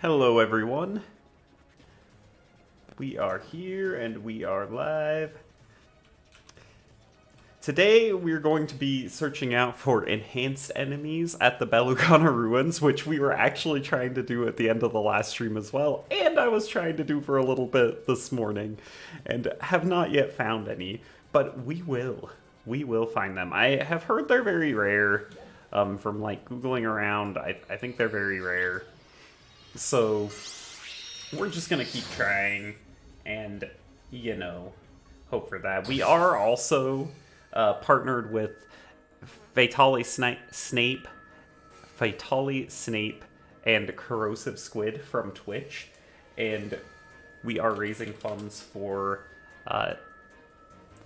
Hello everyone. We are here and we are live. Today we're going to be searching out for enhanced enemies at the Belugana Ruins, which we were actually trying to do at the end of the last stream as well, and I was trying to do for a little bit this morning, and have not yet found any, but we will. We will find them. I have heard they're very rare, from like Googling around. I think they're very rare. So we're just gonna keep trying and, you know, hope for that. We are also partnered with fatalanisnape, and corrosivesquid from Twitch, and we are raising funds for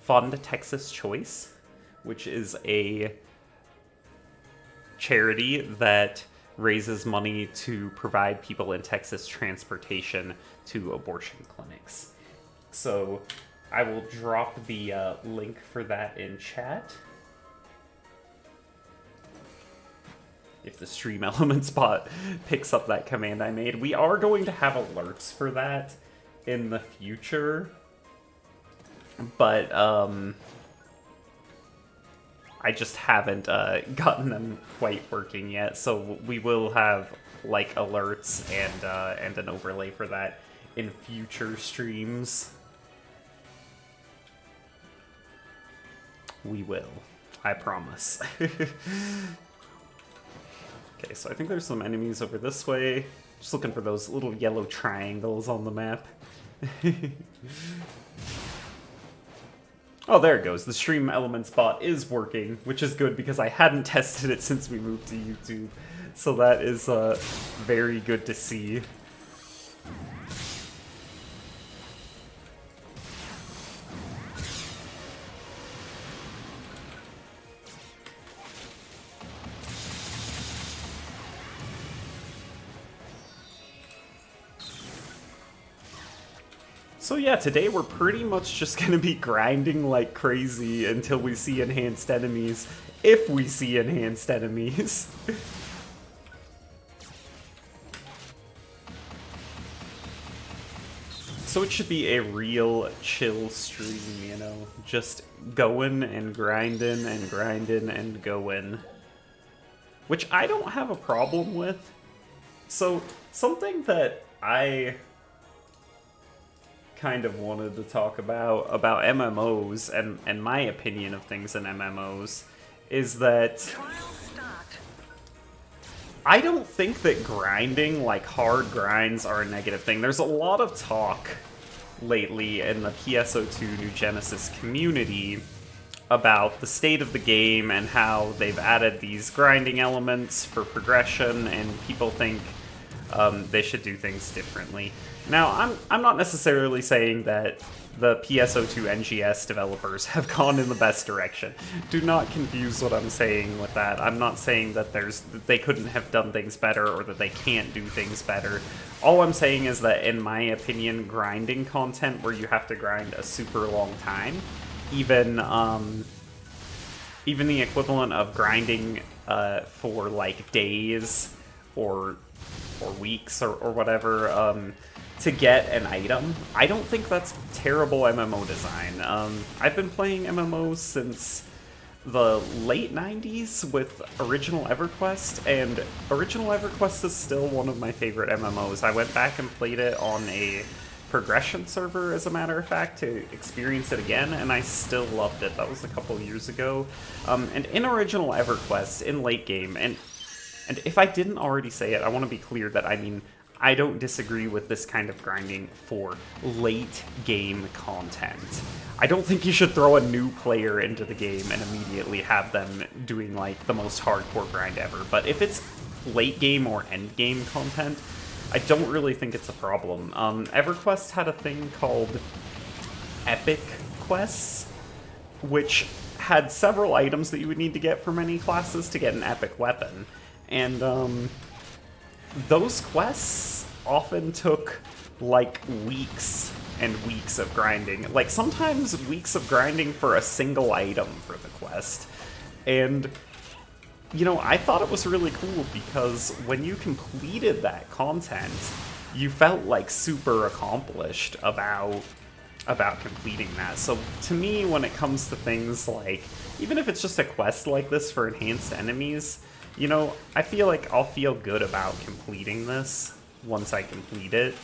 Fund Texas Choice, which is a charity that raises money to provide people in Texas transportation to abortion clinics. So I will drop the link for that in chat. If the stream elements bot picks up that command I made. We are going to have alerts for that in the future, but I just haven't gotten them quite working yet, so we will have like alerts and an overlay for that in future streams. We will, I promise. Okay, so I think there's some enemies over this way. Just looking for those little yellow triangles on the map. Oh, there it goes. The stream elements bot is working, which is good because I hadn't tested it since we moved to YouTube. So that is very good to see. So yeah, today we're pretty much just gonna be grinding like crazy until we see enhanced enemies, if we see enhanced enemies. So it should be a real chill stream, you know, just going and grinding and grinding and going. Which I don't have a problem with. So something that I kind of wanted to talk about MMOs and my opinion of things in MMOs is that I don't think that grinding, like hard grinds, are a negative thing. There's a lot of talk lately in the PSO2 New Genesis community about the state of the game and how they've added these grinding elements for progression, and people think they should do things differently. Now, I'm not necessarily saying that the PSO2 NGS developers have gone in the best direction. Do not confuse what I'm saying with that. I'm not saying that they couldn't have done things better or that they can't do things better. All I'm saying is that, in my opinion, grinding content where you have to grind a super long time, even the equivalent of grinding for like days or weeks or whatever, to get an item, I don't think that's terrible MMO design. I've been playing MMOs since the late 90s with Original EverQuest, and Original EverQuest is still one of my favorite MMOs. I went back and played it on a progression server, as a matter of fact, to experience it again, and I still loved it. That was a couple years ago. And in Original EverQuest, in late game, and if I didn't already say it, I want to be clear that I don't disagree with this kind of grinding for late game content. I don't think you should throw a new player into the game and immediately have them doing like the most hardcore grind ever. But if it's late game or end game content, I don't really think it's a problem. EverQuest had a thing called Epic Quests, which had several items that you would need to get from any classes to get an epic weapon. And those quests often took like weeks and weeks of grinding. Like sometimes weeks of grinding for a single item for the quest. And you know, I thought it was really cool because when you completed that content, you felt like super accomplished about completing that. So to me, when it comes to things like, even if it's just a quest like this for enhanced enemies, you know, I feel like I'll feel good about completing this once I complete it,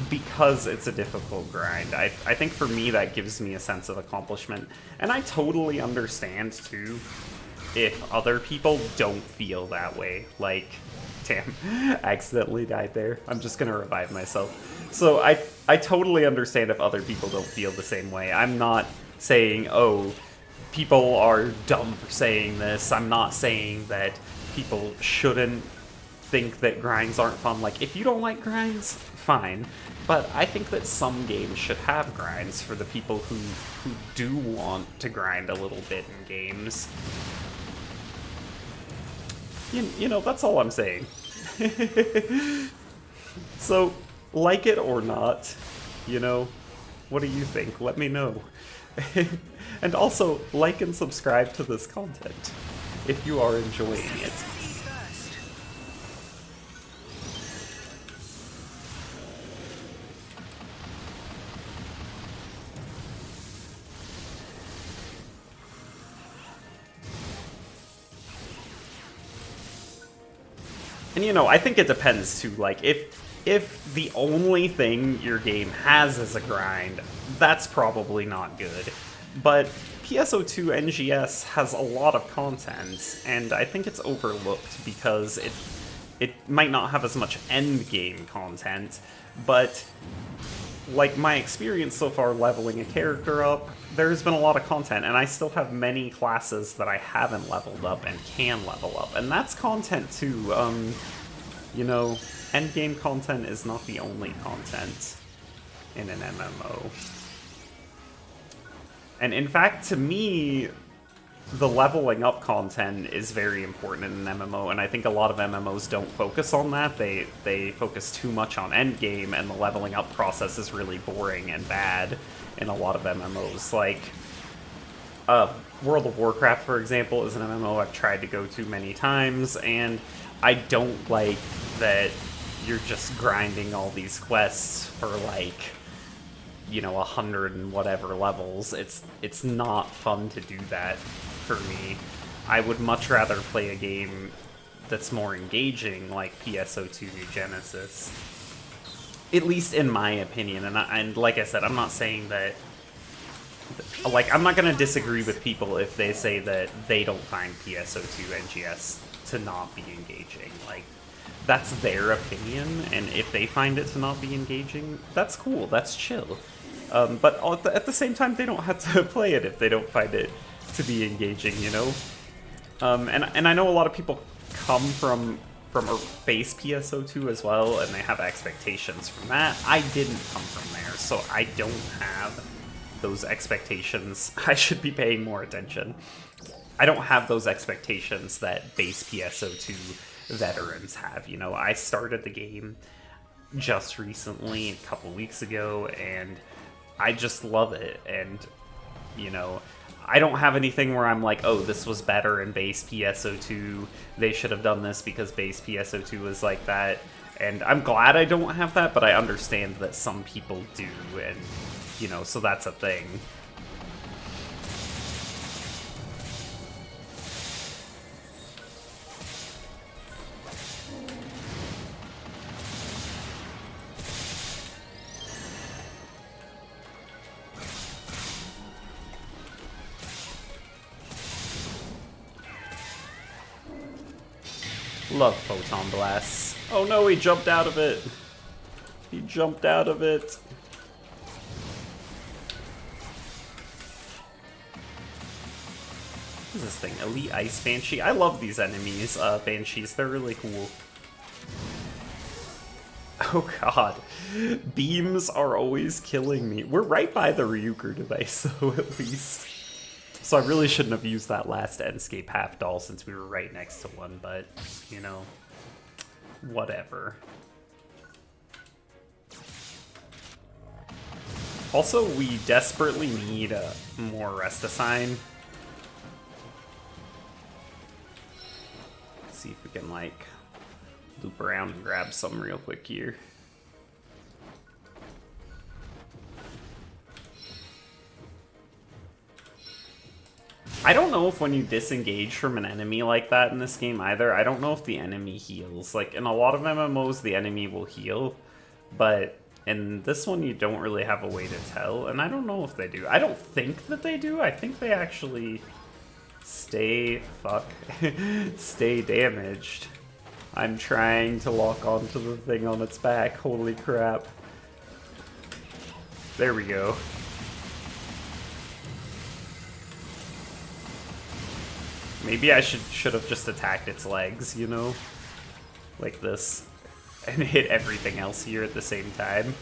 because it's a difficult grind. I think for me that gives me a sense of accomplishment. And I totally understand too if other people don't feel that way. Like, damn, accidentally died there. I'm just gonna revive myself. So I totally understand if other people don't feel the same way. I'm not saying, oh, people are dumb for saying this. I'm not saying that people shouldn't think that grinds aren't fun. Like, if you don't like grinds, fine. But I think that some games should have grinds for the people who do want to grind a little bit in games. You know, that's all I'm saying. So, like it or not, you know, what do you think? Let me know. And also, like and subscribe to this content if you are enjoying it. And you know, I think it depends too. Like, if the only thing your game has is a grind, that's probably not good. But PSO2 NGS has a lot of content, and I think it's overlooked because it might not have as much end game content, but like my experience so far leveling a character up, there's been a lot of content, and I still have many classes that I haven't leveled up and can level up, and that's content too. You know, endgame content is not the only content in an MMO. And in fact, to me, the leveling up content is very important in an MMO, and I think a lot of MMOs don't focus on that. They focus too much on endgame, and the leveling up process is really boring and bad in a lot of MMOs. Like, World of Warcraft, for example, is an MMO I've tried to go to many times, and I don't like that you're just grinding all these quests for, like, you know, 100 and whatever levels. It's not fun to do that for me. I would much rather play a game that's more engaging, like PSO2 New Genesis. At least in my opinion. And like I said, I'm not saying that... Like, I'm not going to disagree with people if they say that they don't find PSO2 NGS to not be engaging. Like, that's their opinion, and if they find it to not be engaging, that's cool, that's chill. But at the same time, they don't have to play it if they don't find it to be engaging, you know? And I know a lot of people come from a base PSO2 as well, and they have expectations from that. I didn't come from there, so I don't have those expectations. I should be paying more attention. I don't have those expectations that base PSO2 veterans have, you know? I started the game just recently, a couple weeks ago, and I just love it, and, you know, I don't have anything where I'm like, oh, this was better in base PSO2, they should have done this because base PSO2 was like that, and I'm glad I don't have that, but I understand that some people do, and, you know, so that's a thing. Love photon blasts. Oh no, he jumped out of it. He jumped out of it. What is this thing? Elite Ice Banshee? I love these enemies, Banshees. They're really cool. Oh god. Beams are always killing me. We're right by the Ryuker device, though, at least. So I really shouldn't have used that last Endscape half doll since we were right next to one, but, you know, whatever. Also, we desperately need more Restasine. see if we can, like, loop around and grab some real quick here. I don't know if when you disengage from an enemy like that in this game either, I don't know if the enemy heals. Like, in a lot of MMOs, the enemy will heal, but in this one, you don't really have a way to tell, and I don't know if they do. I don't think that they do. I think they actually stay damaged. I'm trying to lock onto the thing on its back. Holy crap. There we go. Maybe I should have just attacked its legs, you know? Like this. And hit everything else here at the same time.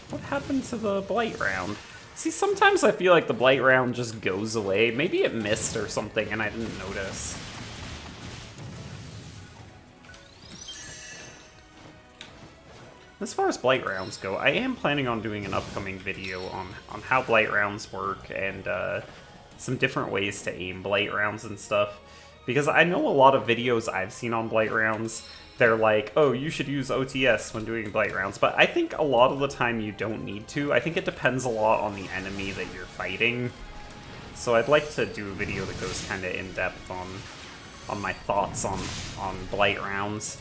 What happened to the blight round? See, sometimes I feel like the blight round just goes away. Maybe it missed or something and I didn't notice. As far as blight rounds go, I am planning on doing an upcoming video on how blight rounds work and some different ways to aim blight rounds and stuff. Because I know a lot of videos I've seen on blight rounds, they're like, oh, you should use OTS when doing blight rounds, but I think a lot of the time you don't need to. I think it depends a lot on the enemy that you're fighting. So I'd like to do a video that goes kind of in-depth on my thoughts on blight rounds.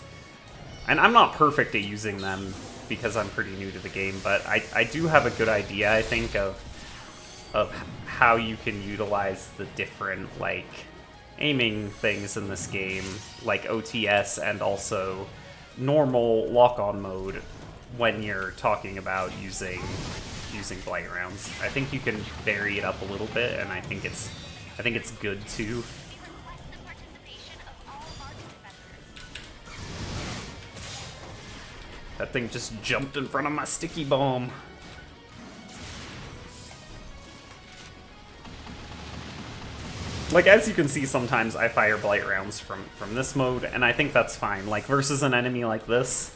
And I'm not perfect at using them because I'm pretty new to the game, but I do have a good idea, I think, of how you can utilize the different, like, aiming things in this game, like OTS and also normal lock-on mode when you're talking about using blight rounds. I think you can vary it up a little bit, and I think it's good too. That thing just jumped in front of my sticky bomb. Like, as you can see, sometimes I fire blight rounds from this mode, and I think that's fine. Like, versus an enemy like this,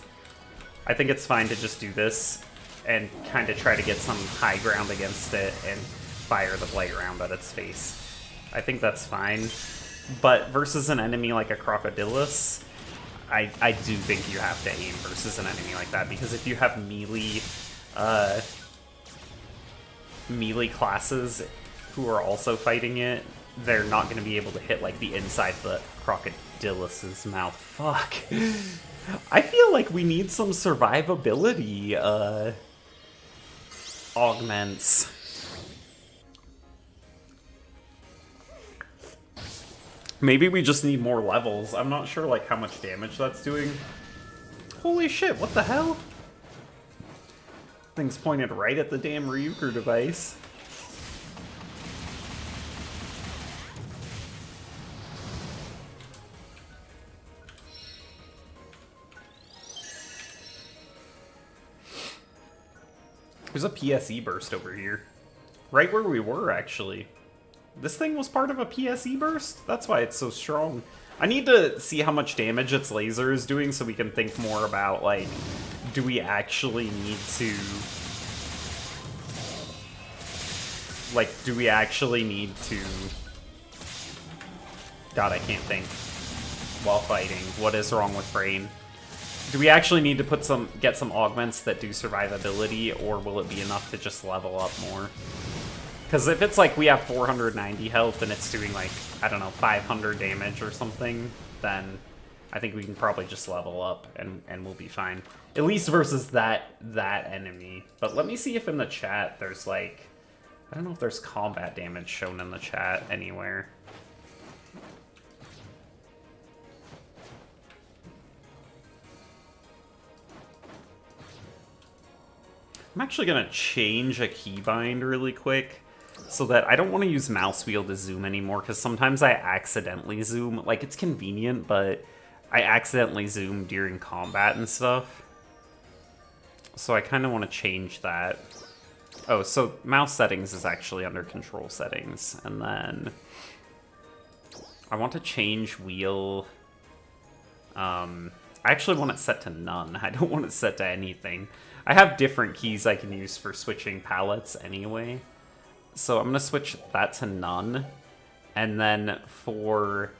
I think it's fine to just do this and kind of try to get some high ground against it and fire the blight round at its face. I think that's fine. But versus an enemy like a Crocodilus, I do think you have to aim versus an enemy like that, because if you have melee classes who are also fighting it, they're not going to be able to hit, like, the inside of the Crocodilus's mouth. Fuck. I feel like we need some survivability augments. Maybe we just need more levels. I'm not sure, like, how much damage that's doing. Holy shit, what the hell? Thing's pointed right at the damn Ryuker device. There's a PSE burst over here. Right where we were, actually. This thing was part of a PSE burst? That's why it's so strong. I need to see how much damage its laser is doing so we can think more about, like, do we actually need to... Like, do we actually need to... God, I can't think. While fighting. What is wrong with brain? Do we actually need to get some augments that do survivability, or will it be enough to just level up more? Because if it's like we have 490 health and it's doing, like, I don't know, 500 damage or something, then I think we can probably just level up and we'll be fine. At least versus that enemy. But let me see if in the chat there's, like, I don't know if there's combat damage shown in the chat anywhere. I'm actually going to change a keybind really quick so that I don't want to use mouse wheel to zoom anymore, because sometimes I accidentally zoom. Like, it's convenient, but I accidentally zoom during combat and stuff. So I kind of want to change that. Oh, so mouse settings is actually under control settings. And then I want to change wheel. I actually want it set to none. I don't want it set to anything. I have different keys I can use for switching palettes anyway. So I'm going to switch that to none. And then for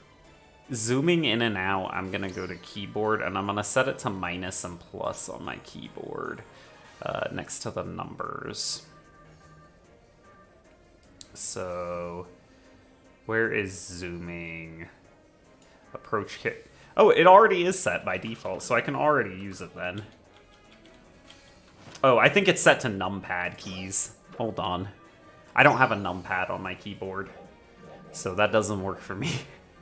zooming in and out, I'm going to go to keyboard, and I'm going to set it to minus and plus on my keyboard next to the numbers. So where is zooming? Approach kit. Oh, it already is set by default, so I can already use it then. Oh, I think it's set to numpad keys. Hold on. I don't have a numpad on my keyboard, so that doesn't work for me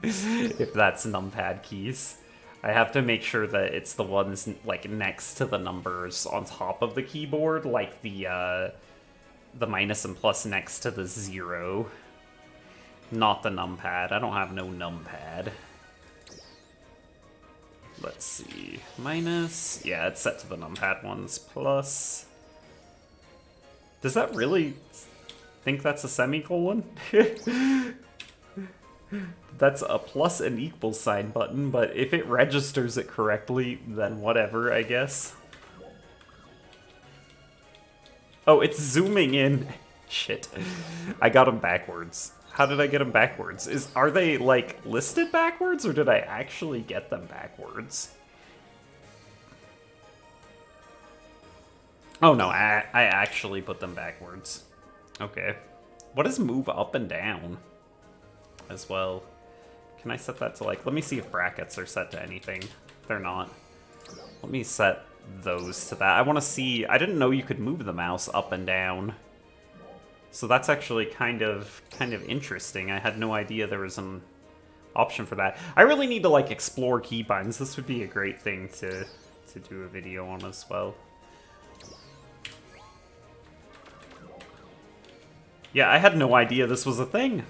if that's numpad keys. I have to make sure that it's the ones like next to the numbers on top of the keyboard, like the minus and plus next to the 0, not the numpad. I don't have no numpad. Let's see. Minus. Yeah, it's set to the numpad ones. Plus. Does that really think that's a semicolon? That's a plus and equal sign button, but if it registers it correctly, then whatever, I guess. Oh, it's zooming in. Shit. I got them backwards. How did I get them backwards? Are they, like, listed backwards, or did I actually get them backwards? Oh, no, I actually put them backwards. Okay. What does move up and down as well? Can I set that to, like, let me see if brackets are set to anything. They're not. Let me set those to that. I want to see, I didn't know you could move the mouse up and down. So that's actually kind of interesting. I had no idea there was an option for that. I really need to, like, explore keybinds. This would be a great thing to do a video on as well. Yeah, I had no idea this was a thing.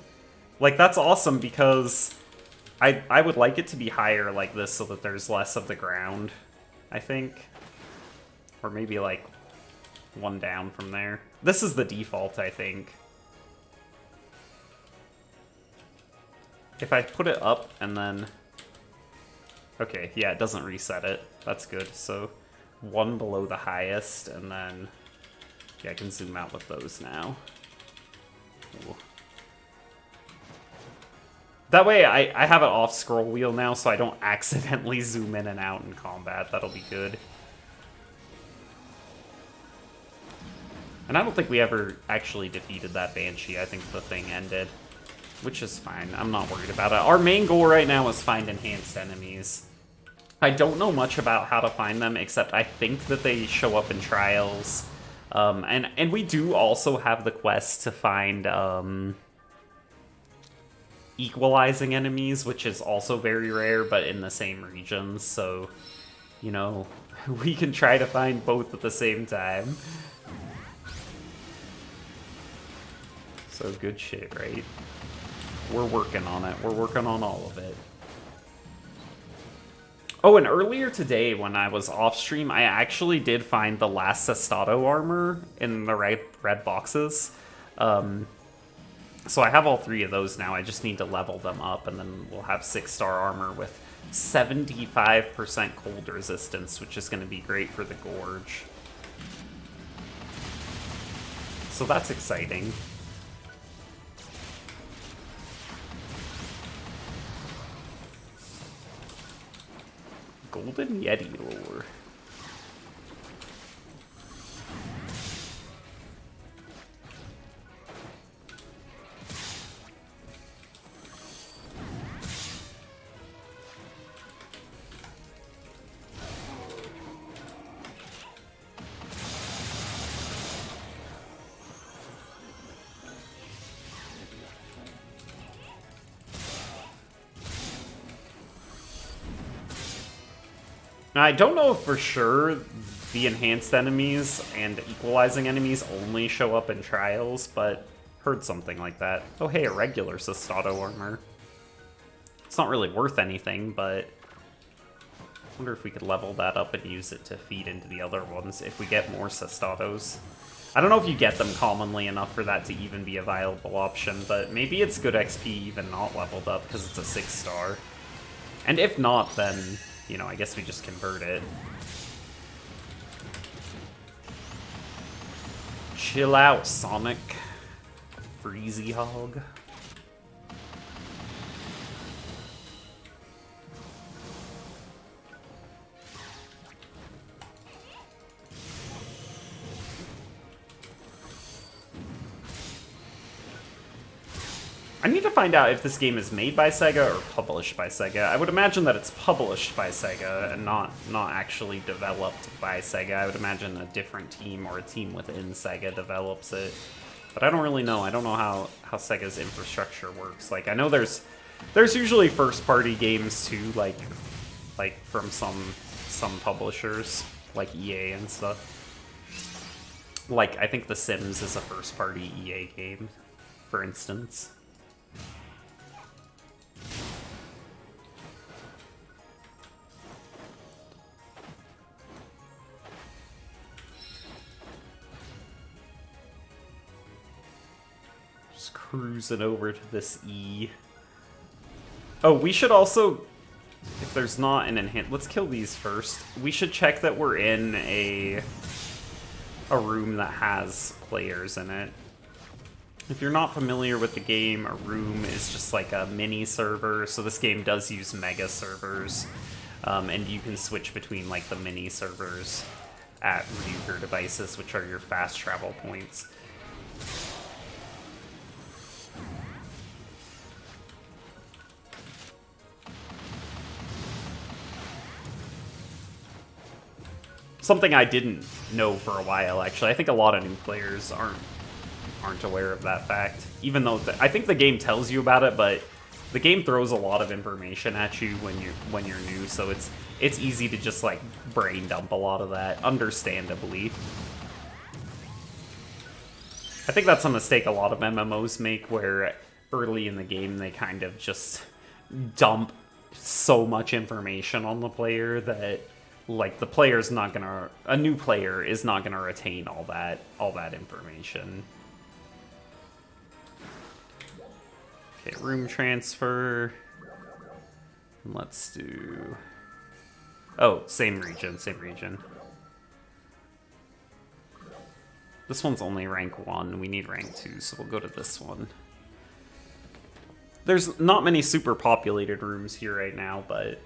Like, that's awesome, because I would like it to be higher like this so that there's less of the ground, I think. Or maybe, like, one down from there. This is the default, I think. If I put it up and then... Okay, yeah, it doesn't reset it. That's good. So, one below the highest, and then... Yeah, I can zoom out with those now. Ooh. That way, I have an off-scroll wheel now, so I don't accidentally zoom in and out in combat. That'll be good. And I don't think we ever actually defeated that Banshee. I think the thing ended, which is fine. I'm not worried about it. Our main goal right now is find enhanced enemies. I don't know much about how to find them, except I think that they show up in trials. And we do also have the quest to find equalizing enemies, which is also very rare, but in the same regions. So, you know, we can try to find both at the same time. So good shit, right? We're working on it. We're working on all of it. Oh, and earlier today when I was off stream, I actually did find the last Sestato armor in the red boxes. So I have all 3 of those now. I just need to level them up, and then we'll have 6-star armor with 75% cold resistance, which is going to be great for the Gorge. So that's exciting. Golden Yeti lore. I don't know if for sure the enhanced enemies and equalizing enemies only show up in trials, but heard something like that. Oh hey, a regular Sestado armor. It's not really worth anything, but I wonder if we could level that up and use it to feed into the other ones if we get more Sestados. I don't know if you get them commonly enough for that to even be a viable option, but maybe it's good XP even not leveled up because it's a 6-star. And if not, then, you know, I guess we just convert it. Chill out, Sonic. Freezy Hog. I need to find out if this game is made by Sega or published by Sega. I would imagine that it's published by Sega and not actually developed by Sega. I would imagine a different team or a team within Sega develops it. But I don't really know. I don't know how Sega's infrastructure works. Like, I know there's usually first-party games too, like from some publishers, like EA and stuff. Like, I think The Sims is a first-party EA game, for instance. Just cruising over to this E. Oh, we should also, if there's not an enhance, let's kill these first. We should check that we're in a room that has players in it. If you're not familiar with the game, a room is just like a mini server, so this game does use mega servers, and you can switch between like the mini servers at Ruger devices, which are your fast travel points. Something I didn't know for a while, actually. I think a lot of new players aren't aware of that fact, even though I think the game tells you about it, but the game throws a lot of information at you when you're new, so it's easy to just like brain dump a lot of that, understandably. I think that's a mistake a lot of MMOs make, where early in the game they kind of just dump so much information on the player that like a new player is not gonna retain all that information. Okay, room transfer. Let's do... Oh, same region. This one's only rank 1. We need rank 2, so we'll go to this one. There's not many super populated rooms here right now, but...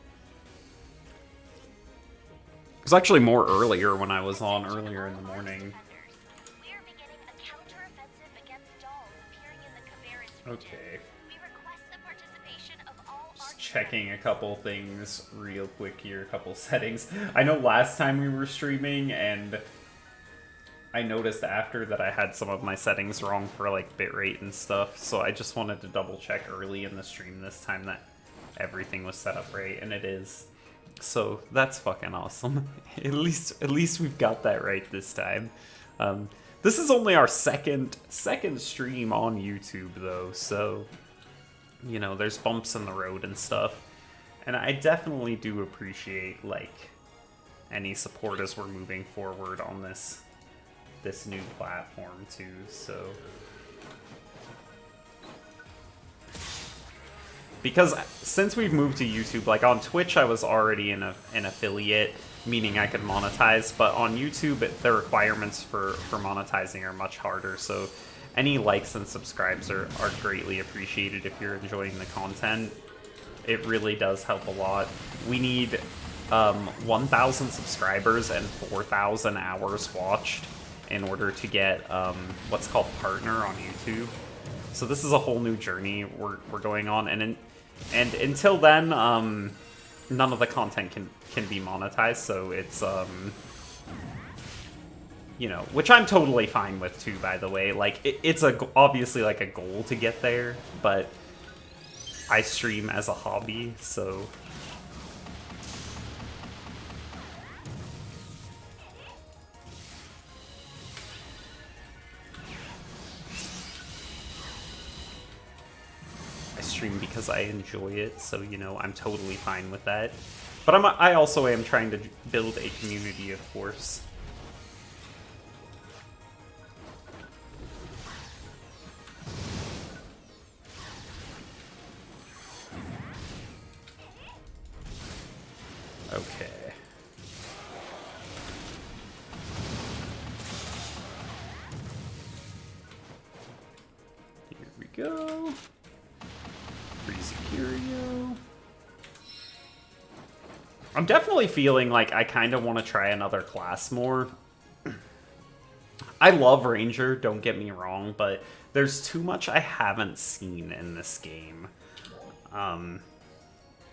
It was actually more earlier when I was on earlier in the morning. Okay. Just checking a couple things real quick here, a couple settings. I know last time we were streaming, and I noticed after that I had some of my settings wrong for like bitrate and stuff, so I just wanted to double check early in the stream this time that everything was set up right, and it is. So that's fucking awesome. At least we've got that right this time. This is only our second stream on YouTube though, so you know, there's bumps in the road and stuff. And I definitely do appreciate like any support as we're moving forward on this new platform too, so because since we've moved to YouTube, like on Twitch I was already an affiliate, meaning I could monetize, but on YouTube the requirements for monetizing are much harder, so any likes and subscribes are greatly appreciated if you're enjoying the content. It really does help a lot. We need 1,000 subscribers and 4,000 hours watched in order to get what's called partner on YouTube. So this is a whole new journey we're going on, and until then, none of the content can be monetized. So it's you know, which I'm totally fine with too. By the way, like it's obviously like a goal to get there, but I stream as a hobby, so stream because I enjoy it, so, you know, I'm totally fine with that. But I also am trying to build a community, of course. Okay. Here we go. Freezy Curio. I'm definitely feeling like I kind of want to try another class more. I love Ranger, don't get me wrong, but there's too much I haven't seen in this game.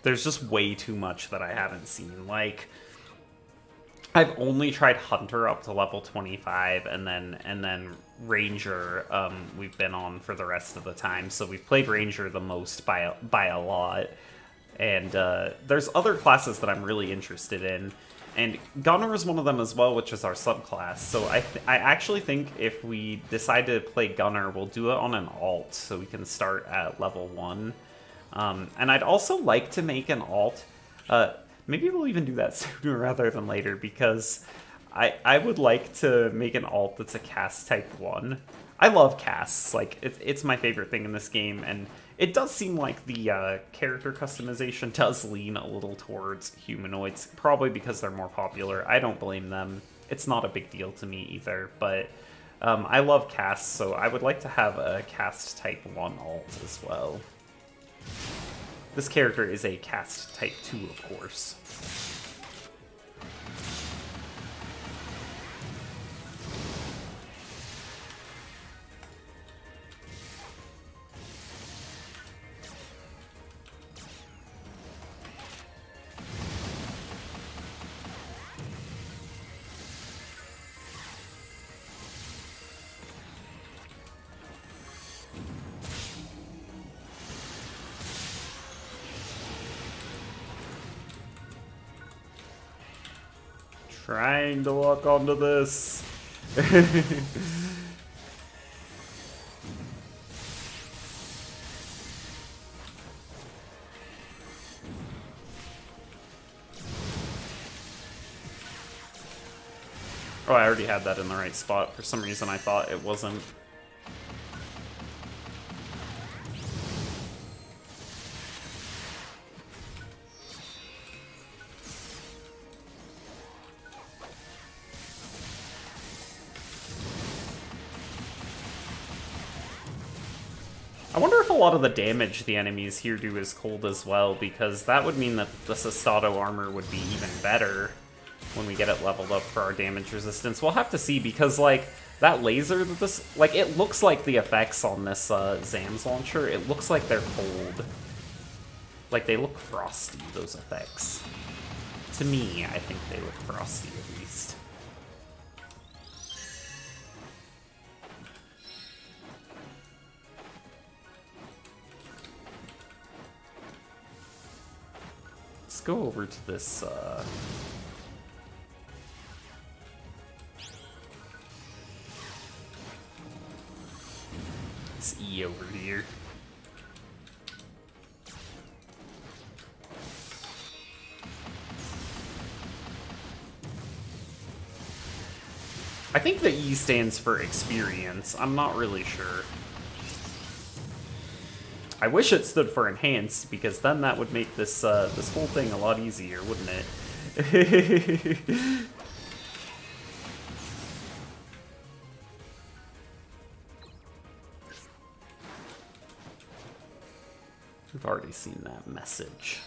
There's just way too much that I haven't seen. Like, I've only tried Hunter up to level 25, and then Ranger we've been on for the rest of the time. So we've played Ranger the most by a lot. And there's other classes that I'm really interested in. And Gunner is one of them as well, which is our subclass. So I actually think if we decide to play Gunner, we'll do it on an alt, so we can start at level 1. And I'd also like to make an alt. Maybe we'll even do that sooner rather than later, because I would like to make an alt that's a cast type 1. I love casts. Like, it's my favorite thing in this game, and it does seem like the character customization does lean a little towards humanoids, probably because they're more popular. I don't blame them. It's not a big deal to me either, but I love casts, so I would like to have a cast type 1 alt as well. This character is a cast type 2, of course. Trying to lock onto this. Oh, I already had that in the right spot. For some reason I thought it wasn't. I wonder if a lot of the damage the enemies here do is cold as well, because that would mean that the Sasato armor would be even better when we get it leveled up for our damage resistance. We'll have to see, because, like, that laser that this... Like, it looks like the effects on this Zams launcher, it looks like they're cold. Like, they look frosty, those effects. To me, I think they look frosty, at least. Let's go over to this, this E over here. I think the E stands for experience. I'm not really sure. I wish it stood for enhanced, because then that would make this this whole thing a lot easier, wouldn't it? We've already seen that message.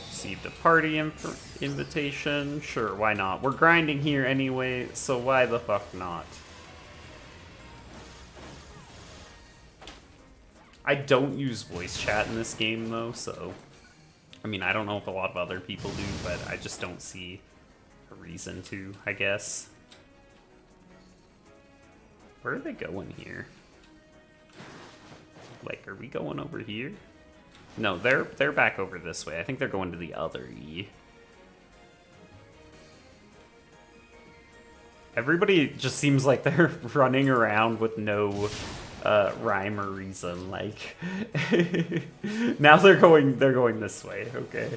Received a party invitation. Sure, why not? We're grinding here anyway, so why the fuck not? I don't use voice chat in this game, though, so... I mean, I don't know if a lot of other people do, but I just don't see a reason to, I guess. Where are they going here? Like, are we going over here? No, they're back over this way. I think they're going to the other E. Everybody just seems like they're running around with no rhyme or reason. Like, now they're going this way. Okay.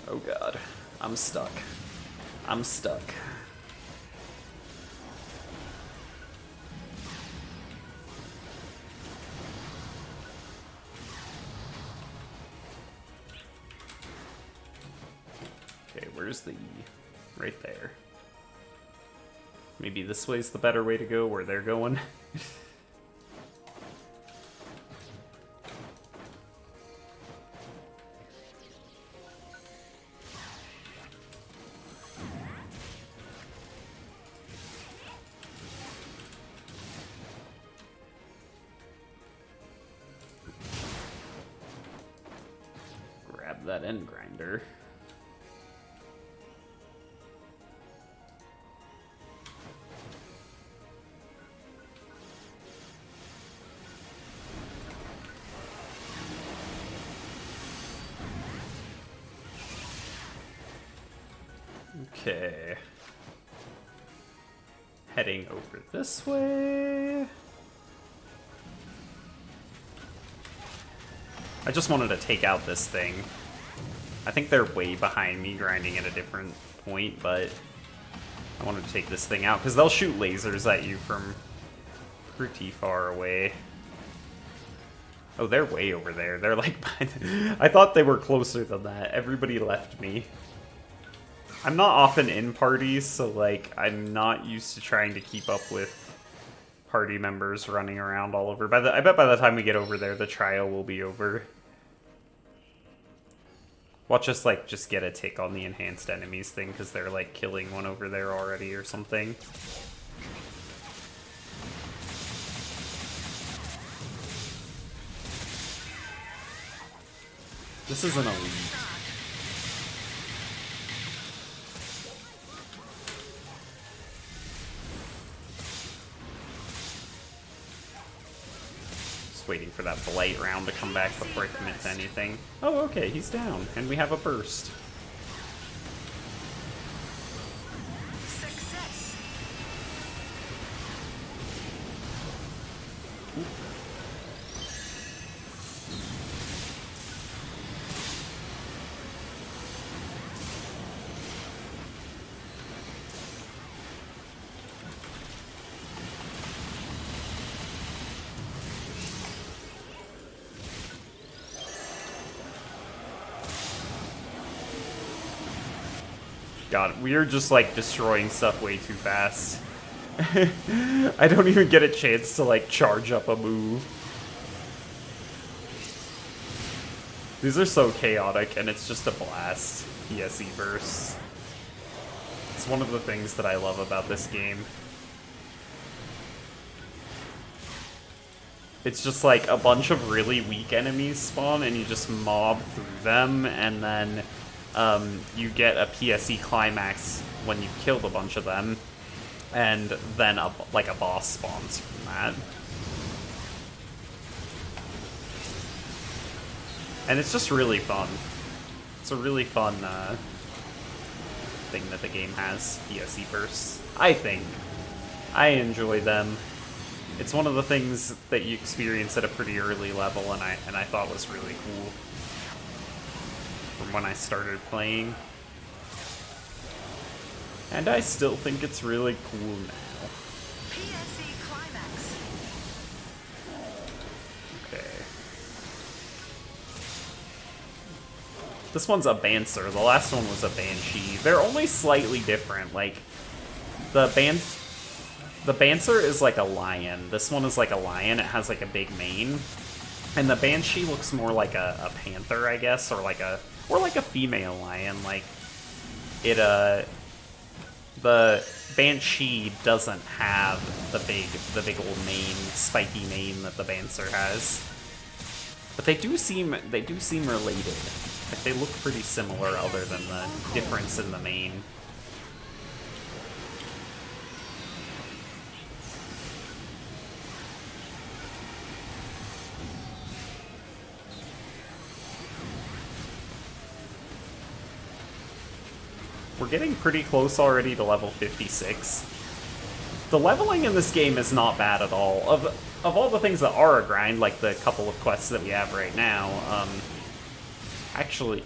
Oh god, I'm stuck. I'm stuck. Okay, where's the E? Right there. Maybe this way's the better way to go, where they're going. That end grinder. Okay. Heading over this way. I just wanted to take out this thing. I think they're way behind me, grinding at a different point, but I wanted to take this thing out, because they'll shoot lasers at you from pretty far away. Oh, they're way over there. They're like... I thought they were closer than that. Everybody left me. I'm not often in parties, so, like, I'm not used to trying to keep up with party members running around all over. I bet by the time we get over there, the trial will be over. Watch us, like, just get a tick on the enhanced enemies thing, because they're, like, killing one over there already or something. This is an elite. Waiting for that blight round to come back before I commit to anything. Oh, okay, he's down, and we have a burst. Success. God, we are just, like, destroying stuff way too fast. I don't even get a chance to, like, charge up a move. These are so chaotic, and it's just a blast. PSE bursts. It's one of the things that I love about this game. It's just, like, a bunch of really weak enemies spawn, and you just mob through them, and then... you get a PSE climax when you've killed a bunch of them, and then a boss spawns from that. And it's just really fun. It's a really fun thing that the game has, PSE bursts. I think. I enjoy them. It's one of the things that you experience at a pretty early level, and I thought was really cool. From when I started playing. And I still think it's really cool now. PSE climax. Okay. This one's a Bancer. The last one was a Banshee. They're only slightly different. Like, the Bancer is like a lion. This one is like a lion. It has like a big mane. And the Banshee looks more like a panther, I guess, or like a female lion. Like, it The Banshee doesn't have the big old mane, spiky mane that the Bancer has. But they do seem related. Like, they look pretty similar other than the difference in the mane. We're getting pretty close already to level 56. The leveling in this game is not bad at all. Of all the things that are a grind, like the couple of quests that we have right now, actually,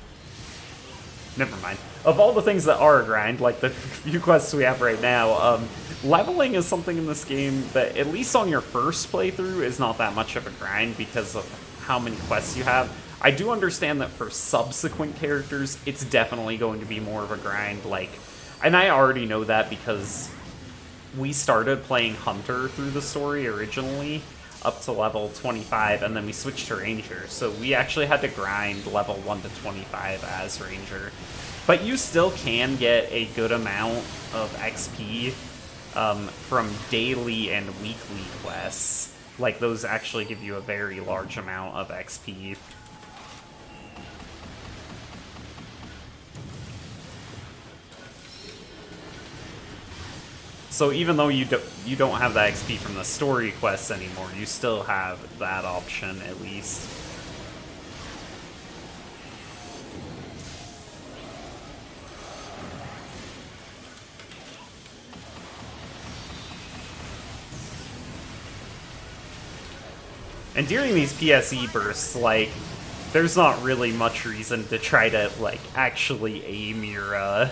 never mind. Of all the things that are a grind, like the few quests we have right now, leveling is something in this game that, at least on your first playthrough, is not that much of a grind because of how many quests you have. I do understand that for subsequent characters, it's definitely going to be more of a grind, like, and I already know that because we started playing Hunter through the story originally, up to level 25, and then we switched to Ranger, so we actually had to grind level 1 to 25 as Ranger. But you still can get a good amount of XP from daily and weekly quests. Like, those actually give you a very large amount of XP. So even though you don't have the XP from the story quests anymore, you still have that option at least. And during these PSE bursts, like, there's not really much reason to try to, like, actually aim your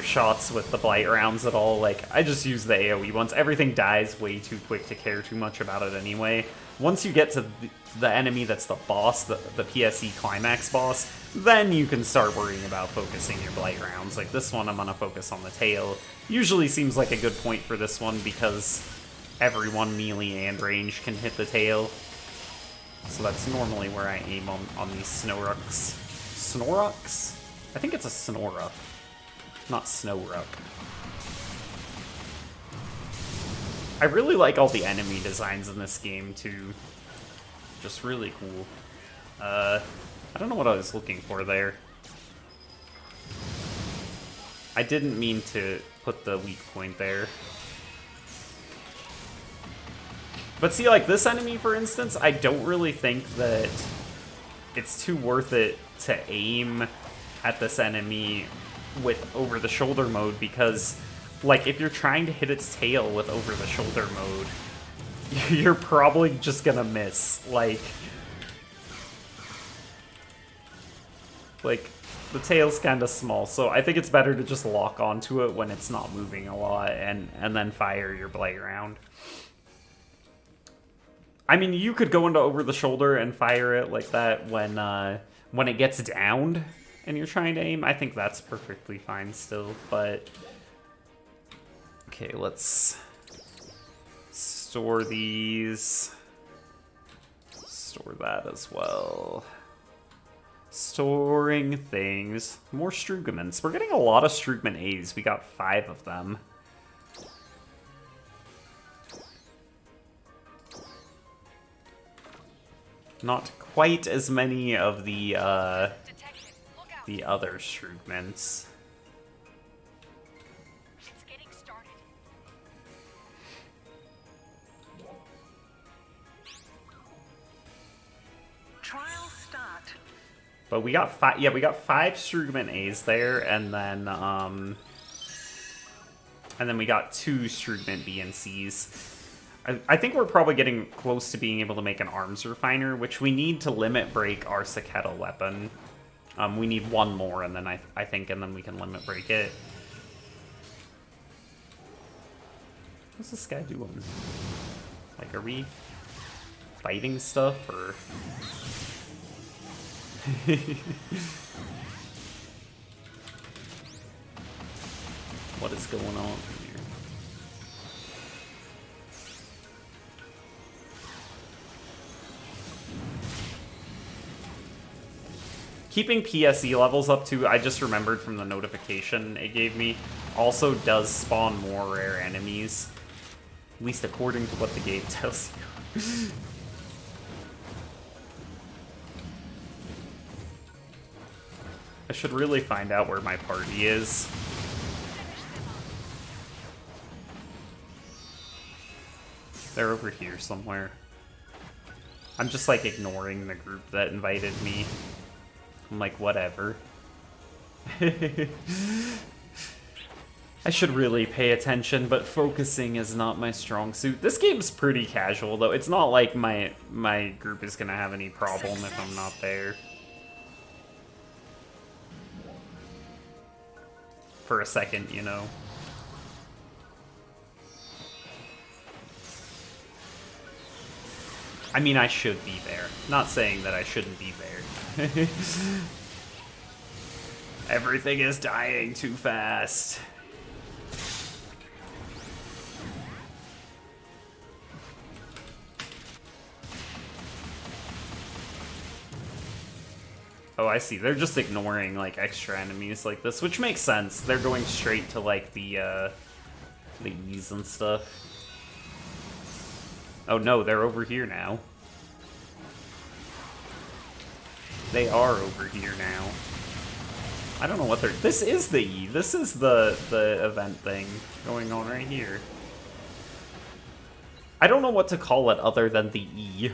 shots with the blight rounds at all. Like, I just use the AoE ones. Everything dies way too quick to care too much about it anyway. Once you get to the enemy that's the boss, the PSE climax boss, then you can start worrying about focusing your blight rounds. Like, this one I'm gonna focus on the tail. Usually seems like a good point for this one because everyone melee and range can hit the tail. So that's normally where I aim on these Snorrucks. Snorrucks? I think it's a Snorruck. Not Snowruck. I really like all the enemy designs in this game, too. Just really cool. I don't know what I was looking for there. I didn't mean to put the weak point there. But see, like, this enemy, for instance, I don't really think that it's too worth it to aim at this enemy with over-the-shoulder mode, because, like, if you're trying to hit its tail with over-the-shoulder mode, you're probably just gonna miss. Like, the tail's kind of small, so I think it's better to just lock onto it when it's not moving a lot, and then fire your blight round. I mean, you could go into over-the-shoulder and fire it like that when it gets downed and you're trying to aim. I think that's perfectly fine still, but... Okay, let's store these. Store that as well. Storing things. More Strugments. We're getting a lot of Strugment A's. We got 5 of them. Not quite as many of the other Strugments. It's getting started. Trial start. But we got 5. Yeah, we got 5 Strugment A's there, and then we got 2 Strugment B and C's. I think we're probably getting close to being able to make an arms refiner, which we need to limit break our Saketa weapon. We need 1 more, and then I think, and then we can limit break it. What's this guy doing? Like, are we fighting stuff, or? What is going on here? Keeping PSE levels up too, I just remembered from the notification it gave me, also does spawn more rare enemies. At least according to what the game tells you. I should really find out where my party is. They're over here somewhere. I'm just like ignoring the group that invited me. I'm like, whatever. I should really pay attention, but focusing is not my strong suit. This game's pretty casual, though. It's not like my group is gonna have any problem if I'm not there. For a second, you know. I mean, I should be there. Not saying that I shouldn't be there. Everything is dying too fast. Oh, I see. They're just ignoring, like, extra enemies like this, which makes sense. They're going straight to, like, the E's and stuff. Oh, no, they're over here now. They are over here now. I don't know what they're... This is the E. This is the event thing going on right here. I don't know what to call it other than the E.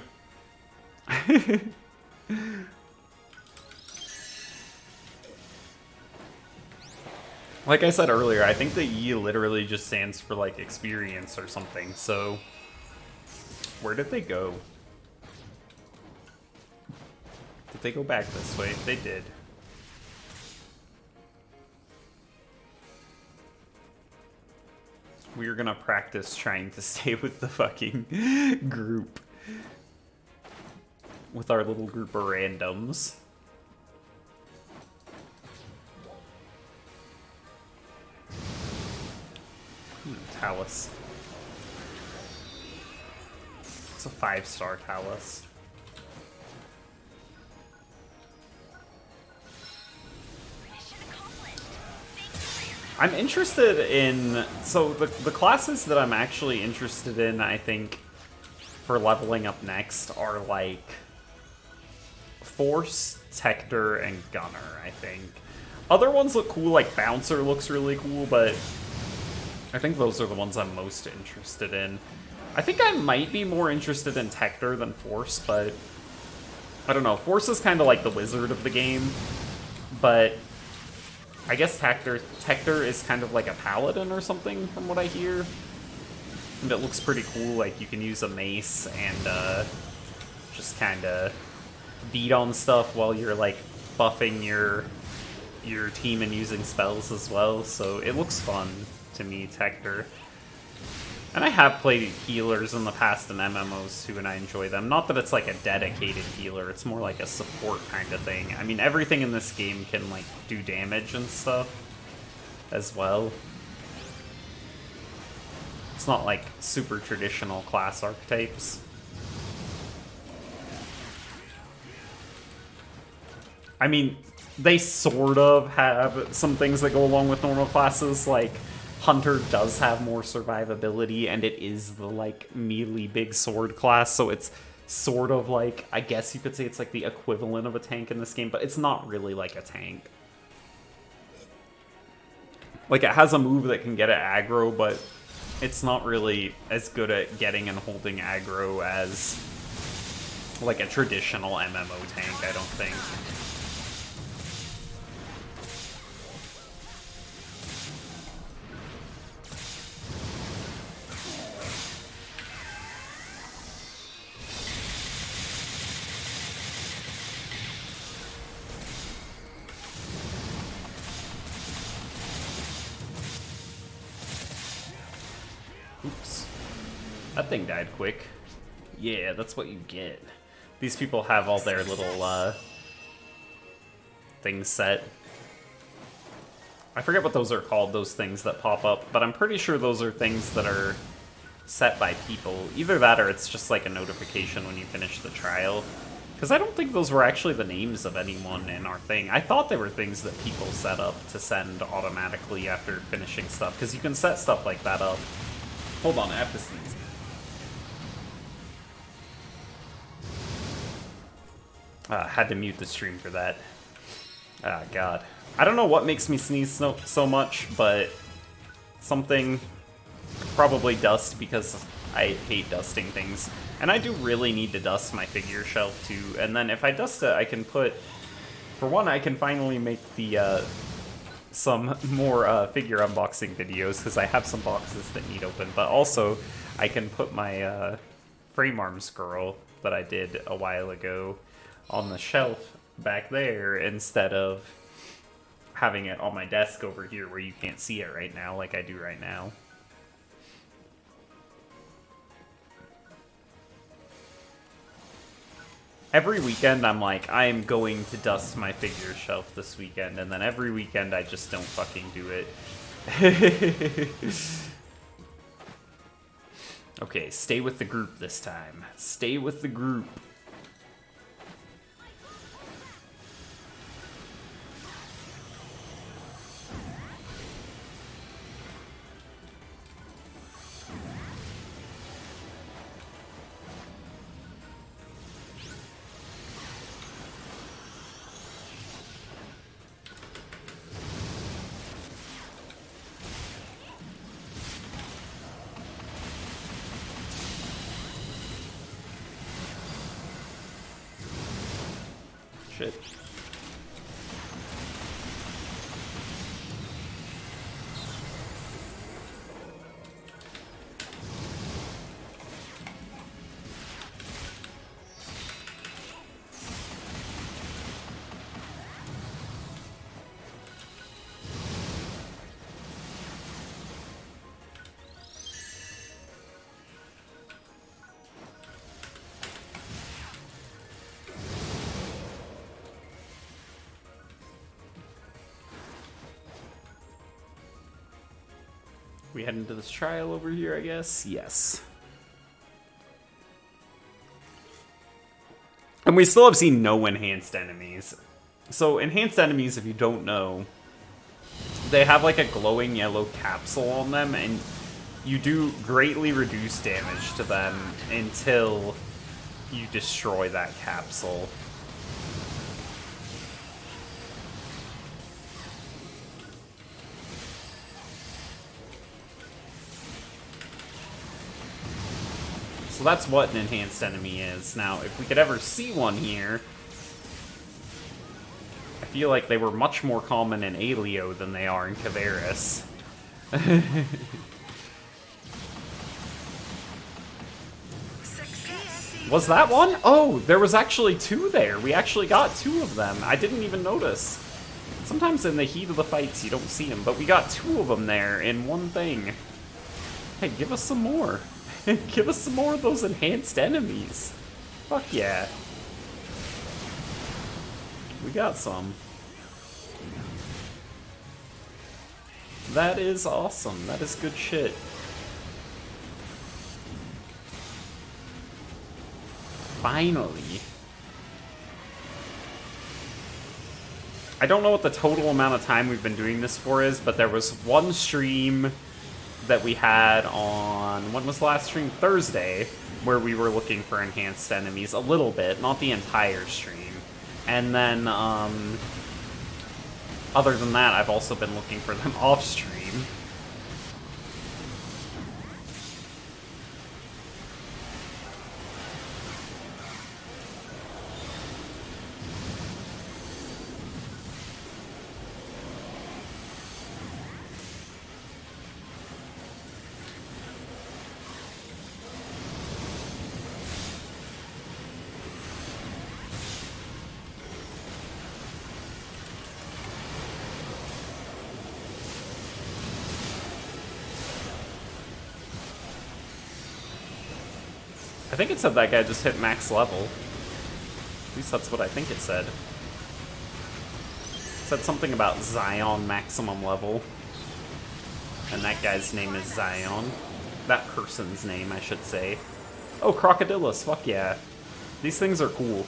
Like I said earlier, I think the E literally just stands for, like, experience or something, so... Where did they go? Did they go back this way? They did. We're gonna practice trying to stay with the fucking group. With our little group of randoms. Talus. It's a 5-star Talus. I'm interested in... So, the classes that I'm actually interested in, I think, for leveling up next are, like... Force, Tector, and Gunner, I think. Other ones look cool, like Bouncer looks really cool, but... I think those are the ones I'm most interested in. I think I might be more interested in Tector than Force, but... I don't know. Force is kind of like the wizard of the game, but... I guess Tector is kind of like a paladin or something, from what I hear. And it looks pretty cool, like you can use a mace and just kind of beat on stuff while you're like buffing your team and using spells as well, so it looks fun to me, Tector. And I have played healers in the past in MMOs too, and I enjoy them. Not that it's like a dedicated healer, it's more like a support kind of thing. I mean, everything in this game can like do damage and stuff as well. It's not like super traditional class archetypes. I mean, they sort of have some things that go along with normal classes, like Hunter does have more survivability, and it is the, like, melee big sword class, so it's sort of like, I guess you could say it's like the equivalent of a tank in this game, but it's not really like a tank. Like, it has a move that can get it aggro, but it's not really as good at getting and holding aggro as, like, a traditional MMO tank, I don't think. Oops. That thing died quick. Yeah, that's what you get. These people have all their little, things set. I forget what those are called, those things that pop up, but I'm pretty sure those are things that are set by people. Either that or it's just like a notification when you finish the trial. Because I don't think those were actually the names of anyone in our thing. I thought they were things that people set up to send automatically after finishing stuff. Because you can set stuff like that up. Hold on, I have to sneeze. Had to mute the stream for that. Ah, God. I don't know what makes me sneeze so much, but something, probably dust, because I hate dusting things. And I do really need to dust my figure shelf too. And then if I dust it, I can put, for one, I can finally make the some more figure unboxing videos, because I have some boxes that need open. But also, I can put my frame arms girl that I did a while ago on the shelf back there instead of having it on my desk over here where you can't see it right now like I do right now. Every weekend I'm like, I am going to dust my figure shelf this weekend, and then every weekend I just don't fucking do it. Okay, stay with the group this time. Stay with the group. Shit. We head into this trial over here, I guess? Yes. And we still have seen no enhanced enemies. So, enhanced enemies, if you don't know, they have like a glowing yellow capsule on them, and you do greatly reduce damage to them until you destroy that capsule. So that's what an enhanced enemy is. Now, if we could ever see one here, I feel like they were much more common in Alio than they are in Caveris. Was that one? Oh, there was actually two there. We actually got two of them. I didn't even notice. Sometimes in the heat of the fights you don't see them, but we got two of them there in one thing. Hey, give us some more. Give us some more of those enhanced enemies. Fuck yeah. We got some. That is awesome. That is good shit. Finally. I don't know what the total amount of time we've been doing this for is, but there was one stream that we had on, when was the last stream? Thursday, where we were looking for enhanced enemies a little bit, not the entire stream. And then, other than that, I've also been looking for them off stream. I think it said that guy just hit max level. At least that's what I think it said. It said something about Zion maximum level. And that guy's name is Zion. That person's name, I should say. Oh, Crocodilus, fuck yeah. These things are cool.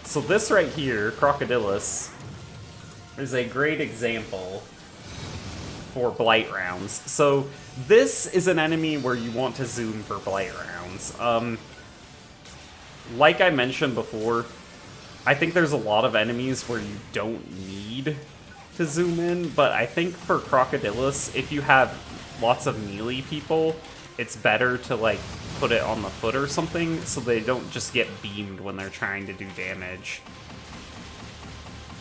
So this right here, Crocodilus, is a great example for blight rounds. So this is an enemy where you want to zoom for blight rounds. Like I mentioned before, I think there's a lot of enemies where you don't need to zoom in, but I think for Crocodilus, if you have lots of melee people, it's better to like put it on the foot or something so they don't just get beamed when they're trying to do damage.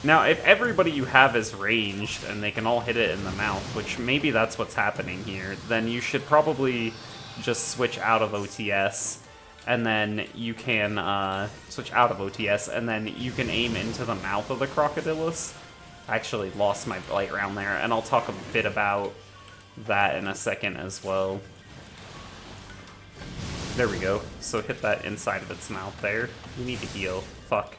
Now, if everybody you have is ranged and they can all hit it in the mouth, which maybe that's what's happening here, then you should probably just switch out of OTS, and then you can switch out of OTS, and then you can aim into the mouth of the Crocodilus. I actually lost my blight round there, and I'll talk a bit about that in a second as well. There we go. So hit that inside of its mouth there. We need to heal. Fuck.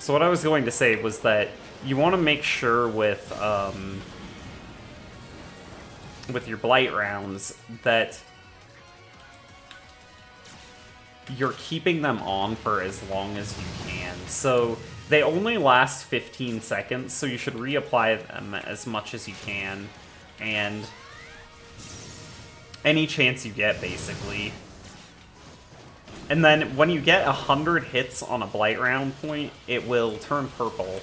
So what I was going to say was that you want to make sure with your blight rounds that you're keeping them on for as long as you can. So they only last 15 seconds, so you should reapply them as much as you can, and any chance you get, basically. And then when you get 100 hits on a blight round point, it will turn purple.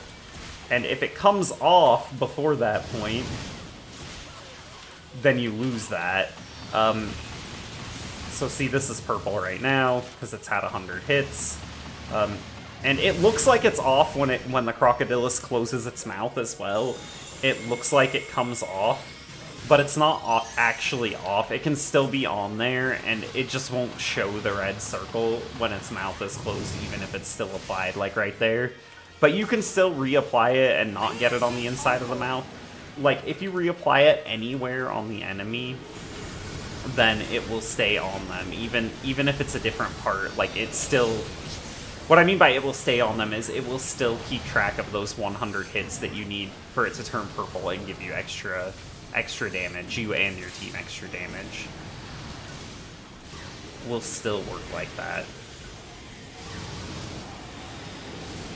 And if it comes off before that point, then you lose that. So see, this is purple right now, because it's had 100 hits. And it looks like it's off when the Crocodilus closes its mouth as well. It looks like it comes off, but it's not actually off. It can still be on there, and it just won't show the red circle when its mouth is closed, even if it's still applied, like right there. But you can still reapply it and not get it on the inside of the mouth. Like, if you reapply it anywhere on the enemy, then it will stay on them, even if it's a different part. Like, it's still... What I mean by it will stay on them is it will still keep track of those 100 hits that you need for it to turn purple and give you extra damage. You and your team extra damage. Will still work like that.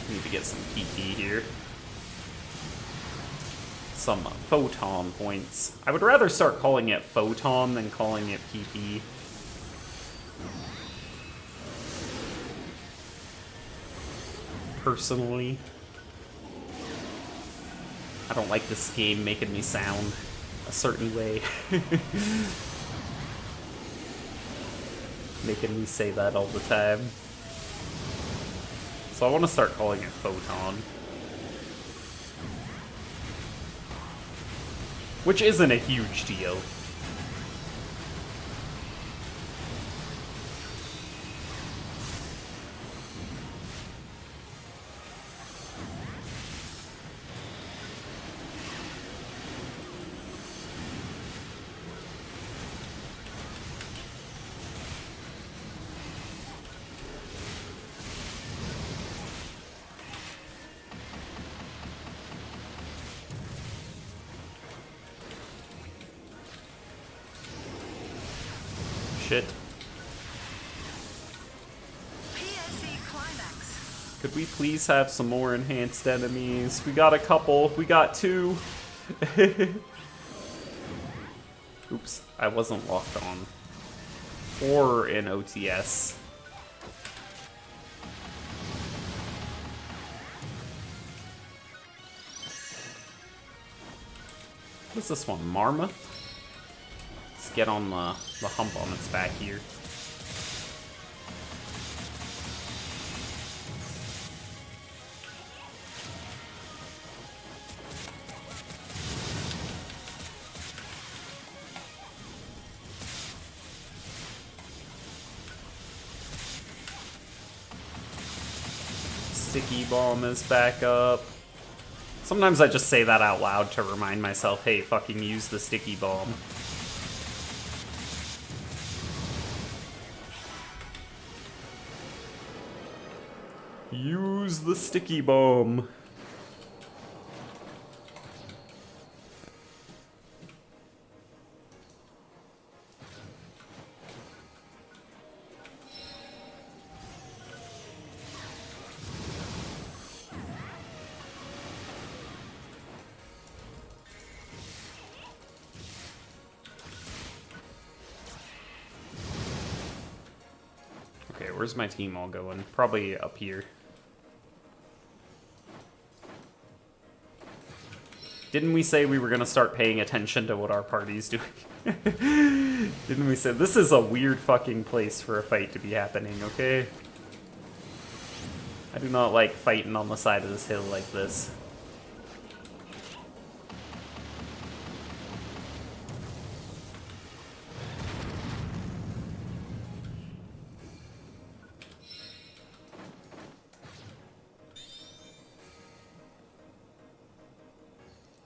Need to get some PP here. Some photon points. I would rather start calling it photon than calling it PP. Personally, I don't like this game making me sound a certain way. Making me say that all the time. So I want to start calling it photon. Which isn't a huge deal. Shit. Could we please have some more enhanced enemies? We got a couple. We got 2. Oops, I wasn't locked on. Or in OTS. What is this one? Marmoth? Let's get on the hump on its back here. Sticky bomb is back up. Sometimes I just say that out loud to remind myself, hey, fucking use the sticky bomb. Use the sticky bomb. where's my team all going? Probably up here. Didn't we say we were gonna start paying attention to what our party's doing? Didn't we say this is a weird fucking place for a fight to be happening, okay? I do not like fighting on the side of this hill like this.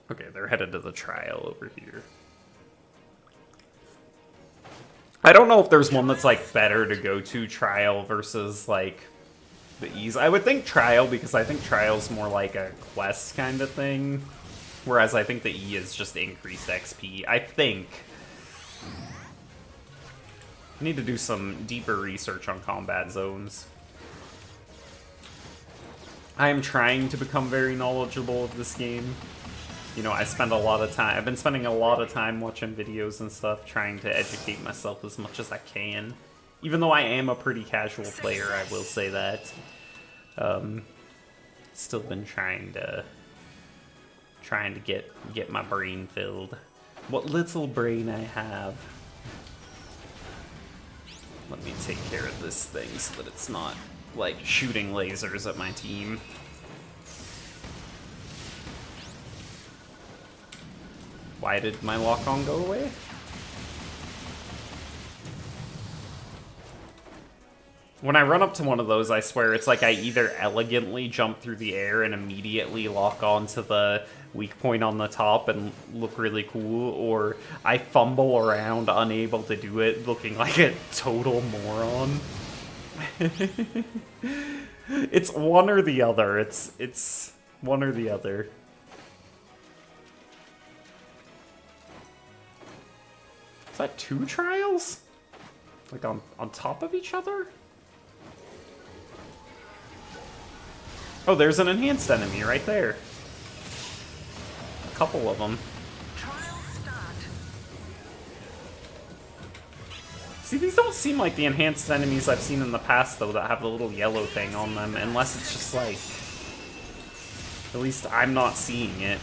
Okay, they're headed to the trial over here. I don't know if there's one that's, like, better to go to trial versus, like, the ease. I would think trial, because I think trial's more like a quest kind of thing. Whereas I think the E is just increased XP. I think. I need to do some deeper research on combat zones. I am trying to become very knowledgeable of this game. You know, I spend a lot of time, I've been spending a lot of time watching videos and stuff, trying to educate myself as much as I can. Even though I am a pretty casual player, I will say that. Still been trying to get my brain filled. What little brain I have. Let me take care of this thing so that it's not, like, shooting lasers at my team. Why did my lock-on go away? When I run up to one of those, I swear it's like I either elegantly jump through the air and immediately lock on to the weak point on the top and look really cool, or I fumble around unable to do it, looking like a total moron. It's one or the other. It's one or the other. Is that 2 trials? Like on top of each other? Oh, there's an enhanced enemy right there. A couple of them. Trial start. See, these don't seem like the enhanced enemies I've seen in the past, though, that have the little yellow thing on them, unless it's just like... At least I'm not seeing it.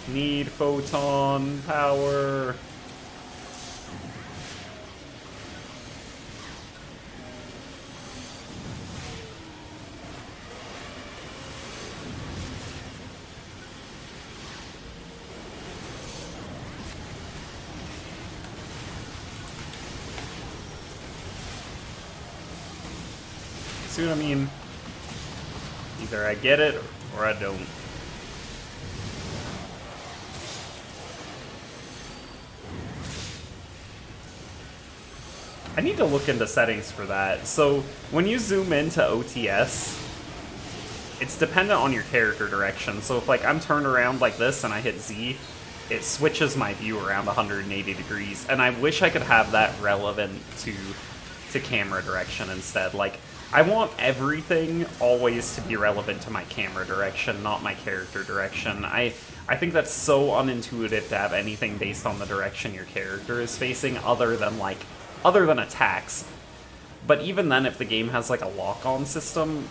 Need photon power. See what I mean? Either I get it or I don't. I need to look into settings for that. So, when you zoom into OTS, it's dependent on your character direction. So if, like, I'm turned around like this and I hit Z, it switches my view around 180 degrees. And I wish I could have that relevant to camera direction instead. Like, I want everything always to be relevant to my camera direction, not my character direction. I think that's so unintuitive to have anything based on the direction your character is facing other than attacks. But even then, if the game has like a lock-on system,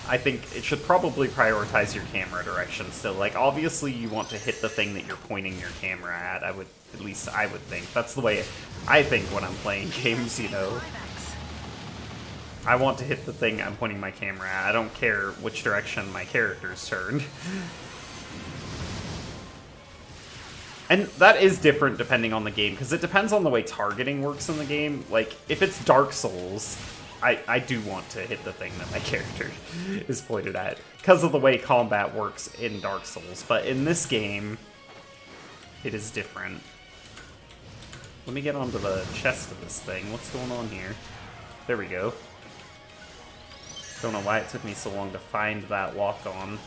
I think it should probably prioritize your camera direction still. Like, obviously you want to hit the thing that you're pointing your camera at. At least I would think. That's the way I think when I'm playing games, you know. I want to hit the thing I'm pointing my camera at. I don't care which direction my character's turned. And that is different depending on the game, because it depends on the way targeting works in the game. Like, if it's Dark Souls, I do want to hit the thing that my character is pointed at, because of the way combat works in Dark Souls. But in this game, it is different. Let me get onto the chest of this thing. What's going on here? There we go. Don't know why it took me so long to find that lock-on.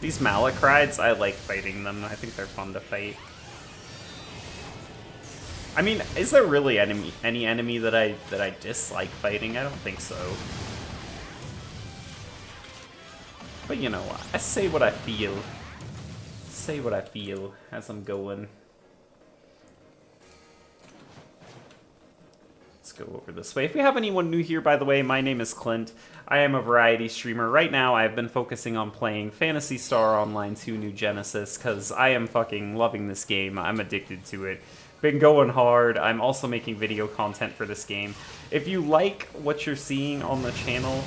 These Malacrides, I like fighting them. I think they're fun to fight. I mean, is there really any enemy that I dislike fighting? I don't think so. But you know what? I say what I feel. Say what I feel as I'm going. Let's go over this way. If we have anyone new here, by the way, my name is Clint. I am a variety streamer. Right now, I've been focusing on playing Phantasy Star Online 2 New Genesis, because I am fucking loving this game. I'm addicted to it. Been going hard. I'm also making video content for this game. If you like what you're seeing on the channel,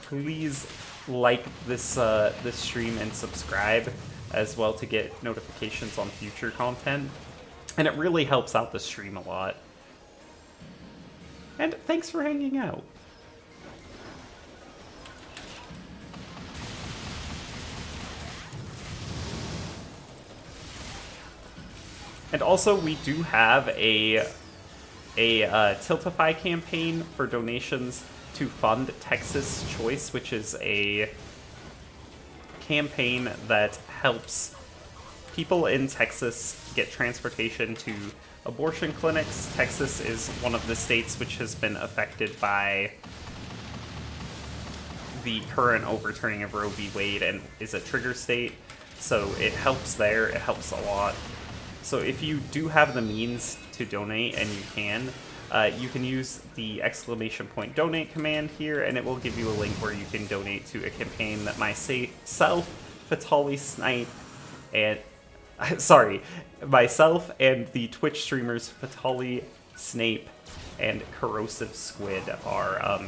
please like this this stream and subscribe as well to get notifications on future content. And it really helps out the stream a lot. And thanks for hanging out. And also, we do have a Tiltify campaign for donations to fund Texas Choice, which is a campaign that helps people in Texas get transportation to abortion clinics. Texas is one of the states which has been affected by the current overturning of Roe v. Wade and is a trigger state, so it helps there. It helps a lot. So if you do have the means to donate, and you can use the / donate command here, and it will give you a link where you can donate to a campaign that myself, fatalanisnape, and myself and the Twitch streamers fatalanisnape and corrosivesquid are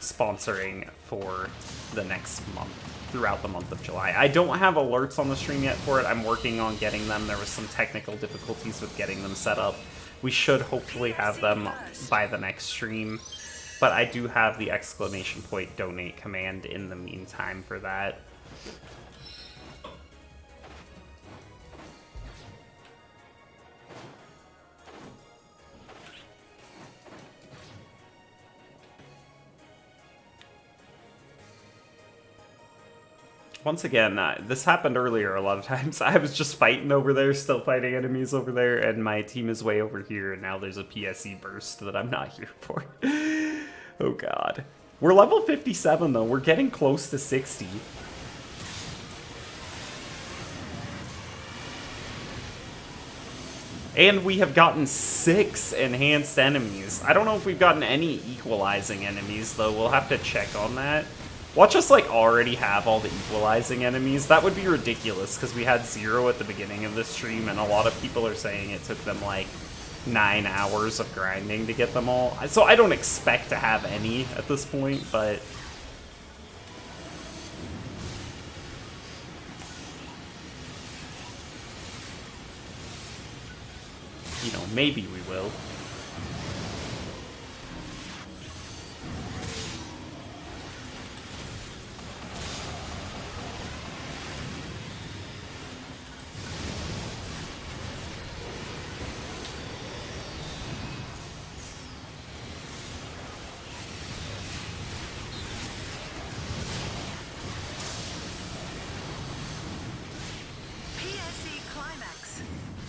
sponsoring for the next month, throughout the month of July. I don't have alerts on the stream yet for it. I'm working on getting them. There was some technical difficulties with getting them set up. We should hopefully have them by the next stream, but I do have the / donate command in the meantime for that. Once again, this happened earlier a lot of times. I was just fighting over there, still fighting enemies over there, and my team is way over here, and now there's a PSE burst that I'm not here for. Oh god. We're level 57 though, we're getting close to 60. And we have gotten 6 enhanced enemies. I don't know if we've gotten any equalizing enemies though, we'll have to check on that. Watch us, like, already have all the equalizing enemies. That would be ridiculous, because we had 0 at the beginning of this stream, and a lot of people are saying it took them, like, 9 hours of grinding to get them all. So I don't expect to have any at this point, but... you know, maybe we will.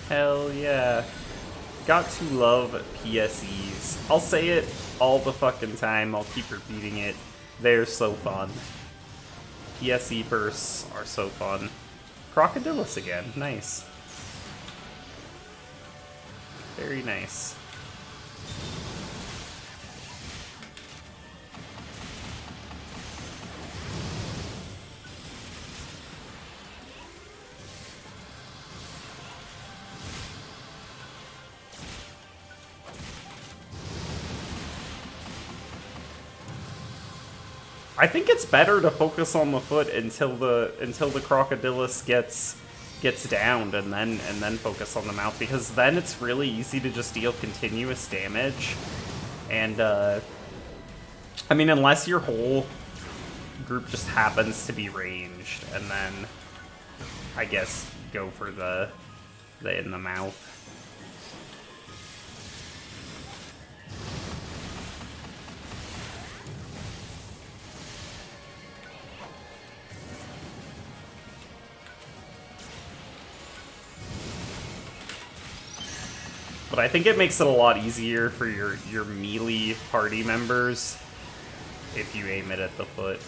Hell yeah. Got to love PSEs. I'll say it all the fucking time. I'll keep repeating it. They're so fun. PSE bursts are so fun. Crocodilus again. Nice. Very nice. I think it's better to focus on the foot until the Crocodilus gets downed, and then focus on the mouth, because then it's really easy to just deal continuous damage. And I mean, unless your whole group just happens to be ranged, and then I guess go for the in the mouth. But I think it makes it a lot easier for your melee party members if you aim it at the foot.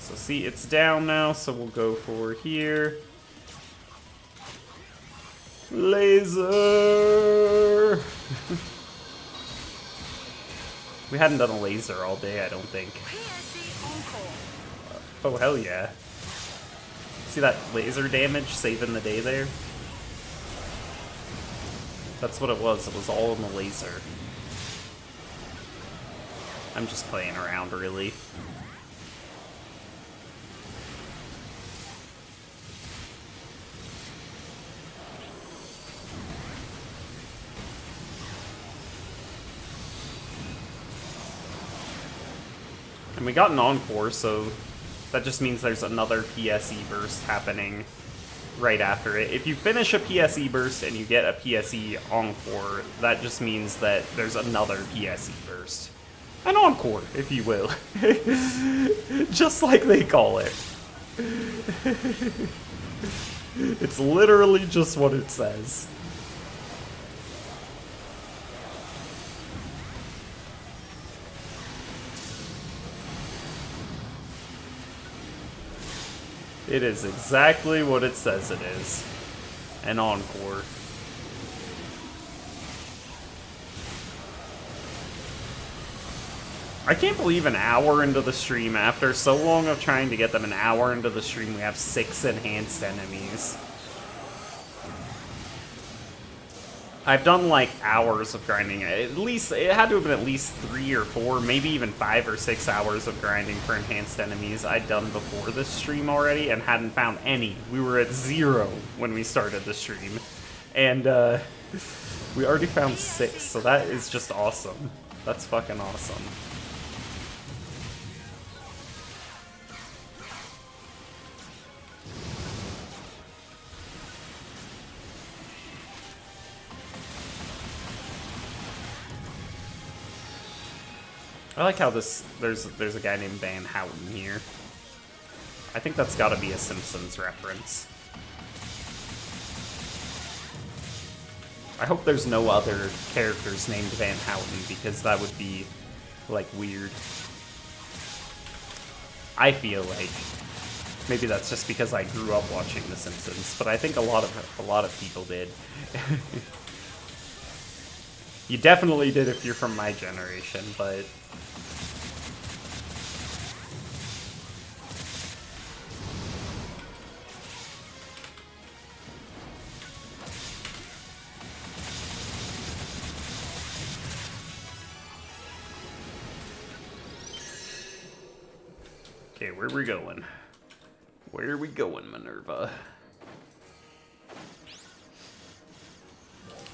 So see, it's down now, so we'll go for here. Laser! We hadn't done a laser all day, I don't think. Oh, hell yeah. See that laser damage saving the day there? That's what it was all in the laser. I'm just playing around, really. And we got an encore, so that just means there's another PSE burst happening right after it. If you finish a PSE burst and you get a PSE encore, that just means that there's another PSE burst. An encore, if you will. Just like they call it. It's literally just what it says. It is exactly what it says it is. An encore. I can't believe an hour into the stream, after so long of trying to get them an hour into the stream, we have 6 enhanced enemies. I've done like hours of grinding. At least, it had to have been at least 3 or 4, maybe even 5 or 6 hours of grinding for enhanced enemies I'd done before this stream already and hadn't found any. We were at 0 when we started the stream. And we already found 6, so that is just awesome. That's fucking awesome. I like how there's a guy named Van Houten here. I think that's gotta be a Simpsons reference. I hope there's no other characters named Van Houten, because that would be, like, weird. I feel like. Maybe that's just because I grew up watching The Simpsons, but I think a lot of people did. You definitely did if you're from my generation, but... Okay, where are we going? Where are we going, Minerva?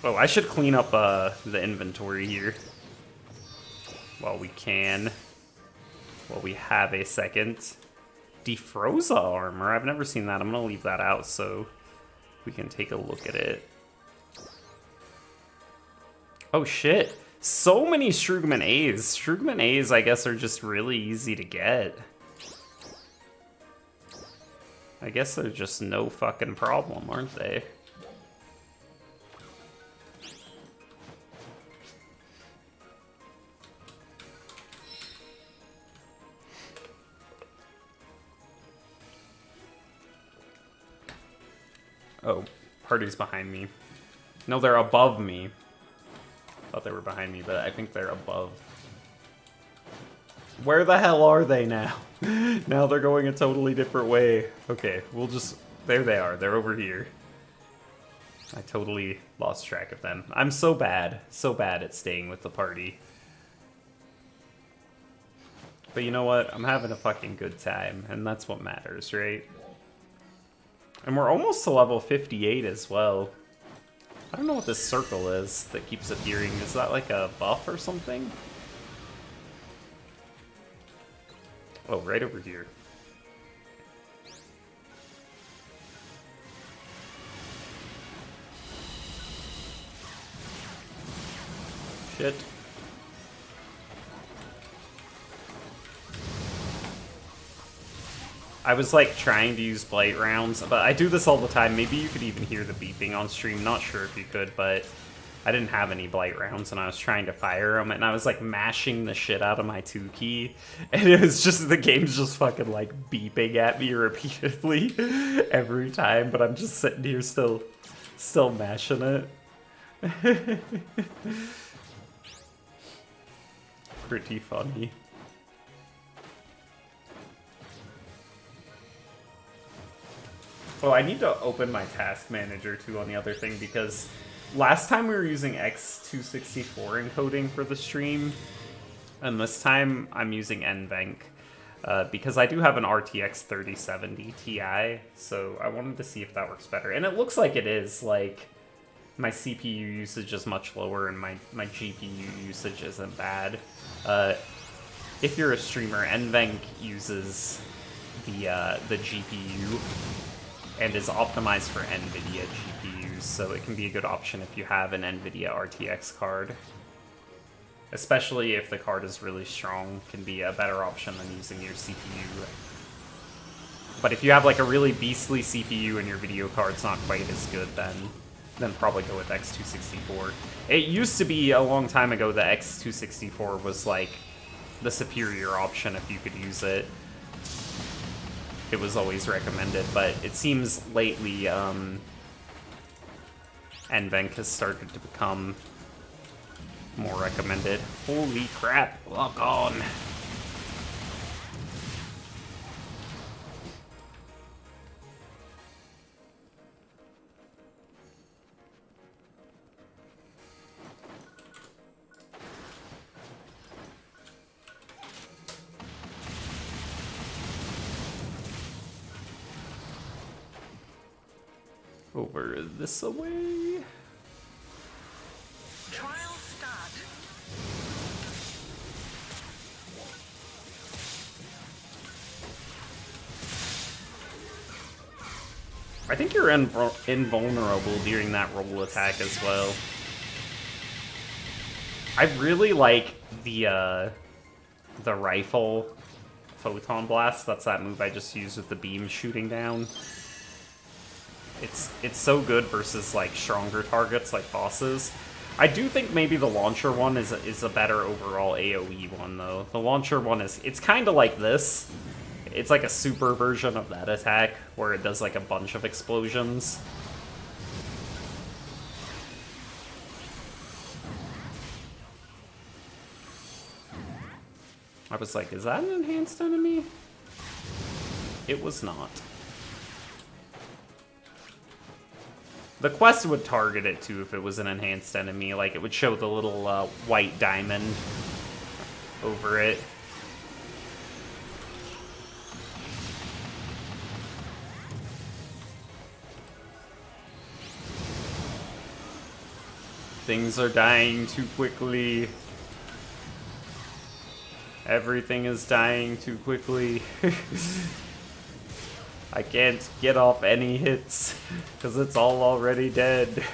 Oh, I should clean up the inventory here. While we can. While we have a second. Defroza armor. I've never seen that. I'm going to leave that out so we can take a look at it. Oh, shit. So many Strugman A's. Strugman A's, I guess, are just really easy to get. I guess they're just no fucking problem, aren't they? Oh, party's behind me. No, they're above me. Thought they were behind me, but I think they're above. Where the hell are they now? Now they're going a totally different way. Okay, we'll just... There they are. They're over here. I totally lost track of them. I'm so bad at staying with the party. But you know what? I'm having a fucking good time, and that's what matters, right? And we're almost to level 58 as well. I don't know what this circle is that keeps appearing. Is that like a buff or something? Oh, right over here. Shit. I was like trying to use blight rounds, but I do this all the time. Maybe you could even hear the beeping on stream. Not sure if you could, but I didn't have any blight rounds and I was trying to fire them and I was like mashing the shit out of my 2 key. And it was just, the game's just fucking like beeping at me repeatedly every time, but I'm just sitting here still mashing it. Pretty funny. Oh, I need to open my task manager too on the other thing, because last time we were using X264 encoding for the stream, and this time I'm using NVENC, because I do have an RTX 3070 Ti, so I wanted to see if that works better. And it looks like it is, like, my CPU usage is much lower and my GPU usage isn't bad. If you're a streamer, NVENC uses the GPU and is optimized for NVIDIA GPUs, so it can be a good option if you have an NVIDIA RTX card. Especially if the card is really strong, can be a better option than using your CPU. But if you have like a really beastly CPU and your video card's not quite as good, then probably go with X264. It used to be a long time ago that X264 was like the superior option if you could use it. It was always recommended, but it seems lately NVENC has started to become more recommended. Holy crap, lock on. Over this away. Trial start. I think you're invulnerable during that roll attack as well. I really like the rifle photon blast. That's that move I just used with the beam shooting down. It's so good versus like stronger targets like bosses. I do think maybe the launcher one is a better overall AoE one though. The launcher one it's kind of like this. It's like a super version of that attack where it does like a bunch of explosions. I was like, is that an enhanced enemy? It was not. The quest would target it too if it was an enhanced enemy, like it would show the little white diamond over it. Things are dying too quickly. Everything is dying too quickly. I can't get off any hits, because it's all already dead.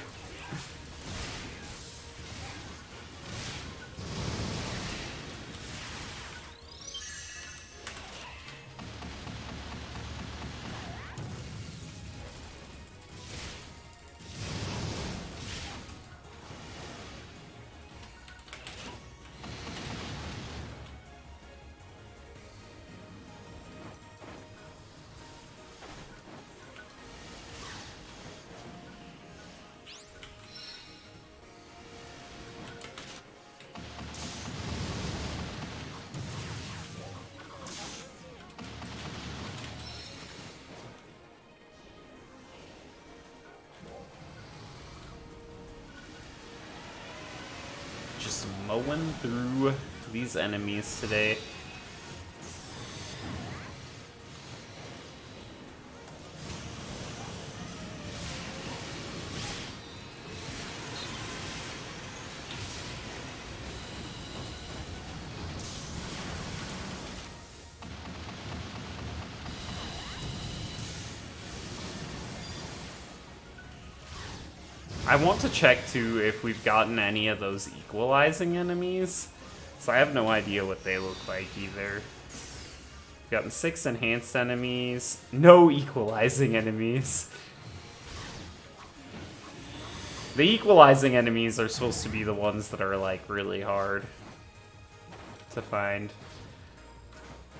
Just mowing through these enemies today. I want to check too if we've gotten any of those equalizing enemies. So I have no idea what they look like either. If gotten 6 enhanced enemies, no equalizing enemies. The equalizing enemies are supposed to be the ones that are, like, really hard to find.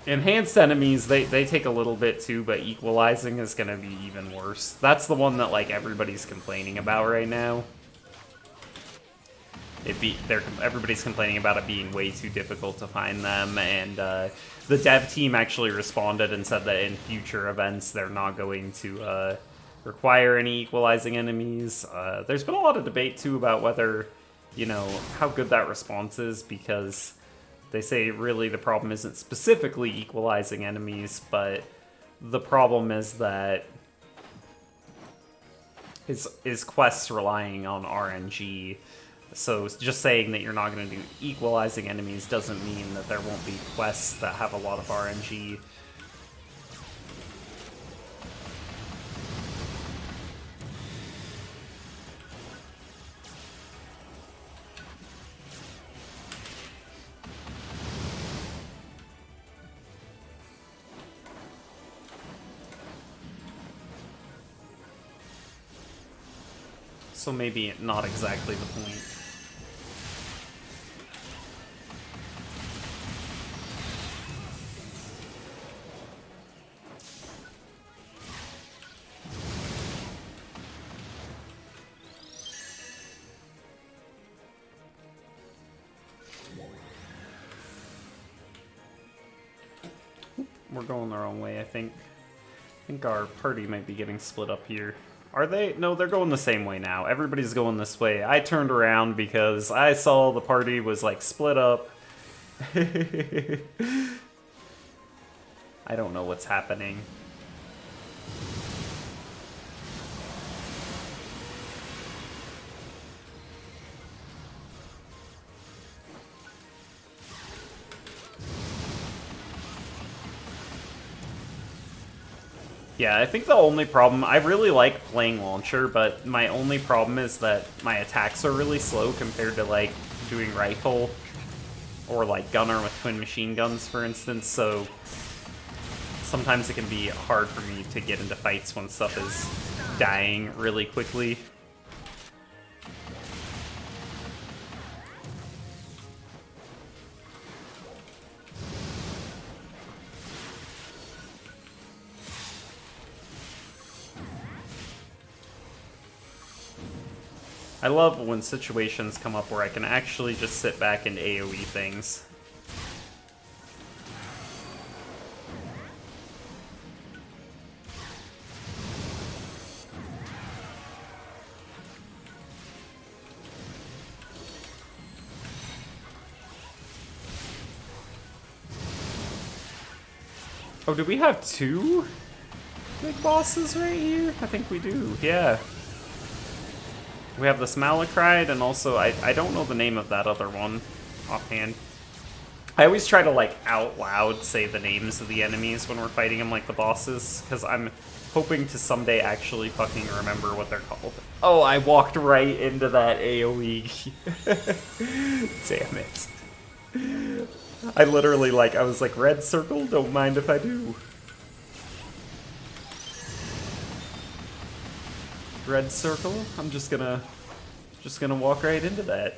Enhanced enemies, they take a little bit too, but equalizing is gonna be even worse. That's the one that, like, everybody's complaining about right now. Everybody's complaining about it being way too difficult to find them, and the dev team actually responded and said that in future events they're not going to require any equalizing enemies. There's been a lot of debate too about whether, you know, how good that response is, because they say really the problem isn't specifically equalizing enemies, but the problem is that is quests relying on RNG. So just saying that you're not going to do equalizing enemies doesn't mean that there won't be quests that have a lot of RNG. So maybe not exactly the point. We're going the wrong way, I think. I think our party might be getting split up here. Are they? No, they're going the same way now. Everybody's going this way. I turned around because I saw the party was, like, split up. I don't know what's happening. Yeah, I think the only problem... I really like playing Launcher, but my only problem is that my attacks are really slow compared to, like, doing Rifle or, like, Gunner with twin machine guns, for instance, so sometimes it can be hard for me to get into fights when stuff is dying really quickly. I love when situations come up where I can actually just sit back and AoE things. Oh, do we have 2 big bosses right here? I think we do, yeah. We have this Malachite, and also, I don't know the name of that other one offhand. I always try to, like, out loud say the names of the enemies when we're fighting them like the bosses, because I'm hoping to someday actually fucking remember what they're called. Oh, I walked right into that AoE. Damn it. I literally, like, I was like, red circle, don't mind if I do. Red circle, I'm just gonna walk right into that.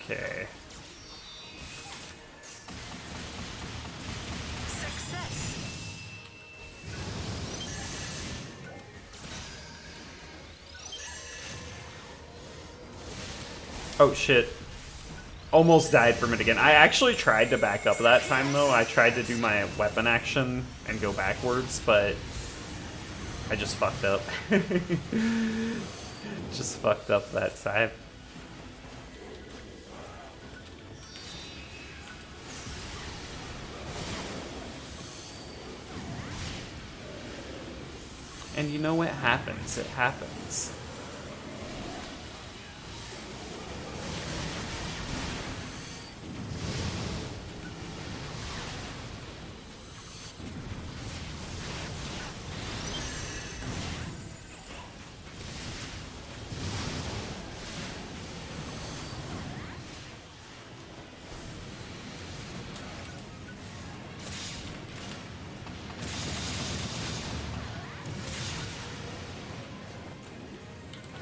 Okay. Success. Oh shit. Almost died from it again. I actually tried to back up that time, though. I tried to do my weapon action and go backwards, but I just fucked up. Just fucked up that time. And you know what happens? It happens.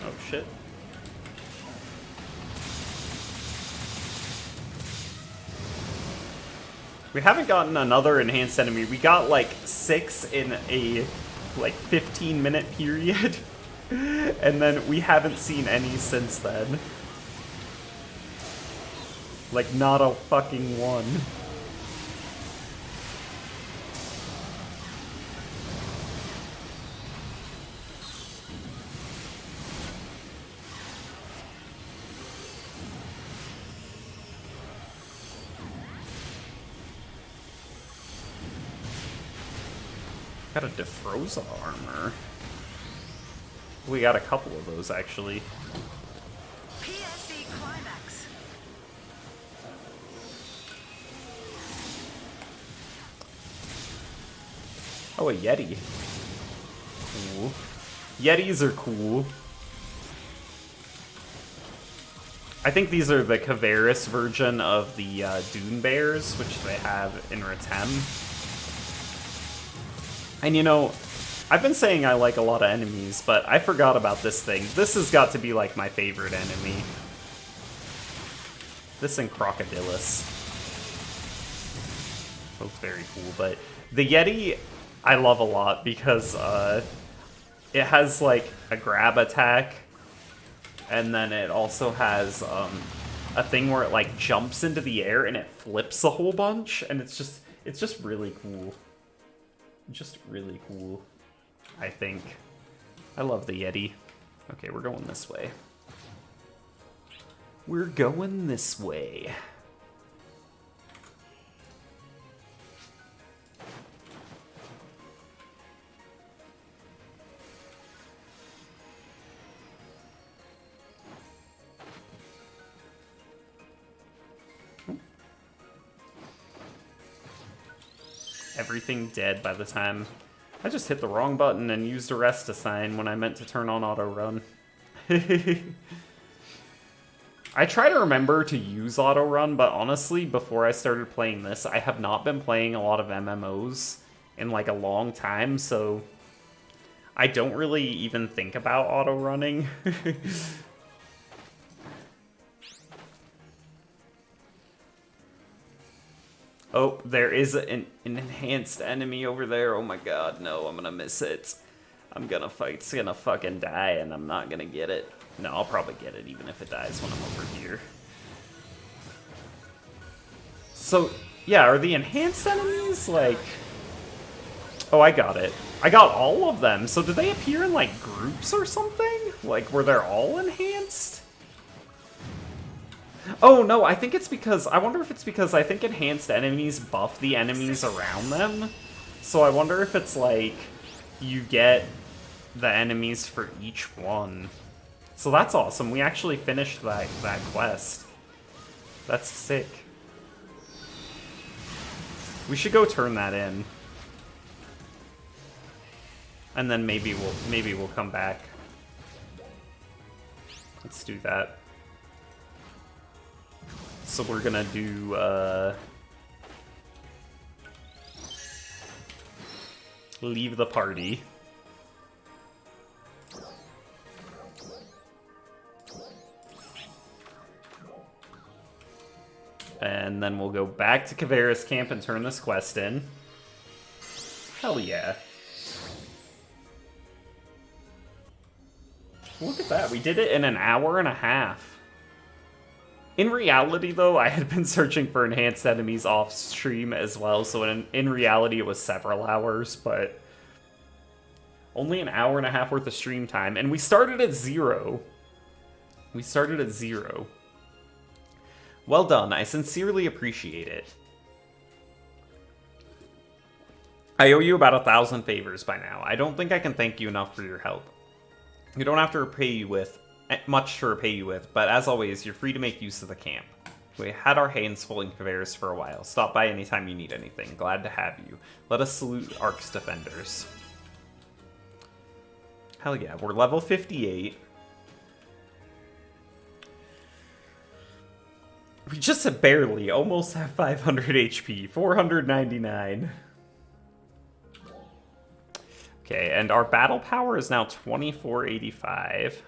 Oh, shit. We haven't gotten another enhanced enemy. We got, like, 6 in a, like, 15-minute period. And then we haven't seen any since then. Like, not a fucking one. Got a Defroza armor. We got a couple of those, actually. PSE climax. Oh, a Yeti. Cool. Yetis are cool. I think these are the Kavaris version of the Dune Bears, which they have in Ratem. And you know, I've been saying I like a lot of enemies, but I forgot about this thing. This has got to be like my favorite enemy. This and Crocodilus. Both very cool, but the Yeti I love a lot because it has like a grab attack, and then it also has a thing where it like jumps into the air and it flips a whole bunch, and it's just really cool. Just really cool, I think. I love the Yeti. Okay, we're going this way. We're going this way. Everything dead by the time... I just hit the wrong button and used a rest assign when I meant to turn on auto run. I try to remember to use auto run, but honestly, before I started playing this, I have not been playing a lot of MMOs in like a long time, so I don't really even think about auto running. Oh, there is an enhanced enemy over there. Oh my god, no, I'm gonna miss it. I'm gonna fight, it's gonna fucking die, and I'm not gonna get it. No, I'll probably get it even if it dies when I'm over here. So, yeah, are the enhanced enemies, like... Oh, I got it. I got all of them. So did they appear in, like, groups or something? Like, were they all enhanced? Oh, no, I think it's because... I wonder if it's because I think enhanced enemies buff the enemies around them. So I wonder if it's, like, you get the enemies for each one. So that's awesome. We actually finished that quest. That's sick. We should go turn that in. And then maybe we'll come back. Let's do that. So we're gonna do leave the party. And then we'll go back to Kavaris camp and turn this quest in. Hell yeah. Look at that, we did it in an hour and a half. In reality, though, I had been searching for enhanced enemies off stream as well, so in reality it was several hours, but only an hour and a half worth of stream time, and we started at 0. We started at 0. Well done, I sincerely appreciate it. I owe you about 1,000 favors by now. I don't think I can thank you enough for your help. You don't have to repay you with much to repay you with, but as always, you're free to make use of the camp. We had our hands full in Kavaris for a while. Stop by anytime you need anything. Glad to have you. Let us salute ARKS Defenders. Hell yeah, we're level 58. We just barely almost have 500 HP. 499. Okay, and our battle power is now 2485.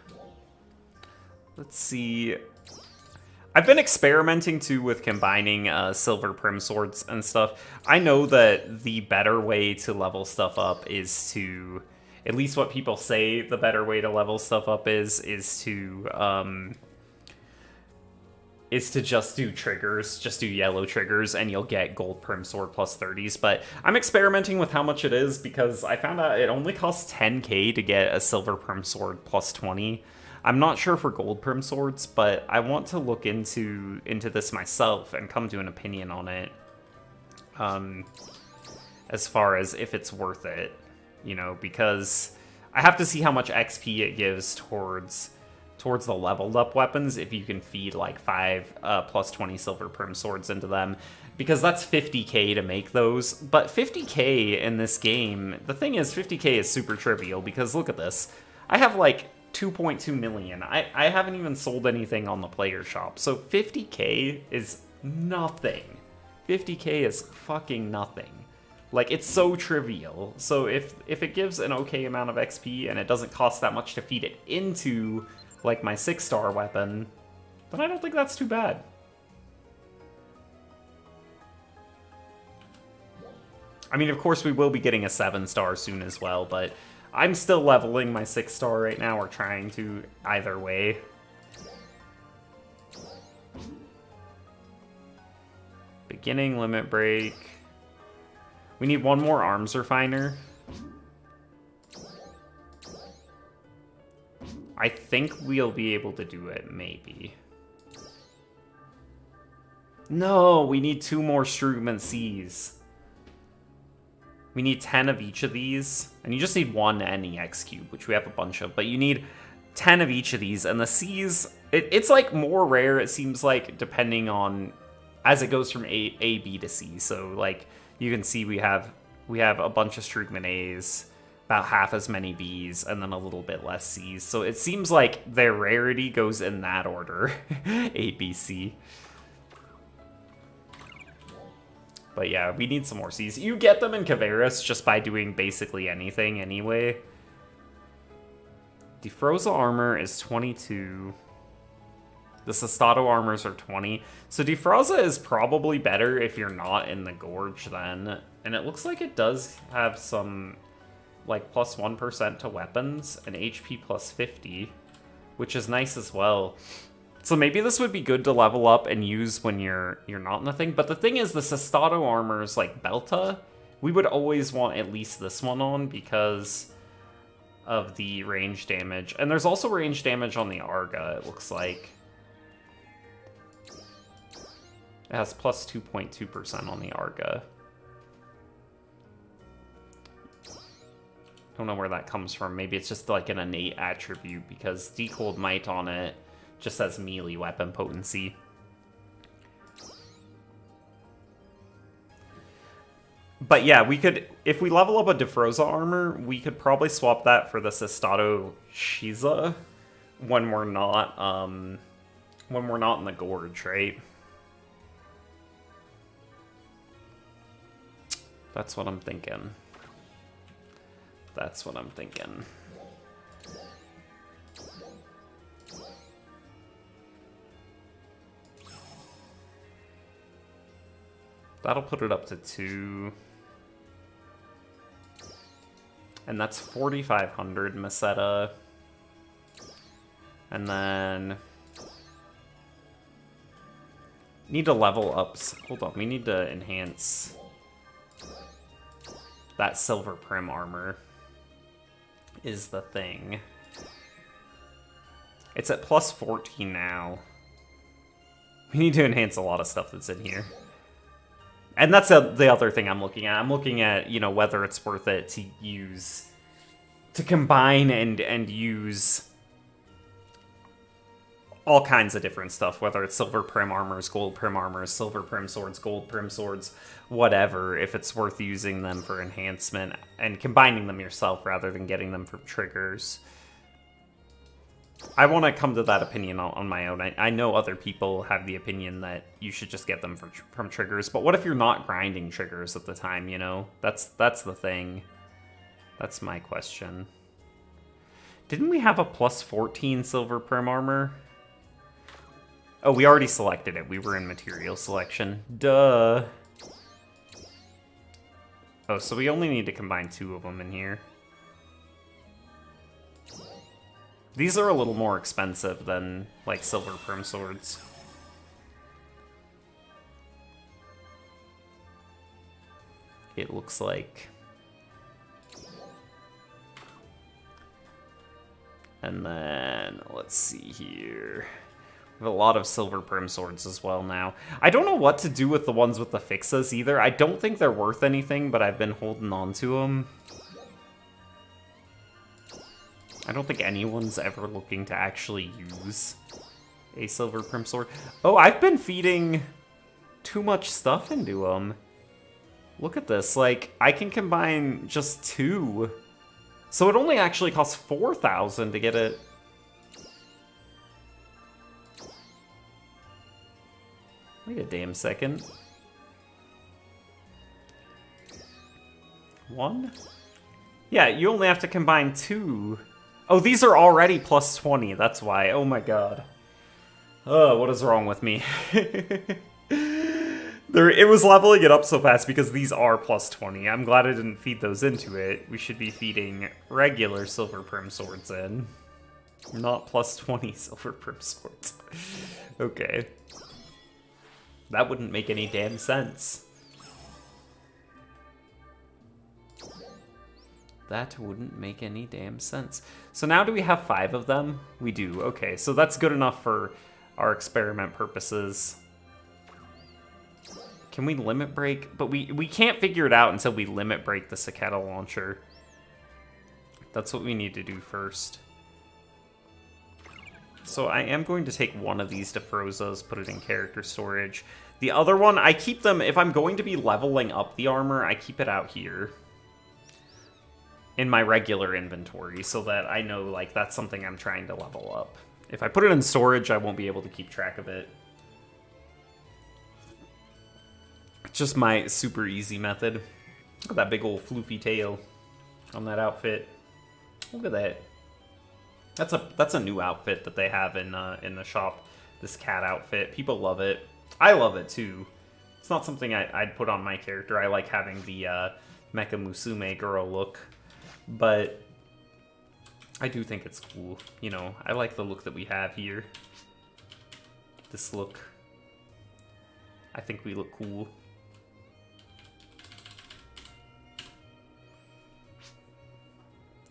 Let's see. I've been experimenting too with combining silver prim swords and stuff. I know that the better way to level stuff up is to, at least what people say the better way to level stuff up is to just do triggers, just do yellow triggers, and you'll get gold prim sword plus 30s. But I'm experimenting with how much it is because I found out it only costs 10k to get a silver prim sword plus 20. I'm not sure for gold prim swords, but I want to look into this myself and come to an opinion on it. As far as if it's worth it, you know, because I have to see how much XP it gives towards the leveled up weapons if you can feed like 5 plus 20 silver prim swords into them, because that's 50k to make those. But 50k in this game, the thing is 50k is super trivial because look at this. I have like 2.2 million. I haven't even sold anything on the player shop. So 50k is nothing. 50k is fucking nothing. Like, it's so trivial. So if it gives an okay amount of XP and it doesn't cost that much to feed it into, like, my 6-star weapon, then I don't think that's too bad. I mean, of course, we will be getting a 7-star soon as well, but I'm still leveling my 6-star right now, or trying to, either way. Beginning limit break. We need one more arms refiner. I think we'll be able to do it, maybe. No, we need 2 more Strugman Cs. We need 10 of each of these, and you just need 1 NEX cube, which we have a bunch of, but you need 10 of each of these, and the Cs, it's like more rare, it seems like, depending on, as it goes from A, B to C. So, like, you can see we have a bunch of Strugman A's, about half as many B's, and then a little bit less C's. So it seems like their rarity goes in that order, A, B, C. But yeah, we need some more C's. You get them in Caveris just by doing basically anything anyway. Defroza armor is 22. The Sestato armors are 20. So Defroza is probably better if you're not in the Gorge then. And it looks like it does have some, like, plus 1% to weapons and HP plus 50, which is nice as well. So maybe this would be good to level up and use when you're not in the thing. But the thing is, the Sestato armors, like Belta, we would always want at least this one on because of the range damage. And there's also range damage on the Arga, it looks like. It has plus 2.2% on the Arga. Don't know where that comes from. Maybe it's just like an innate attribute because Decold Might on it just says melee weapon potency. But yeah, we could, if we level up a Defroza armor, we could probably swap that for the Sestato Shiza when we're not in the Gorge, right? That's what I'm thinking. That's what I'm thinking. That'll put it up to 2. And that's 4,500 Meseta. And then need to level up. Hold on, we need to enhance that silver prim armor is the thing. It's at plus 14 now. We need to enhance a lot of stuff that's in here. And that's the other thing I'm looking at. I'm looking at, you know, whether it's worth it to use, to combine and use all kinds of different stuff, whether it's silver prim armors, gold prim armors, silver prim swords, gold prim swords, whatever, if it's worth using them for enhancement and combining them yourself rather than getting them from triggers. I want to come to that opinion on my own. I know other people have the opinion that you should just get them from triggers, but what if you're not grinding triggers at the time, you know? That's the thing. That's my question. Didn't we have a plus 14 silver prim armor? Oh, we already selected it. We were in material selection. Duh. Oh, so we only need to combine 2 of them in here. These are a little more expensive than, like, silver perm swords. It looks like. And then, let's see here. We have a lot of silver perm swords as well now. I don't know what to do with the ones with the fixes either. I don't think they're worth anything, but I've been holding on to them. I don't think anyone's ever looking to actually use a silver perm sword. Oh, I've been feeding too much stuff into them. Look at this. Like, I can combine just 2. So it only actually costs 4,000 to get it. Wait a damn second. 1? Yeah, you only have to combine 2. Oh, these are already plus 20, that's why. Oh my god. Oh, what is wrong with me? It was leveling it up so fast because these are plus 20. I'm glad I didn't feed those into it. We should be feeding regular silver perm swords in. Not plus 20 silver perm swords. Okay. That wouldn't make any damn sense. That wouldn't make any damn sense. So now do we have 5 of them? We do. Okay, so that's good enough for our experiment purposes. Can we limit break? But we can't figure it out until we limit break the cicada launcher. That's what we need to do first. So I am going to take one of these Defrozas, put it in character storage. The other one, I keep them, if I'm going to be leveling up the armor, I keep it out here in my regular inventory so that I know, like, that's something I'm trying to level up. If I put it in storage, I won't be able to keep track of it. It's just my super easy method. Look at that big old floofy tail on that outfit. Look at that. That's a new outfit that they have in the shop. This cat outfit. People love it. I love it too. It's not something I'd put on my character. I like having the Mecha Musume girl look, but I do think it's cool. You know, I like the look that we have here. This look. I think we look cool.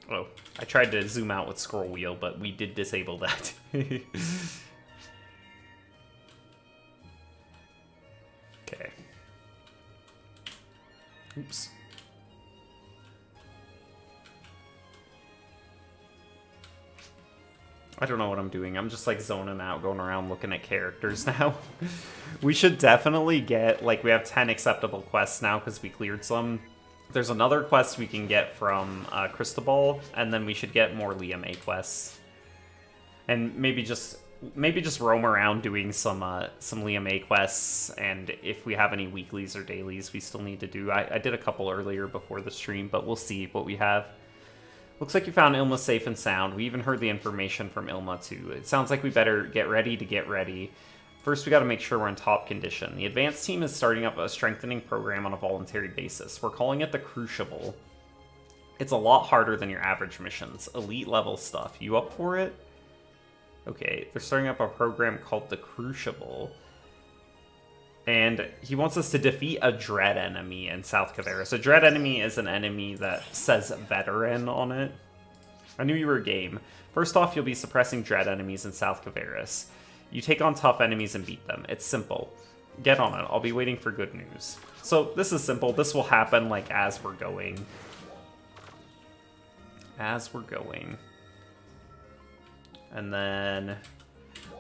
Oh, I tried to zoom out with scroll wheel, but we did disable that. Okay. Oops. I don't know what I'm doing. I'm just like zoning out, going around looking at characters now. We should definitely get, like, we have 10 acceptable quests now because we cleared some. There's another quest we can get from Cristobal, and then we should get more Liam A quests. And maybe just roam around doing some Liam A quests, and if we have any weeklies or dailies we still need to do. I did a couple earlier before the stream, but we'll see what we have. Looks like you found Ilma safe and sound. We even heard the information from Ilma too. It sounds like we better get ready to get ready. First, we got to make sure we're in top condition. The advanced team is starting up a strengthening program on a voluntary basis. We're calling it the Crucible. It's a lot harder than your average missions. Elite level stuff. You up for it? Okay, they're starting up a program called the Crucible. And he wants us to defeat a dread enemy in South Caveras. A dread enemy is an enemy that says veteran on it. I knew you were game. First off, you'll be suppressing dread enemies in South Caveras. You take on tough enemies and beat them. It's simple. Get on it. I'll be waiting for good news. So this is simple. This will happen like as we're going. As we're going. And then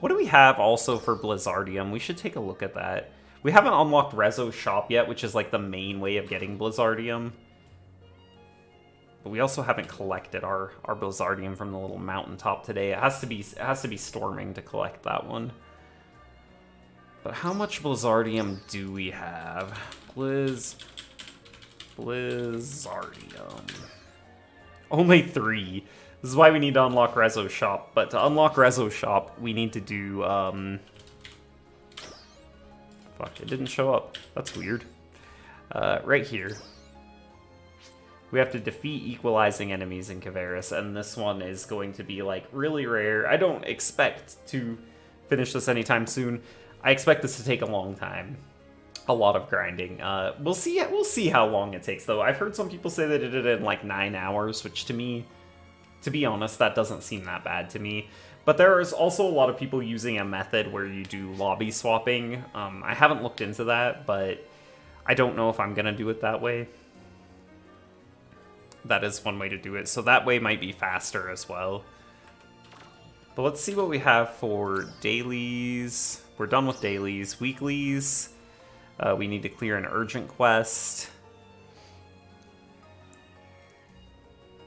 what do we have also for Blizzardium? We should take a look at that. We haven't unlocked Rezo's shop yet, which is like the main way of getting Blizzardium. But we also haven't collected our Blizzardium from the little mountaintop today. It has to be storming to collect that one. But how much Blizzardium do we have? Blizzardium. Only 3. This is why we need to unlock Rezo's shop. But to unlock Rezo's shop, we need to do Fuck, it didn't show up. That's weird. Right here. We have to defeat equalizing enemies in Kavaris, and this one is going to be, like, really rare. I don't expect to finish this anytime soon. I expect this to take a long time. A lot of grinding. We'll see how long it takes, though. I've heard some people say that it did it in, like, 9 hours, which to me, to be honest, that doesn't seem that bad to me. But there is also a lot of people using a method where you do lobby swapping. I haven't looked into that, but I don't know if I'm going to do it that way. That is one way to do it. So that way might be faster as well. But let's see what we have for dailies. We're done with dailies. Weeklies. We need to clear an urgent quest.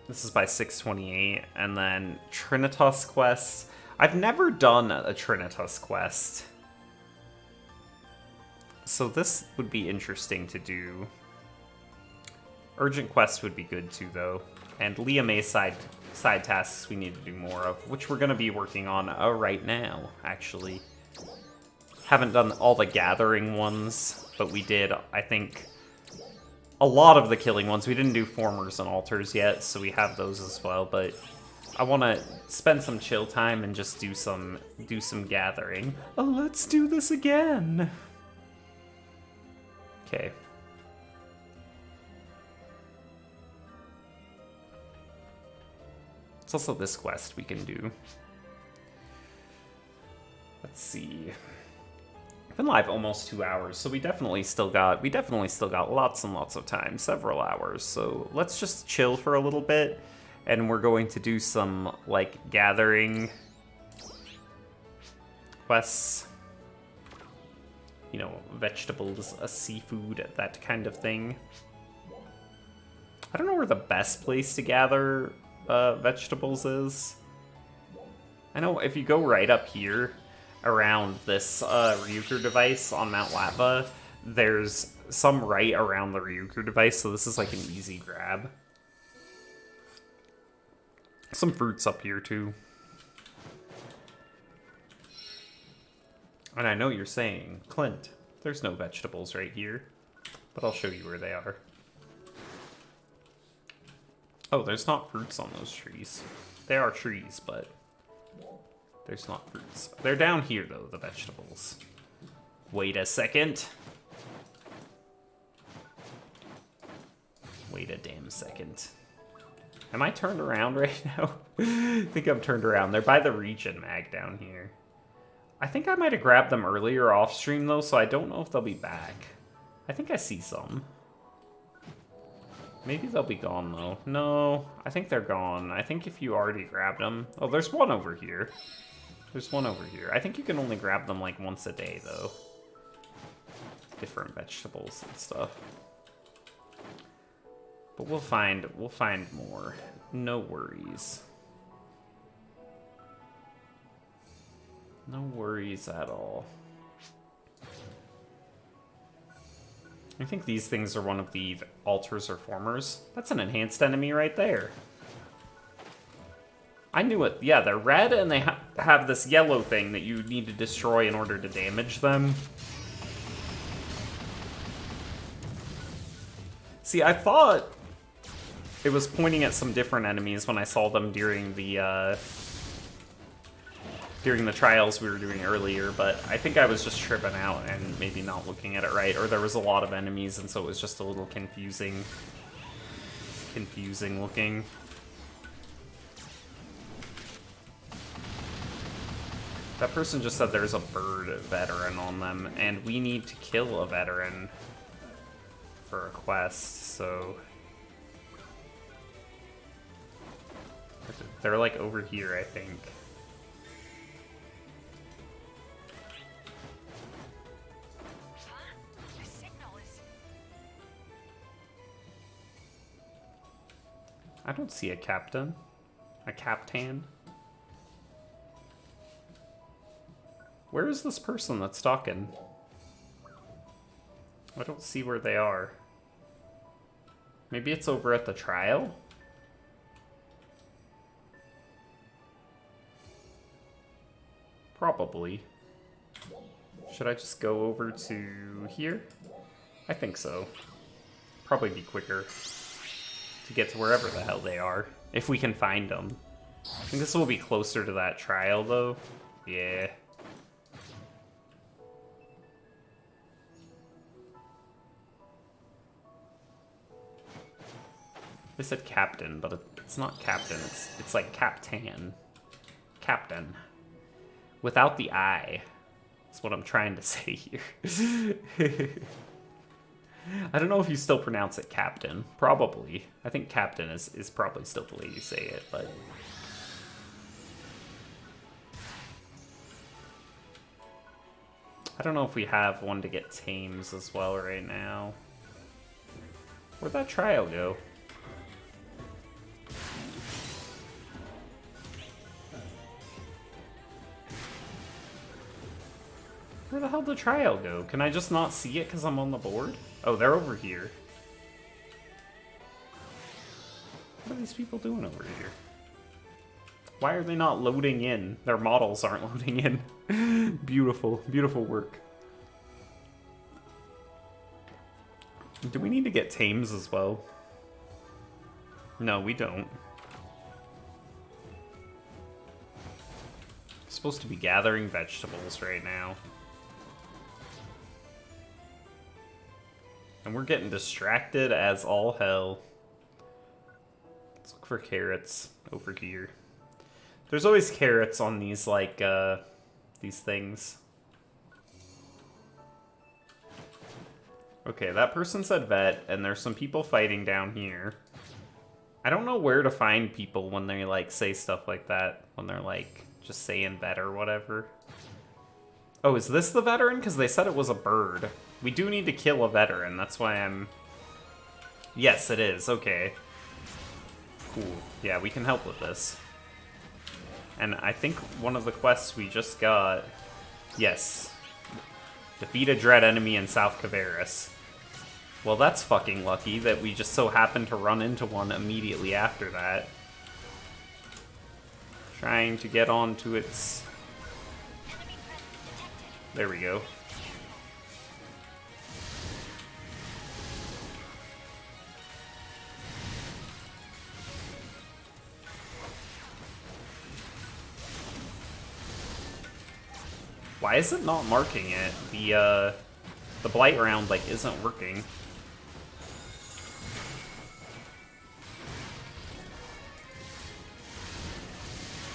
This is by 628. And then Trinitas quest. I've never done a Trinitas quest. So this would be interesting to do. Urgent quests would be good too, though. And Leah May side tasks we need to do more of, which we're going to be working on right now, actually. Haven't done all the gathering ones, but we did, I think, a lot of the killing ones. We didn't do formers and altars yet, so we have those as well, but I want to spend some chill time and just do some gathering. Oh, let's do this again. Okay. It's also this quest we can do. Let's see. I've been live almost 2 hours, so we definitely still got lots and lots of time, several hours. So let's just chill for a little bit, and we're going to do some like gathering quests. You know, vegetables, seafood, that kind of thing. I don't know where the best place to gather vegetables is. I know if you go right up here around this Ryuker device on Mount Latva, there's some right around the Ryuker device, so this is like an easy grab. Some fruits up here too. And I know you're saying, Clint, there's no vegetables right here, but I'll show you where they are. Oh, there's not fruits on those trees. They are trees, but there's not fruits. They're down here, though, the vegetables. Wait a second. Wait a damn second. Am I turned around right now? I think I'm turned around. They're by the region mag down here. I think I might have grabbed them earlier off stream, though, so I don't know if they'll be back. I think I see some. Maybe they'll be gone, though. No, I think they're gone. I think if you already grabbed them... Oh, there's one over here. There's one over here. I think you can only grab them, like, once a day, though. Different vegetables and stuff. But we'll find more. No worries. No worries at all. I think these things are one of the altars or formers. That's an enhanced enemy right there. I knew it. Yeah, they're red, and they have this yellow thing that you need to destroy in order to damage them. See, I thought it was pointing at some different enemies when I saw them during the trials we were doing earlier, but I think I was just tripping out and maybe not looking at it right, or there was a lot of enemies, and so it was just a little confusing looking. That person just said there's a bird veteran on them, and we need to kill a veteran for a quest, so... They're like over here, I think. I don't see a captain. A captain. Where is this person that's talking? I don't see where they are. Maybe it's over at the trial? Probably. Should I just go over to here? I think so. Probably be quicker to get to wherever the hell they are, if we can find them. I think this will be closer to that trial, though. Yeah. They said captain, but it's not captain. It's like captain. Captain. Without the I. That's what I'm trying to say here. I don't know if you still pronounce it captain. Probably. I think captain is probably still the way you say it, but... I don't know if we have one to get tames as well right now. Where'd that trial go? Where the hell did the trial go? Can I just not see it because I'm on the board? Oh, they're over here. What are these people doing over here? Why are they not loading in? Their models aren't loading in. Beautiful, beautiful work. Do we need to get tames as well? No, we don't. Supposed to be gathering vegetables right now. And we're getting distracted as all hell. Let's look for carrots over here. There's always carrots on these, like, these things. Okay, that person said vet, and there's some people fighting down here. I don't know where to find people when they, like, say stuff like that. When they're, like, just saying vet or whatever. Oh, is this the veteran? Because they said it was a bird. We do need to kill a veteran, that's why I'm... Yes, it is, okay. Cool. Yeah, we can help with this. And I think one of the quests we just got... Yes. Defeat a dread enemy in South Caveris. Well, that's fucking lucky that we just so happened to run into one immediately after that. Trying to get onto its... There we go. Why is it not marking it? The blight round, like, isn't working.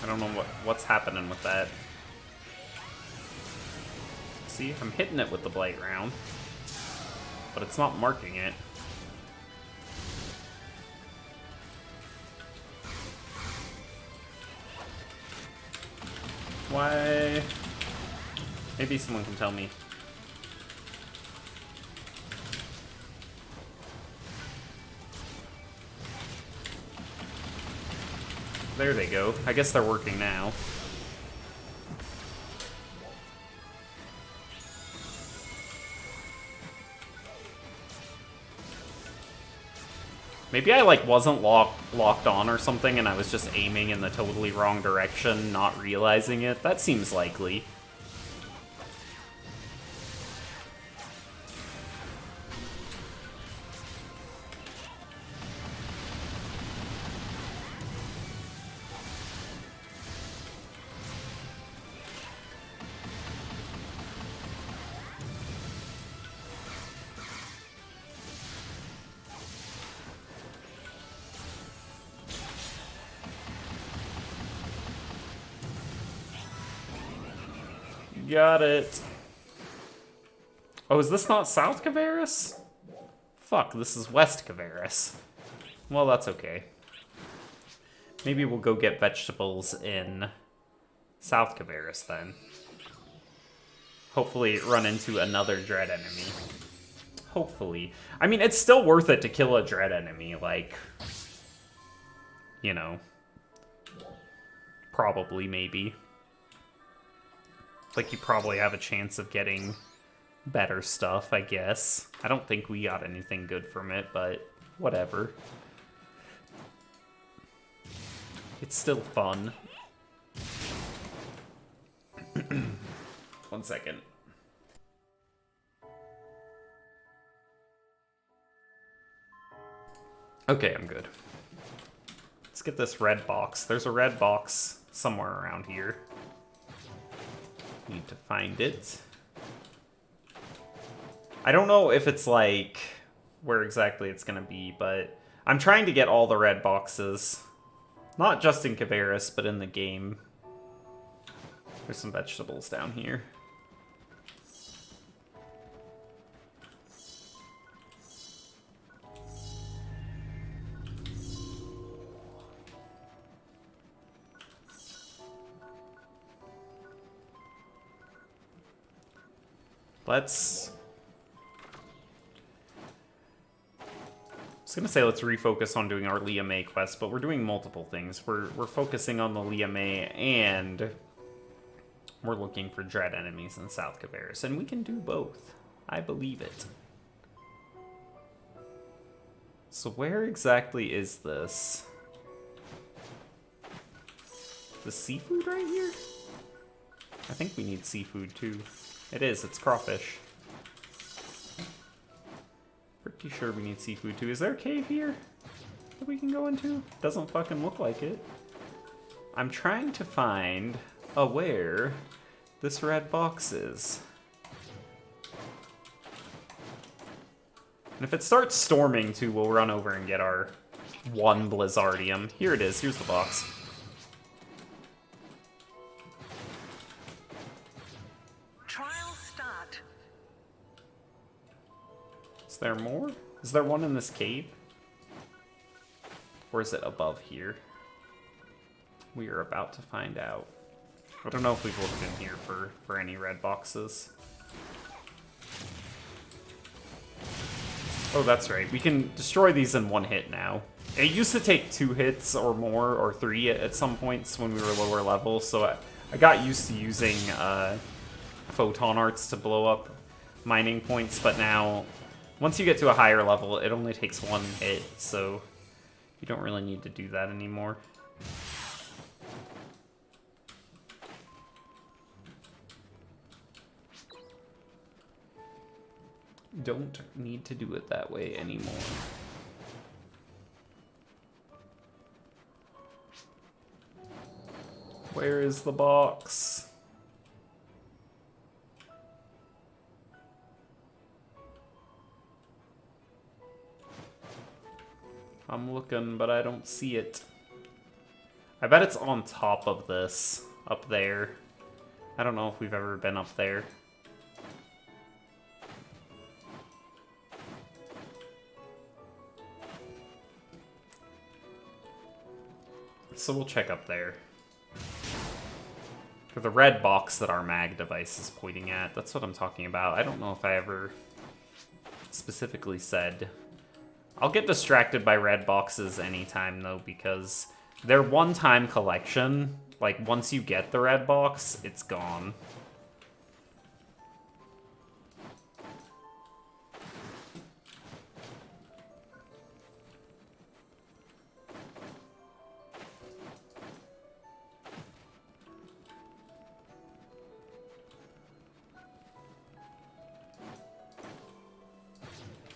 I don't know what's happening with that. See, I'm hitting it with the blight round, but it's not marking it. Why? Maybe someone can tell me. There they go. I guess they're working now. Maybe I, like, wasn't locked on or something and I was just aiming in the totally wrong direction, not realizing it. That seems likely. Got it. Oh, is this not South Caveris? Fuck, this is West Caveris. Well, that's okay. Maybe we'll go get vegetables in South Caveris then. Hopefully run into another dread enemy. Hopefully. I mean, it's still worth it to kill a dread enemy, like... You know. Probably, maybe. Like, you probably have a chance of getting better stuff, I guess. I don't think we got anything good from it, but whatever. It's still fun. 1 second. Okay, I'm good. Let's get this red box. There's a red box somewhere around here. Need to find it. I don't know if it's like where exactly it's gonna be, but I'm trying to get all the red boxes. Not just in Caveris, but in the game. There's some vegetables down here. Let's... I was gonna say let's refocus on doing our Leah May quest, but we're doing multiple things. We're focusing on the Leah May, and we're looking for dread enemies in South Caveris, and we can do both. I believe it. So where exactly is this? The seafood right here? I think we need seafood too. It is, it's crawfish. Pretty sure we need seafood too. Is there a cave here that we can go into? Doesn't fucking look like it. I'm trying to find where this red box is. And if it starts storming too, we'll run over and get our one Blizzardium. Here it is, here's the box. Is there more? Is there one in this cave? Or is it above here? We are about to find out. I don't know if we've looked in here for any red boxes. Oh, that's right. We can destroy these in one hit now. It used to take 2 hits or more, or 3 at some points when we were lower level, so I got used to using photon arts to blow up mining points, but now... Once you get to a higher level, it only takes 1 hit, so you don't really need to do that anymore. Don't need to do it that way anymore. Where is the box? I'm looking, but I don't see it. I bet it's on top of this, up there. I don't know if we've ever been up there. So we'll check up there. For the red box that our mag device is pointing at, that's what I'm talking about. I don't know if I ever specifically said... I'll get distracted by red boxes anytime, though, because they're one-time collection. Like, once you get the red box, it's gone.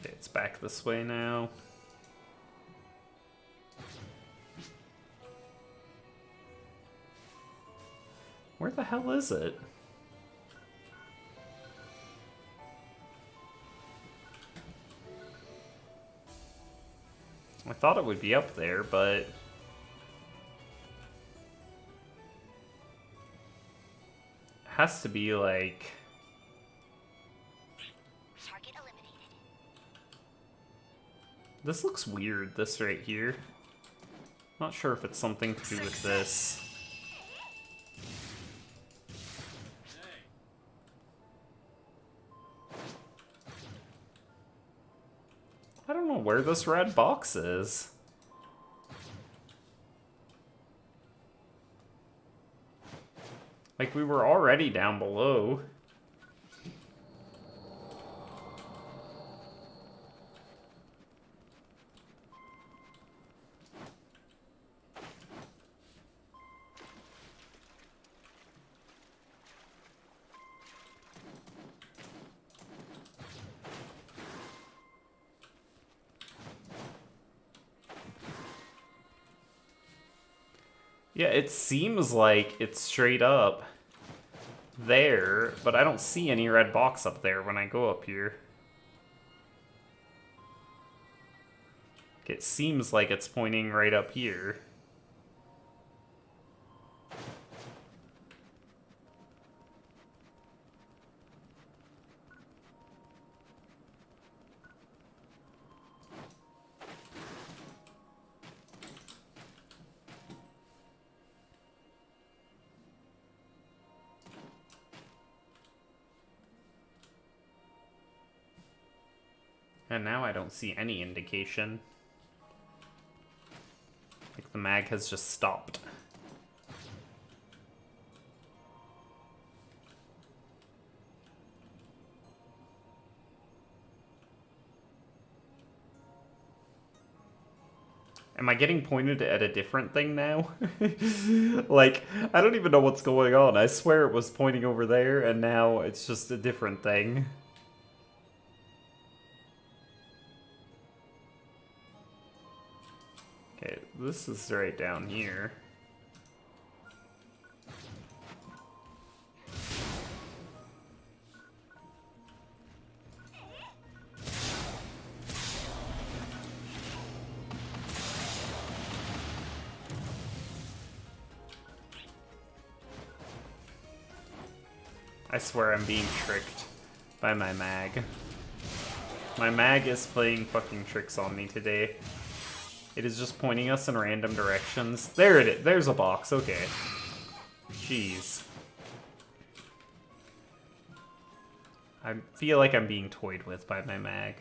It's back this way now. Where the hell is it? I thought it would be up there, but... It has to be like... This looks weird, this right here. Not sure if it's something to do with this. I don't know where this red box is. Like, we were already down below. Yeah, it seems like it's straight up there, but I don't see any red box up there when I go up here. It seems like it's pointing right up here. And now I don't see any indication. Like the mag has just stopped. Am I getting pointed at a different thing now? Like, I don't even know what's going on. I swear it was pointing over there, and now it's just a different thing. Okay, this is right down here. I swear I'm being tricked by my mag. My mag is playing fucking tricks on me today. It is just pointing us in random directions. There it is. There's a box. Okay. Jeez. I feel like I'm being toyed with by my mag.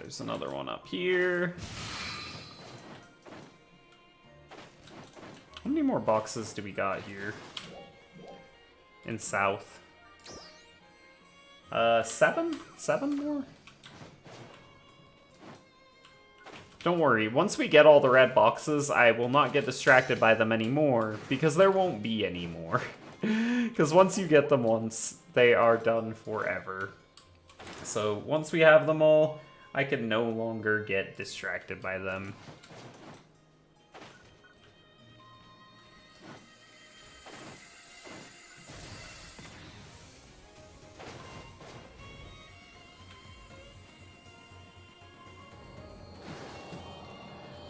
There's another one up here. How many more boxes do we got here? In south. 7? 7 more? Don't worry, once we get all the red boxes, I will not get distracted by them anymore, because there won't be any more. Because once you get them once, they are done forever. So once we have them all, I can no longer get distracted by them.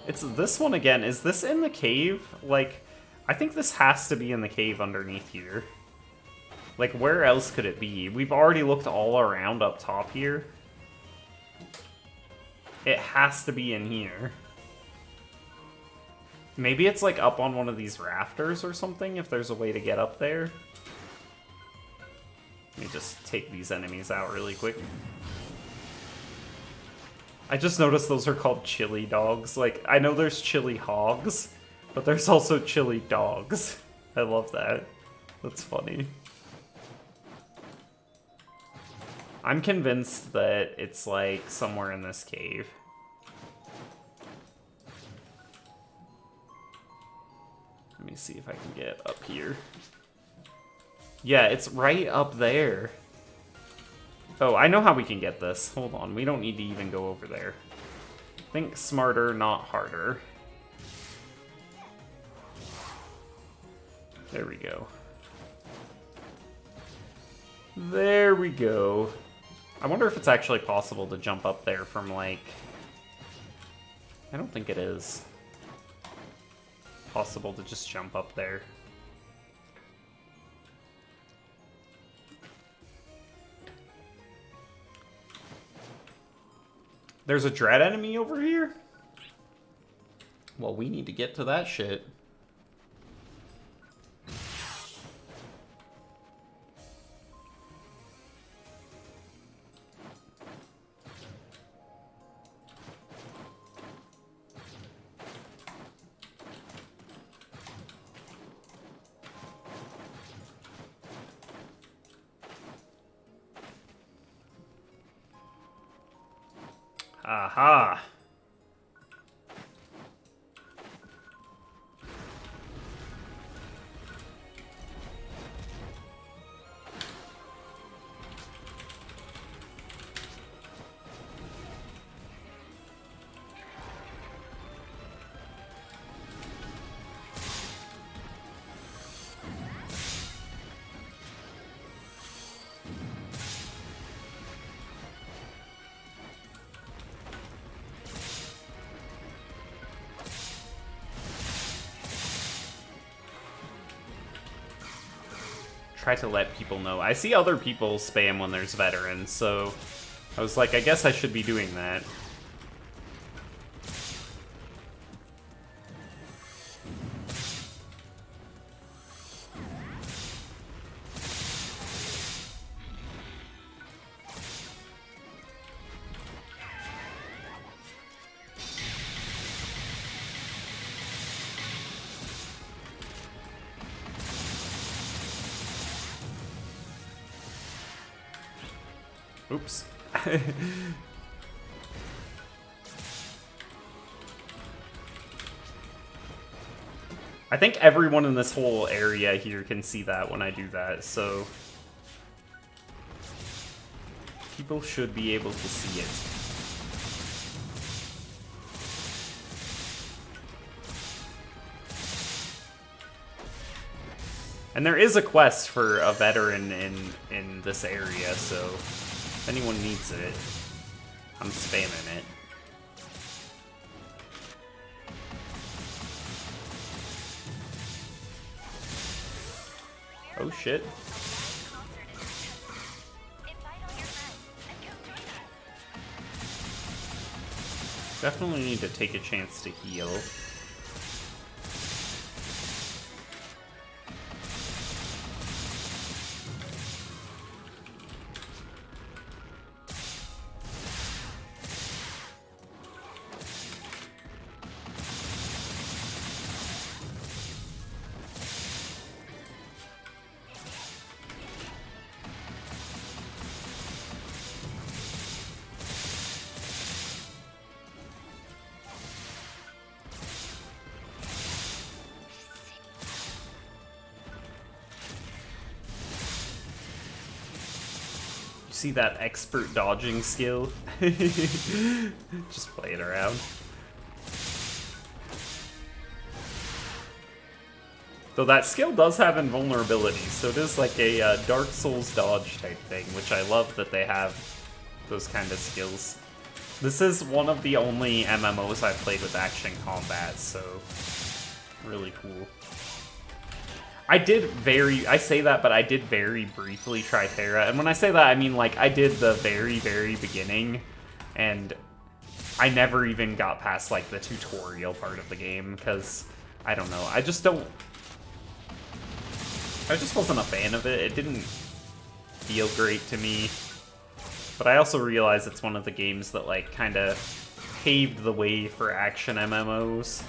It's this one again. Is this in the cave? Like, I think this has to be in the cave underneath here. Like, where else could it be? We've already looked all around up top here. It has to be in here. Maybe it's like up on one of these rafters or something, if there's a way to get up there. Let me just take these enemies out really quick. I just noticed those are called chili dogs. Like, I know there's chili hogs, but there's also chili dogs. I love that. That's funny. I'm convinced that it's like somewhere in this cave. Let me see if I can get up here. Yeah, it's right up there. Oh, I know how we can get this. Hold on, we don't need to even go over there. Think smarter, not harder. There we go. There we go. I wonder if it's actually possible to jump up there from, like... I don't think it is possible to just jump up there. There's a dread enemy over here? Well, we need to get to that shit. Aha! try to let people know. I see other people spam when there's veterans, so I was like, I guess I should be doing that. Oops. I think everyone in this whole area here can see that when I do that, so people should be able to see it. And there is a quest for a veteran in this area, so if anyone needs it, I'm spamming it. Oh shit. Definitely need to take a chance to heal. See that expert dodging skill? Just play it around. Though that skill does have invulnerability, so it is like a Dark Souls dodge type thing, which I love that they have those kind of skills. This is one of the only MMOs I've played with action combat, so really cool. I say that, but I did very briefly try Terra, and when I say that, I mean, like, I did the very, very beginning, and I never even got past, like, the tutorial part of the game, because, I don't know, I just wasn't a fan of it. It didn't feel great to me, but I also realize it's one of the games that, like, kind of paved the way for action MMOs.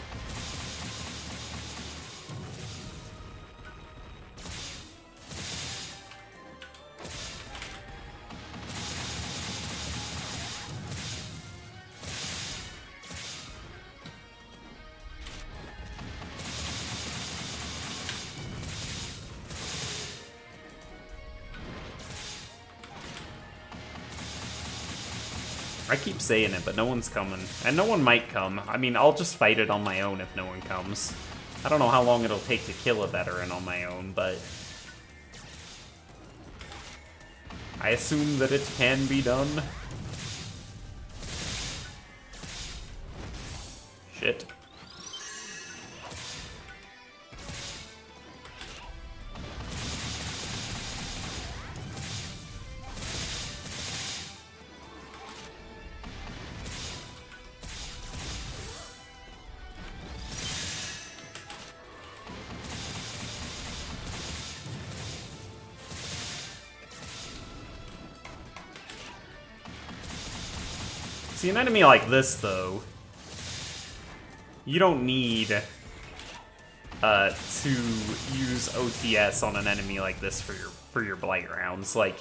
I keep saying it, but no one's coming. And no one might come. I mean, I'll just fight it on my own if no one comes. I don't know how long it'll take to kill a veteran on my own, but I assume that it can be done. Shit. See, an enemy like this, though, you don't need to use OTS on an enemy like this for your blight rounds. Like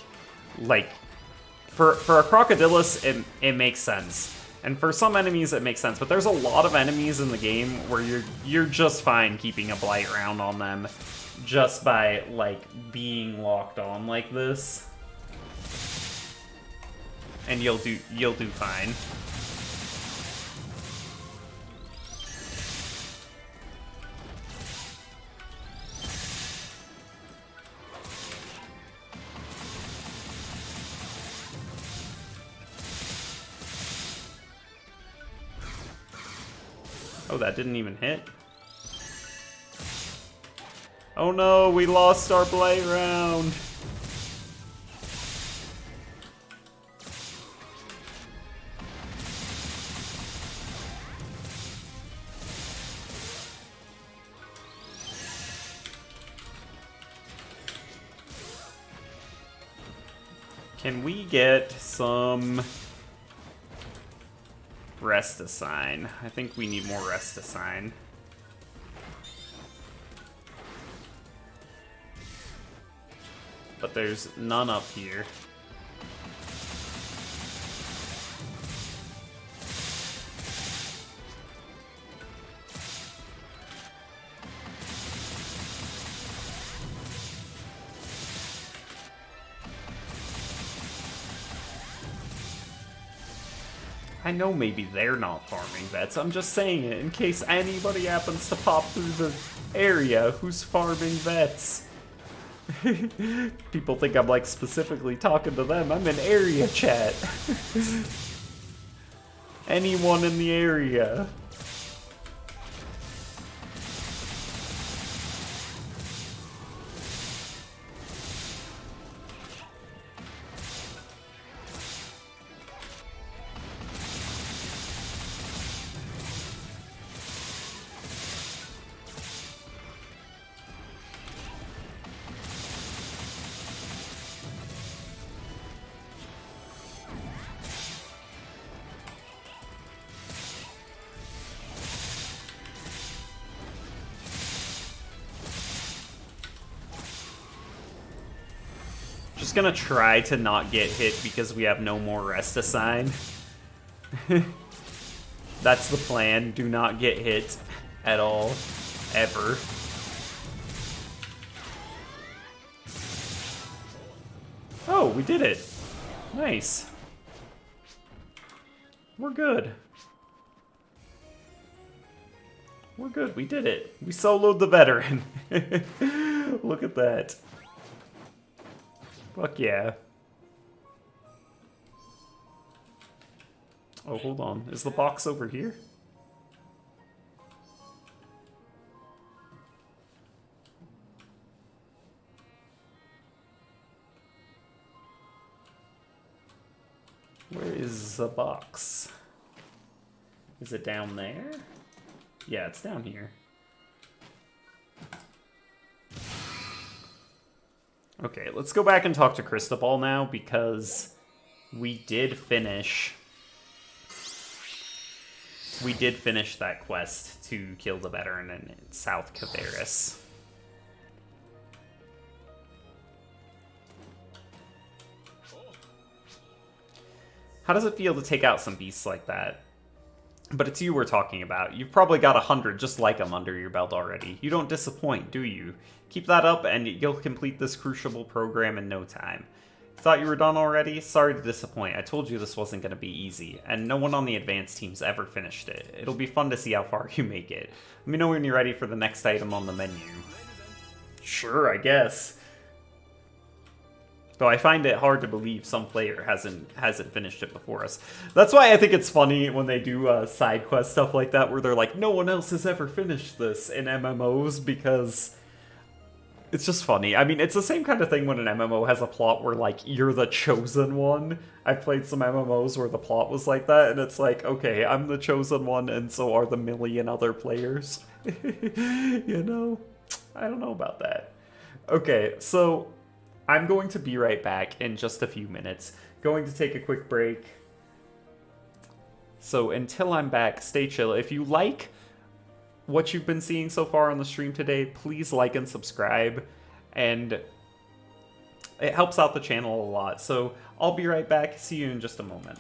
for a Crocodilus, it makes sense, and for some enemies it makes sense. But there's a lot of enemies in the game where you're just fine keeping a blight round on them, just by like being locked on like this. And you'll do fine. Oh, that didn't even hit. Oh no, we lost our playground. Can we get some rest assign? I think we need more rest assign. But there's none up here. I know maybe they're not farming vets, I'm just saying it in case anybody happens to pop through the area who's farming vets. People think I'm like specifically talking to them. I'm in area chat. Anyone in the area. Just gonna try to not get hit because we have no more rest assigned. That's the plan. Do not get hit at all. Ever. Oh, we did it. Nice. We're good. We're good. We did it. We soloed the veteran. Look at that. Fuck yeah. Oh, hold on. Is the box over here? Where is the box? Is it down there? Yeah, it's down here. Okay, let's go back and talk to Cristobal now, because we did finish that quest to kill the veteran in South Caveris. How does it feel to take out some beasts like that? But it's you we're talking about. You've probably got 100 just like them under your belt already. You don't disappoint, do you? Keep that up and you'll complete this crucible program in no time. Thought you were done already? Sorry to disappoint. I told you this wasn't going to be easy, and no one on the advanced team's ever finished it. It'll be fun to see how far you make it. Let me know when you're ready for the next item on the menu. Sure, I guess. Though I find it hard to believe some player hasn't finished it before us. That's why I think it's funny when they do side quest stuff like that, where they're like, no one else has ever finished this in MMOs, because it's just funny. I mean, it's the same kind of thing when an MMO has a plot where, like, you're the chosen one. I've played some MMOs where the plot was like that, and it's like, okay, I'm the chosen one, and so are the million other players. You know? I don't know about that. Okay, so I'm going to be right back in just a few minutes. Going to take a quick break. So until I'm back, stay chill. If you like what you've been seeing so far on the stream today, please like and subscribe. And it helps out the channel a lot. So I'll be right back. See you in just a moment.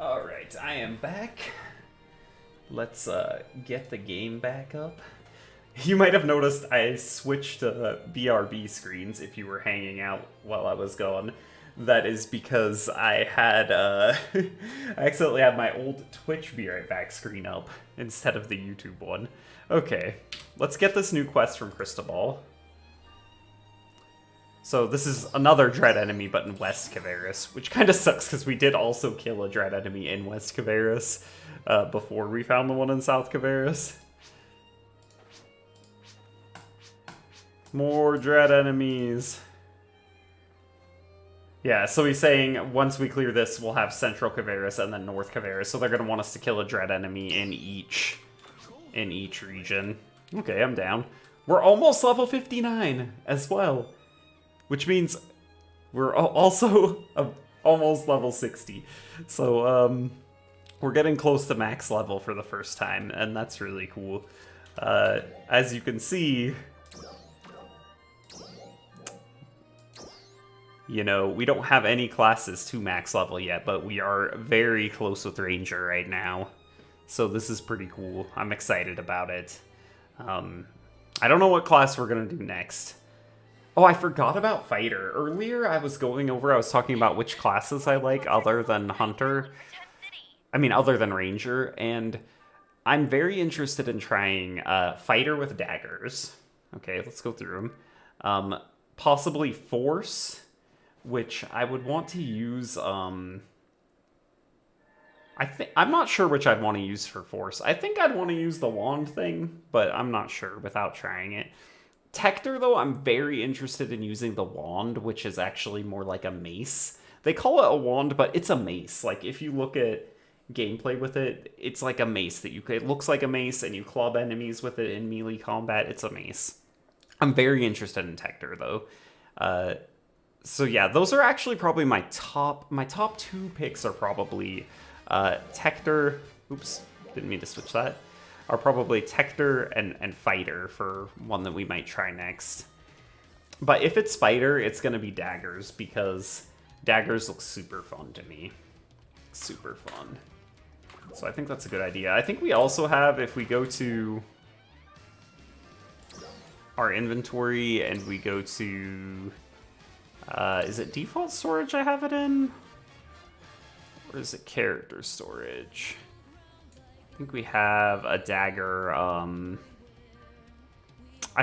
Alright, I am back. Let's get the game back up. You might have noticed I switched to BRB screens if you were hanging out while I was gone. That is because I had, I accidentally had my old Twitch Be Right Back screen up instead of the YouTube one. Okay, let's get this new quest from Cristobal. So this is another Dread enemy, but in West Kavaris, which kind of sucks because we did also kill a Dread enemy in West Kavaris before we found the one in South Kavaris. More Dread enemies. Yeah, so he's saying once we clear this, we'll have Central Kavaris and then North Kavaris. So they're going to want us to kill a Dread enemy in each region. Okay, I'm down. We're almost level 59 as well. Which means we're also almost level 60. So we're getting close to max level for the first time, and that's really cool. As you can see, you know, we don't have any classes to max level yet, but we are very close with Ranger right now. So this is pretty cool. I'm excited about it. I don't know what class we're going to do next. Oh, I forgot about Fighter. Earlier I was talking about which classes I like other than Hunter. I mean, other than Ranger. And I'm very interested in trying Fighter with daggers. Okay, let's go through them. Possibly Force, which I would want to use... I'm not sure which I'd want to use for Force. I think I'd want to use the wand thing, but I'm not sure without trying it. Tector, though, I'm very interested in using the wand, which is actually more like a mace. They call it a wand, but it's a mace. Like, if you look at gameplay with it, it's like a mace that it looks like a mace, and you club enemies with it in melee combat. It's a mace. I'm very interested in Tector, though. So yeah, those are actually probably my top two picks are probably Tector. Oops, didn't mean to switch that. Are probably Tector and Fighter for one that we might try next. But if it's Fighter, it's going to be daggers, because daggers look super fun to me. Super fun. So I think that's a good idea. I think we also have, if we go to our inventory and we go to... is it default storage I have it in? Or is it character storage? I think we have a dagger, I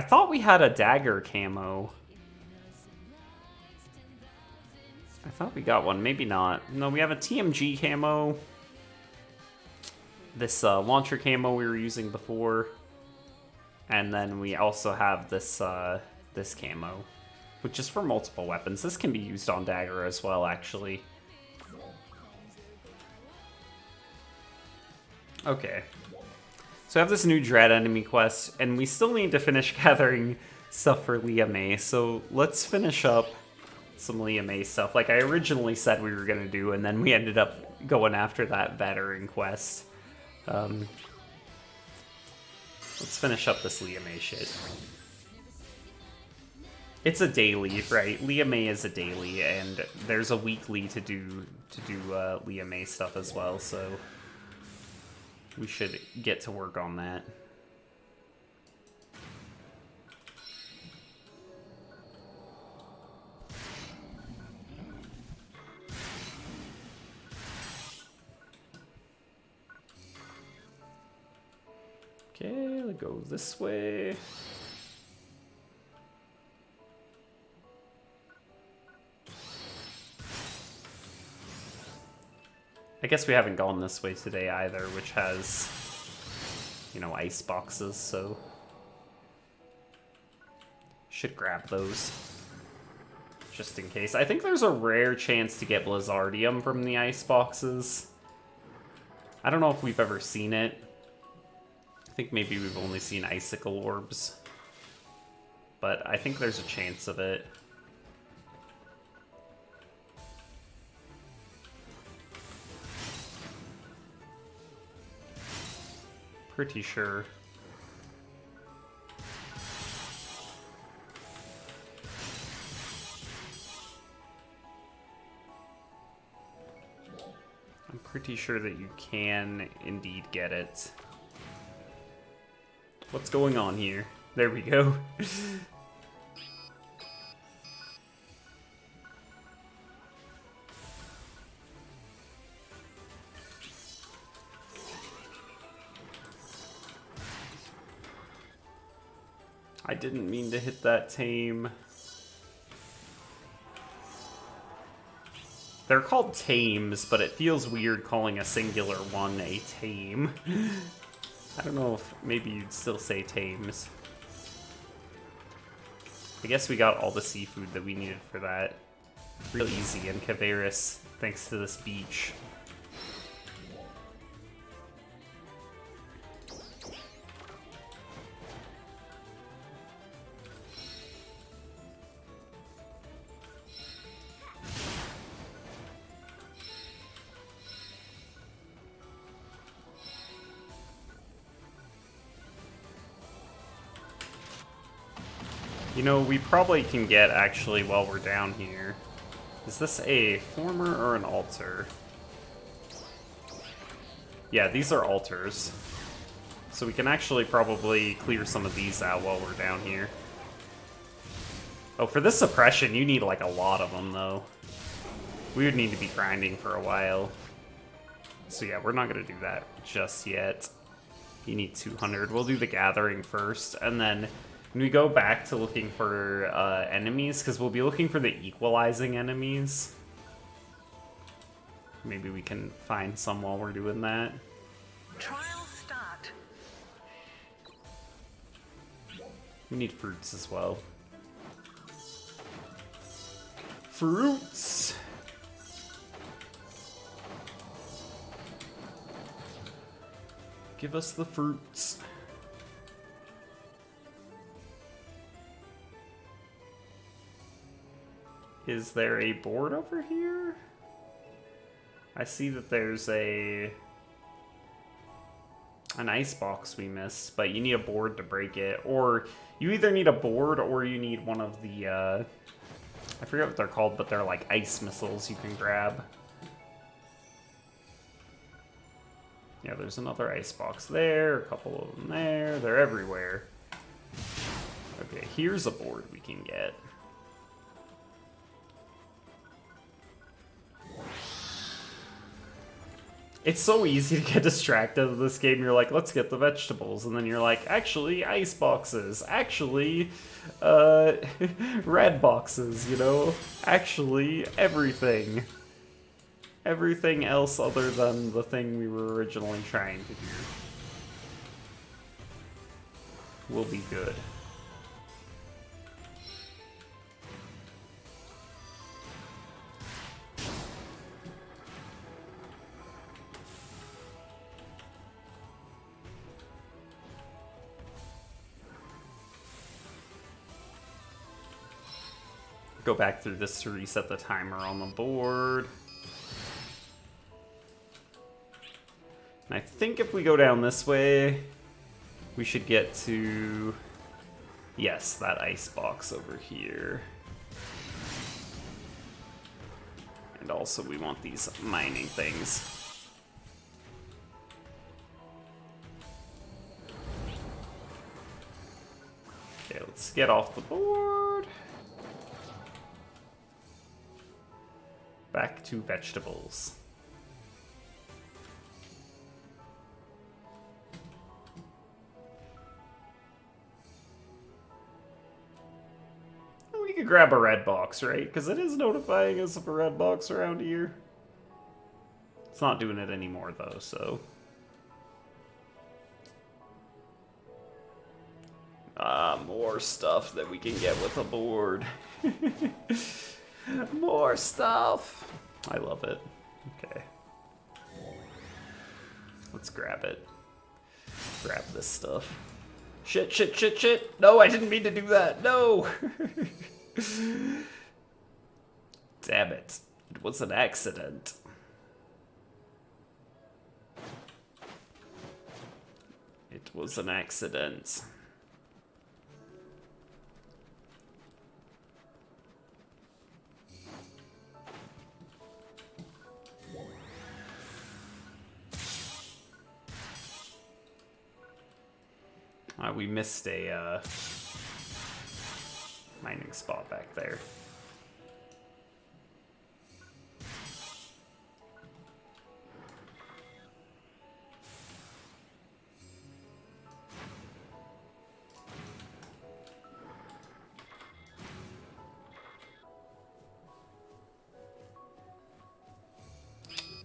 thought we had a dagger camo. I thought we got one, maybe not. No, we have a TMG camo. This launcher camo we were using before. And then we also have this this camo, which is for multiple weapons. This can be used on dagger as well, actually. Okay, so I have this new Dread enemy quest, and we still need to finish gathering stuff for Leah May, so let's finish up some Leah May stuff, like I originally said we were going to do, and then we ended up going after that veteran quest. Let's finish up this Leah May shit. It's a daily, right? Leah May is a daily, and there's a weekly to do Leah May stuff as well, so... we should get to work on that. Okay, let's go this way. I guess we haven't gone this way today either, which has, you know, ice boxes, so should grab those just in case. I think there's a rare chance to get Blizzardium from the ice boxes. I don't know if we've ever seen it. I think maybe we've only seen icicle orbs, but I think there's a chance of it. Pretty sure. Pretty sure that you can indeed get it. What's going on here? There we go. I didn't mean to hit that tame. They're called tames, but it feels weird calling a singular one a tame. I don't know if maybe you'd still say tames. I guess we got all the seafood that we needed for that. Real easy in Caveris, thanks to this beach. You know, we probably can get, actually, while we're down here. Is this a former or an altar? Yeah, these are altars. So we can actually probably clear some of these out while we're down here. Oh, for this suppression, you need, like, a lot of them, though. We would need to be grinding for a while. So yeah, we're not going to do that just yet. You need 200. We'll do the gathering first, and then when we go back to looking for enemies, because we'll be looking for the equalizing enemies. Maybe we can find some while we're doing that. Trial start. We need fruits as well. Fruits! Give us the fruits. Is there a board over here? I see that there's an ice box we missed, but you need a board to break it. Or you either need a board or you need one of the, I forget what they're called, but they're like ice missiles you can grab. Yeah, there's another ice box there, a couple of them there. They're everywhere. Okay, here's a board we can get. It's so easy to get distracted in this game. You're like, let's get the vegetables. And then you're like, actually, ice boxes. Actually, red boxes, you know? Actually, everything. Everything else other than the thing we were originally trying to do will be good. Go back through this to reset the timer on the board. And I think if we go down this way, we should get to, yes, that ice box over here. And also we want these mining things. Okay, let's get off the board. Back to vegetables. We could grab a red box, right? Because it is notifying us of a red box around here. It's not doing it anymore, though, so. More stuff that we can get with a board. More stuff. I love it. Okay. Let's grab it. Grab this stuff. Shit, shit, shit, shit. No, I didn't mean to do that. No. Damn it. It was an accident. It was an accident. We missed a mining spot back there.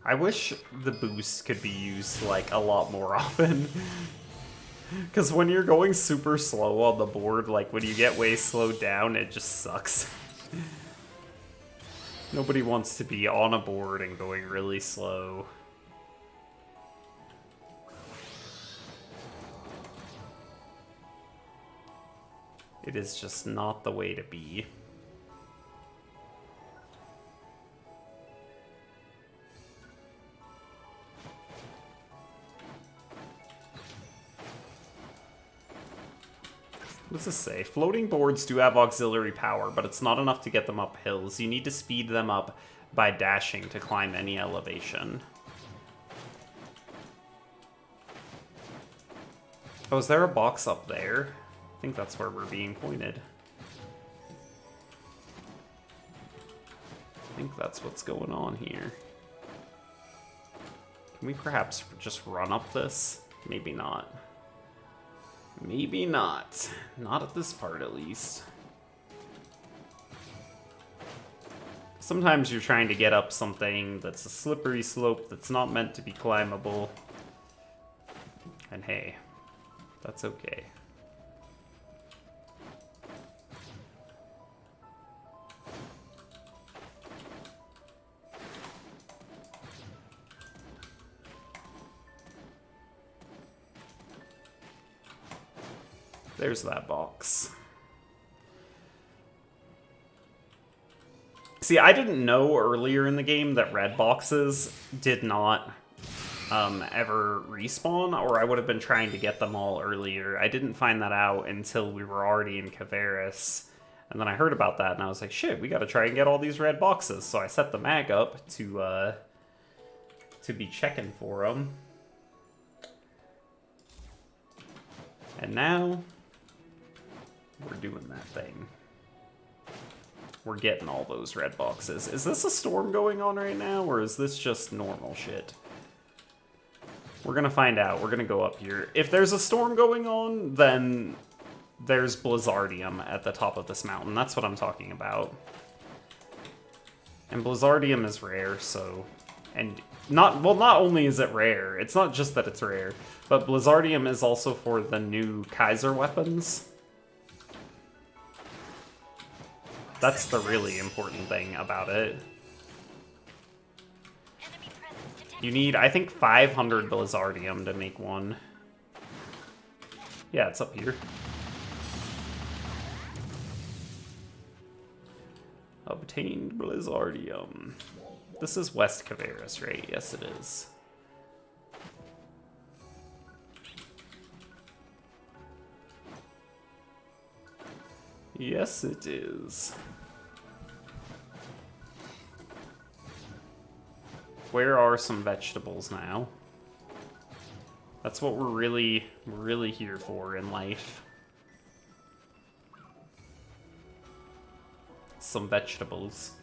I wish the boost could be used, like, a lot more often. Because when you're going super slow on the board, like, when you get way slowed down, it just sucks. Nobody wants to be on a board and going really slow. It is just not the way to be. What does this say? Floating boards do have auxiliary power, but it's not enough to get them up hills. You need to speed them up by dashing to climb any elevation. Oh, is there a box up there? I think that's where we're being pointed. I think that's what's going on here. Can we perhaps just run up this? Maybe not. Maybe not. Not at this part, at least. Sometimes you're trying to get up something that's a slippery slope that's not meant to be climbable. And hey, that's okay. There's that box. See, I didn't know earlier in the game that red boxes did not ever respawn, or I would have been trying to get them all earlier. I didn't find that out until we were already in Caveris. And then I heard about that, and I was like, shit, we gotta try and get all these red boxes. So I set the mag up to be checking for them. And now we're doing that thing. We're getting all those red boxes. Is this a storm going on right now, or is this just normal shit? We're gonna find out. We're gonna go up here. If there's a storm going on, then there's Blizzardium at the top of this mountain. That's what I'm talking about. And Blizzardium is rare, so... And not only is it rare, it's not just that it's rare, but Blizzardium is also for the new Kaiser weapons. That's the really important thing about it. You need, I think, 500 Blizzardium to make one. Yeah, it's up here. Obtained Blizzardium. This is West Caveris, right? Yes, it is. Yes, it is. Where are some vegetables now? That's what we're really here for in life. Some vegetables.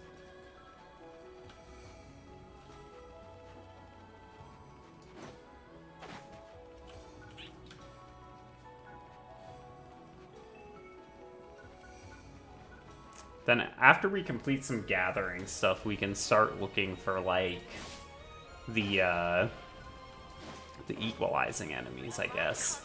Then after we complete some gathering stuff, we can start looking for, like, the equalizing enemies, I guess.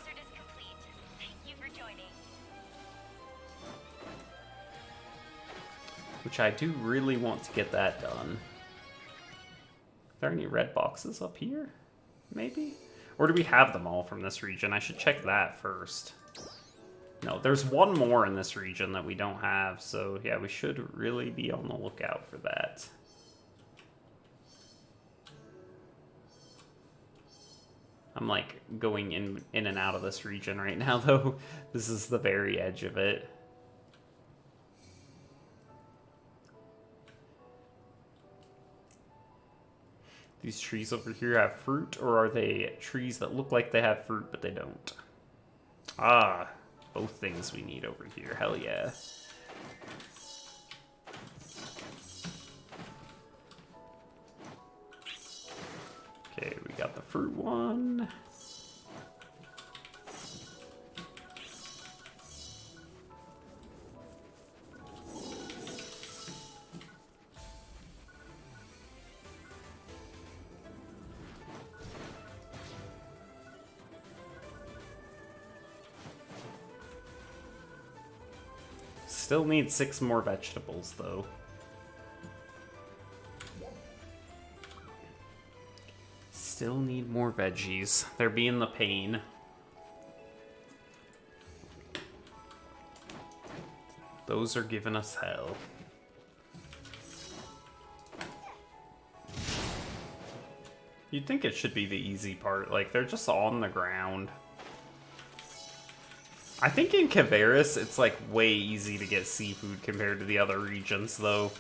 Which I do really want to get that done. Are there any red boxes up here? Maybe? Or do we have them all from this region? I should check that first. No, there's one more in this region that we don't have, so yeah, we should really be on the lookout for that. I'm like going in and out of this region right now, though. This is the very edge of it. These trees over here have fruit, or are they trees that look like they have fruit, but they don't? Ah, both things we need over here. Hell yeah. Okay, we got the fruit one. Still need 6 more vegetables, though. Still need more veggies. They're being the pain. Those are giving us hell. You'd think it should be the easy part. Like, they're just on the ground. I think in Caveris, it's like way easy to get seafood compared to the other regions, though.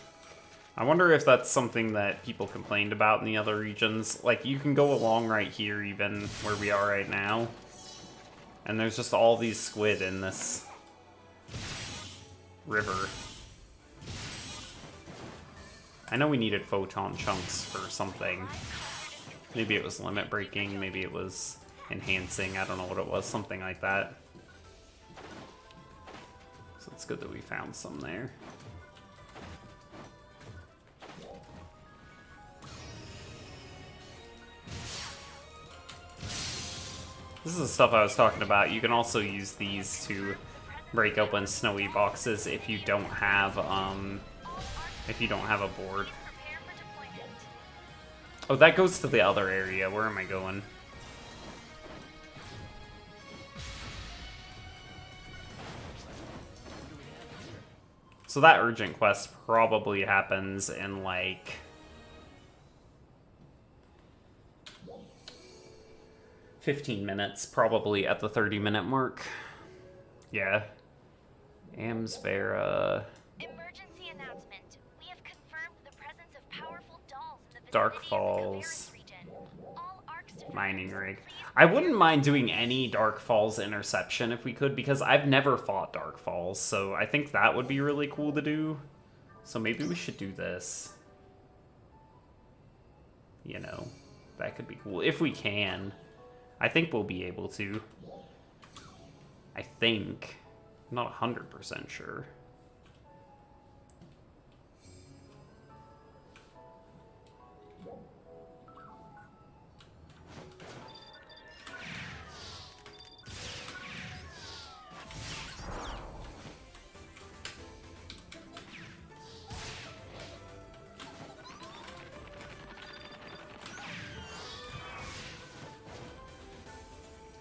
I wonder if that's something that people complained about in the other regions. Like, you can go along right here, even where we are right now. And there's just all these squid in this river. I know we needed photon chunks for something. Maybe it was limit breaking, maybe it was enhancing, I don't know what it was, something like that. So it's good that we found some there. This is the stuff I was talking about. You can also use these to break open snowy boxes if you don't have a board. Oh, that goes to the other area. Where am I going? So that urgent quest probably happens in like 15 minutes, probably at the 30-minute mark. Yeah. Amsvera. Emergency announcement. We have confirmed the presence of powerful dolls in the Dark vicinity Falls. of the region. All ARKS Defenders, Mining rig. please I wouldn't mind doing any Dark Falls interception if we could, because I've never fought Dark Falls, so I think that would be really cool to do. So maybe we should do this. You know, that could be cool. If we can. I think we'll be able to. I think. I'm not 100% sure.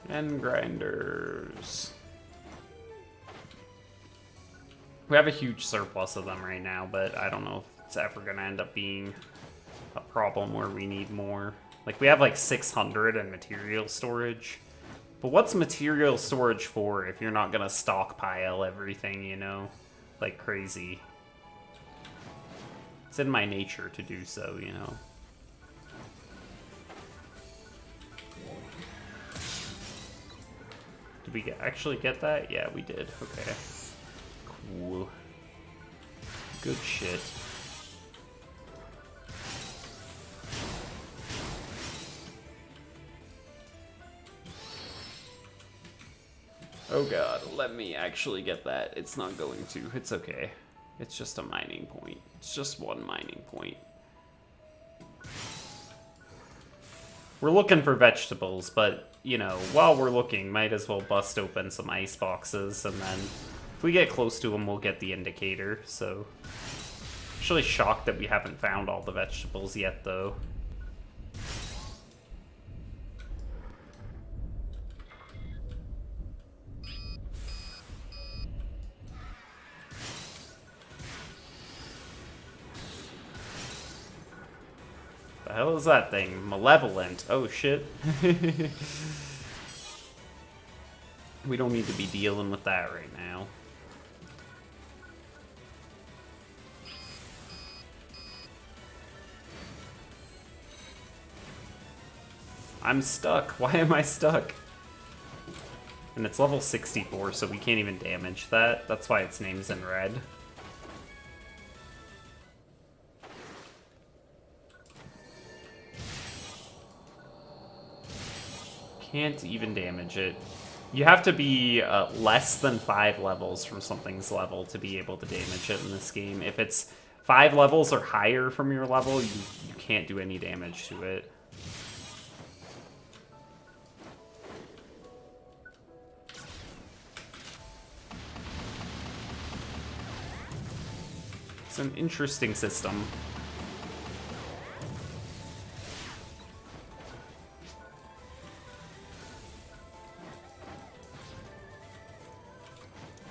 And grinders. We have a huge surplus of them right now, but I don't know if it's ever going to end up being a problem where we need more. Like, we have like 600 in material storage. But what's material storage for if you're not going to stockpile everything, you know? Like crazy. It's in my nature to do so, you know? Did we actually get that? Yeah, we did. Okay. Cool. Good shit. Oh god, let me actually get that. It's not going to. It's okay. It's just a mining point. It's just one mining point. We're looking for vegetables, but, you know, while we're looking, might as well bust open some ice boxes, and then if we get close to them, we'll get the indicator, so... Actually shocked that we haven't found all the vegetables yet, though. The hell is that thing? Malevolent. Oh, shit. We don't need to be dealing with that right now. I'm stuck. Why am I stuck? And it's level 64, so we can't even damage that. That's why its name's in red. Can't even damage it. You have to be less than 5 levels from something's level to be able to damage it in this game. If it's 5 levels or higher from your level, you can't do any damage to it. It's an interesting system.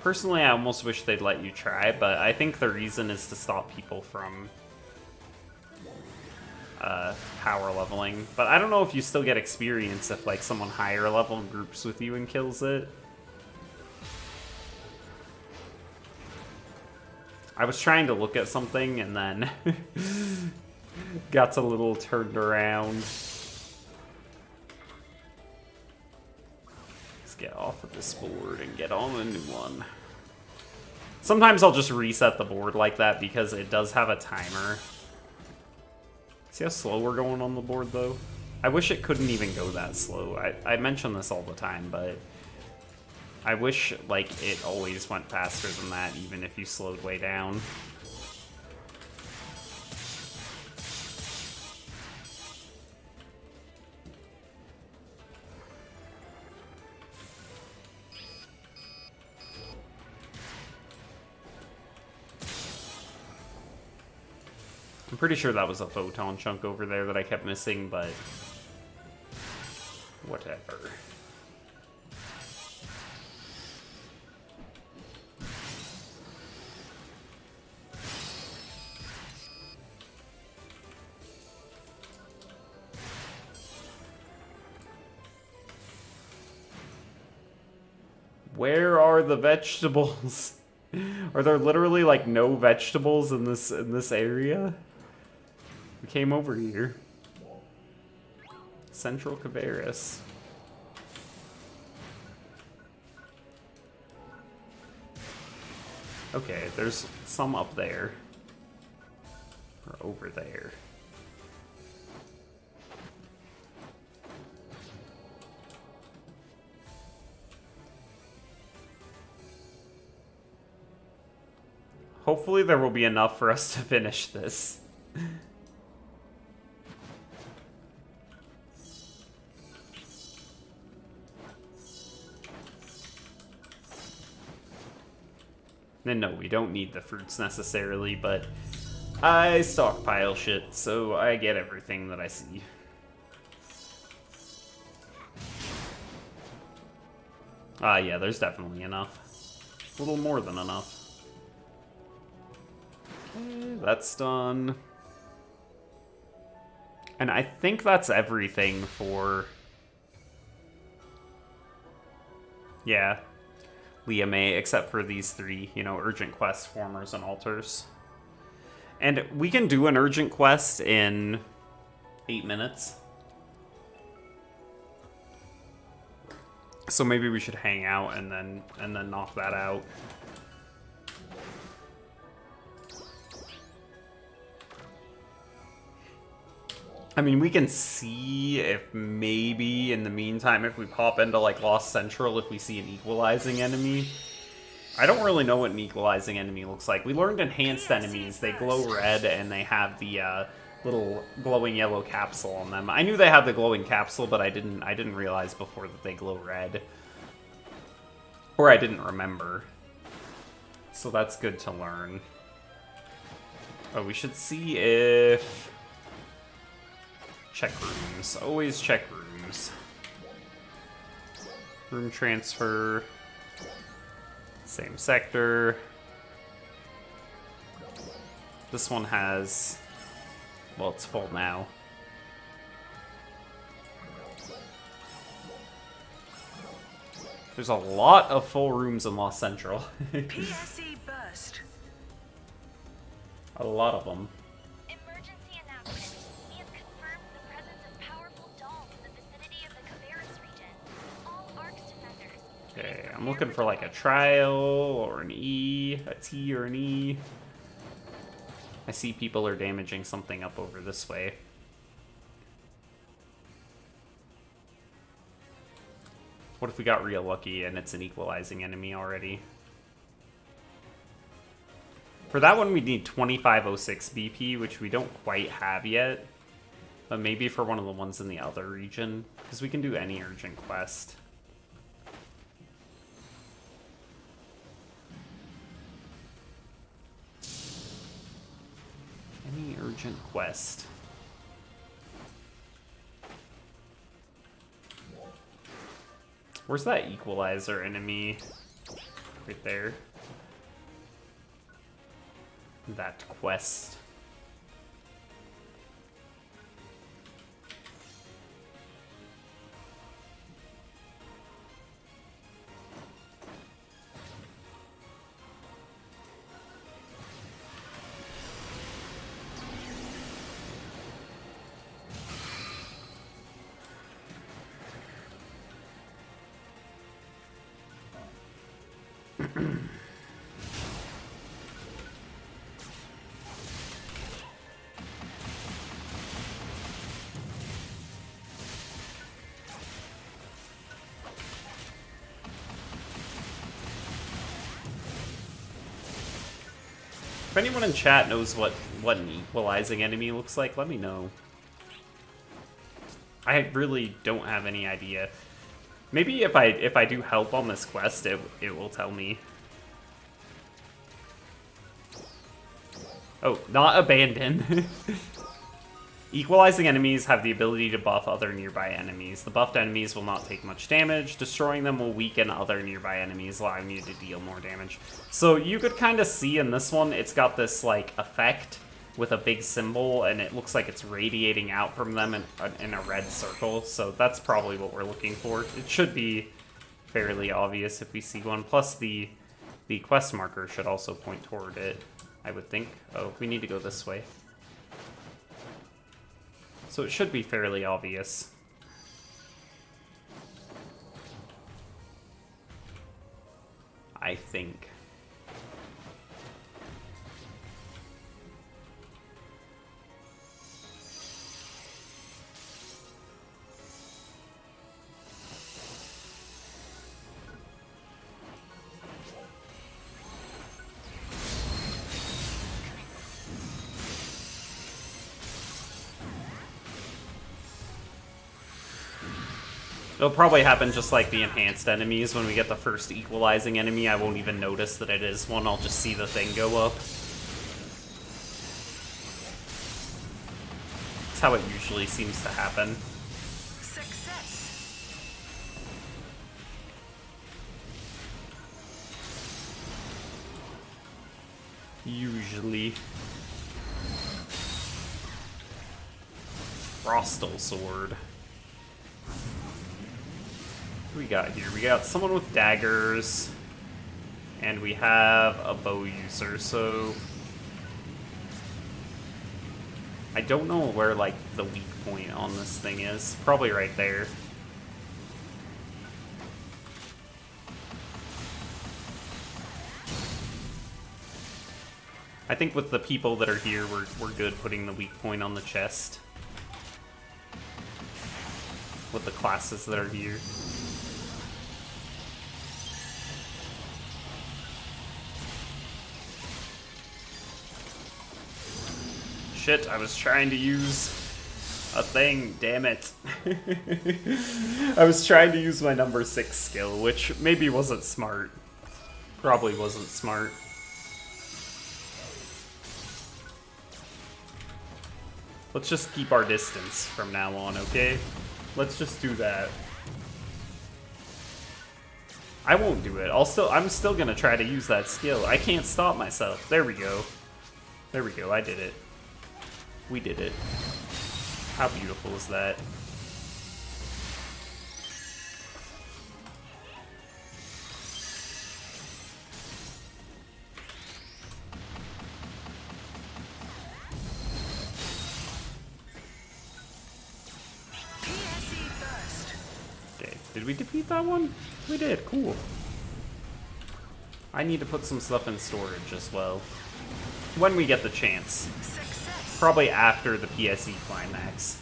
Personally, I almost wish they'd let you try, but I think the reason is to stop people from power leveling. But I don't know if you still get experience if like someone higher level groups with you and kills it. I was trying to look at something and then got a little turned around. Get off of this board and get on a new one. Sometimes I'll just reset the board like that because it does have a timer. See how slow we're going on the board though? I wish it couldn't even go that slow. I mention this all the time, but I wish like it always went faster than that even if you slowed way down. I'm pretty sure that was a photon chunk over there that I kept missing, but whatever. Where are the vegetables? Are there literally like no vegetables in this area? We came over here. Central Caveris. Okay, there's some up there. Or over there. Hopefully there will be enough for us to finish this. And no, we don't need the fruits necessarily, but I stockpile shit, so I get everything that I see. Yeah, there's definitely enough. A little more than enough. Okay, that's done. And I think that's everything for... Yeah. Leah May, except for these 3, you know, urgent quest formers and altars. And we can do an urgent quest in 8 minutes. So maybe we should hang out and then knock that out. I mean, we can see if maybe in the meantime, if we pop into like Lost Central, if we see an equalizing enemy. I don't really know what an equalizing enemy looks like. We learned enhanced enemies. They glow red and they have the little glowing yellow capsule on them. I knew they had the glowing capsule, but I didn't realize before that they glow red. Or I didn't remember. So that's good to learn. Oh, we should see if... Check rooms. Always check rooms. Room transfer. Same sector. This one has... Well, it's full now. There's a lot of full rooms in Lost Central. PSE burst. A lot of them. Emergency announcement. We have confirmed the presence of powerful dolls in the vicinity of the Caveris region. All ARKS Defenders, Okay, I'm looking for like a trial or an E, a T or an E. I see people are damaging something up over this way. What if we got real lucky and it's an equalizing enemy already? For that one, we need 2506 BP, which we don't quite have yet. But maybe for one of the ones in the other region, because we can do any urgent quest. Any urgent quest. Where's that equalizer enemy? Right there. That quest. If anyone in chat knows what an equalizing enemy looks like, let me know. I really don't have any idea. Maybe if I do help on this quest, it will tell me. Oh, not abandon. Equalizing enemies have the ability to buff other nearby enemies. The buffed enemies will not take much damage. Destroying them will weaken other nearby enemies, allowing you to deal more damage. So you could kind of see in this one, it's got this like effect with a big symbol, and it looks like it's radiating out from them in a red circle. So that's probably what we're looking for. It should be fairly obvious if we see one. Plus the quest marker should also point toward it, I would think. Oh, we need to go this way. So it should be fairly obvious. I think. It'll probably happen just like the enhanced enemies. When we get the first equalizing enemy, I won't even notice that it is one. I'll just see the thing go up. That's how it usually seems to happen. Success. Usually. Frostal Sword. What do we got here? We got someone with daggers, and we have a bow user, so I don't know where, like, the weak point on this thing is. Probably right there. I think with the people that are here, we're good putting the weak point on the chest. With the classes that are here. Shit, I was trying to use a thing, damn it. I was trying to use my number 6 skill, which maybe wasn't smart. Probably wasn't smart. Let's just keep our distance from now on, okay? Let's just do that. I won't do it. I'm still gonna try to use that skill. I can't stop myself. There we go. There we go, I did it. We did it. How beautiful is that? PSE burst. Okay, did we defeat that one? We did, cool. I need to put some stuff in storage as well. When we get the chance. Success. Probably after the PSE climax.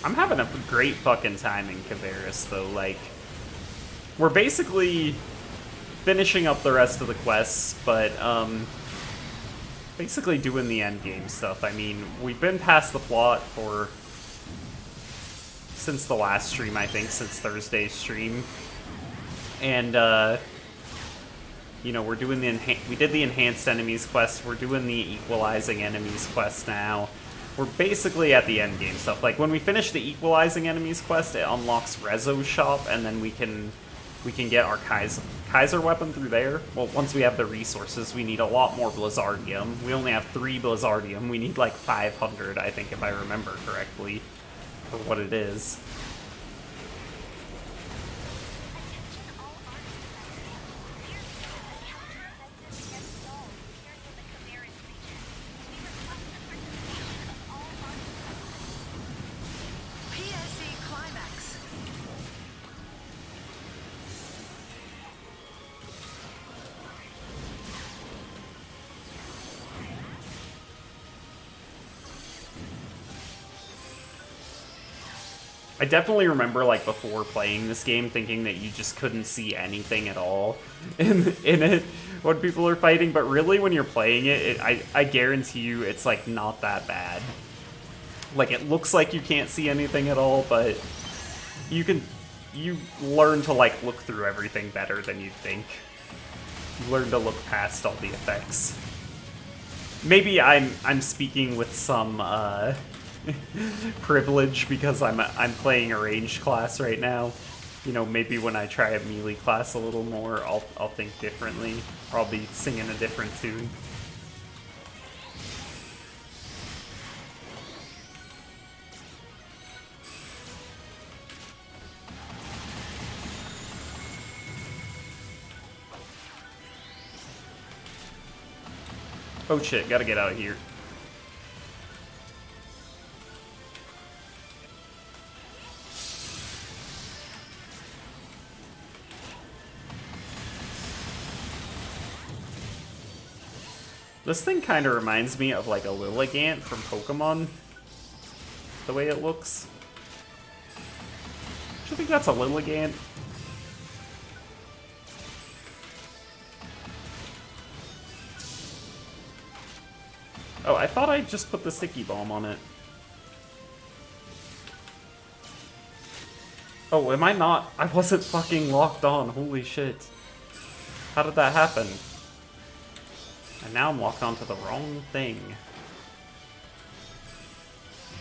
I'm having a great fucking time in Caveris, though. Like, we're basically finishing up the rest of the quests, but, basically doing the endgame stuff. I mean, we've been past the plot since the last stream, I think, since Thursday's stream. And, you know, we're doing we did the enhanced enemies quest, we're doing the equalizing enemies quest now. We're basically at the end game stuff. Like, when we finish the equalizing enemies quest, it unlocks Rezo's shop, and then we can get our Kaiser weapon through there. Well, once we have the resources, we need a lot more Blizzardium. We only have 3 Blizzardium. We need like 500, I think, if I remember correctly, for what it is. Attention all ARKS Defenders. Here's a counter-offensive against Gaul appearing in the Caveris region. We request the participation of all ARKS Defenders. PSE climax. I definitely remember, like, before playing this game, thinking that you just couldn't see anything at all in it when people are fighting, but really, when you're playing it, I guarantee you it's, like, not that bad. Like, it looks like you can't see anything at all, but you learn to, like, look through everything better than you'd think. You learn to look past all the effects. Maybe I'm speaking with some, privilege because I'm playing a ranged class right now. You know, maybe when I try a melee class a little more, I'll think differently. Or I'll be singing a different tune. Oh shit, gotta get out of here. This thing kind of reminds me of like a Lilligant from Pokemon, the way it looks. Do you think that's a Lilligant? Oh, I thought I just put the sticky bomb on it. Oh, am I not? I wasn't fucking locked on. Holy shit. How did that happen? And now I'm locked onto the wrong thing.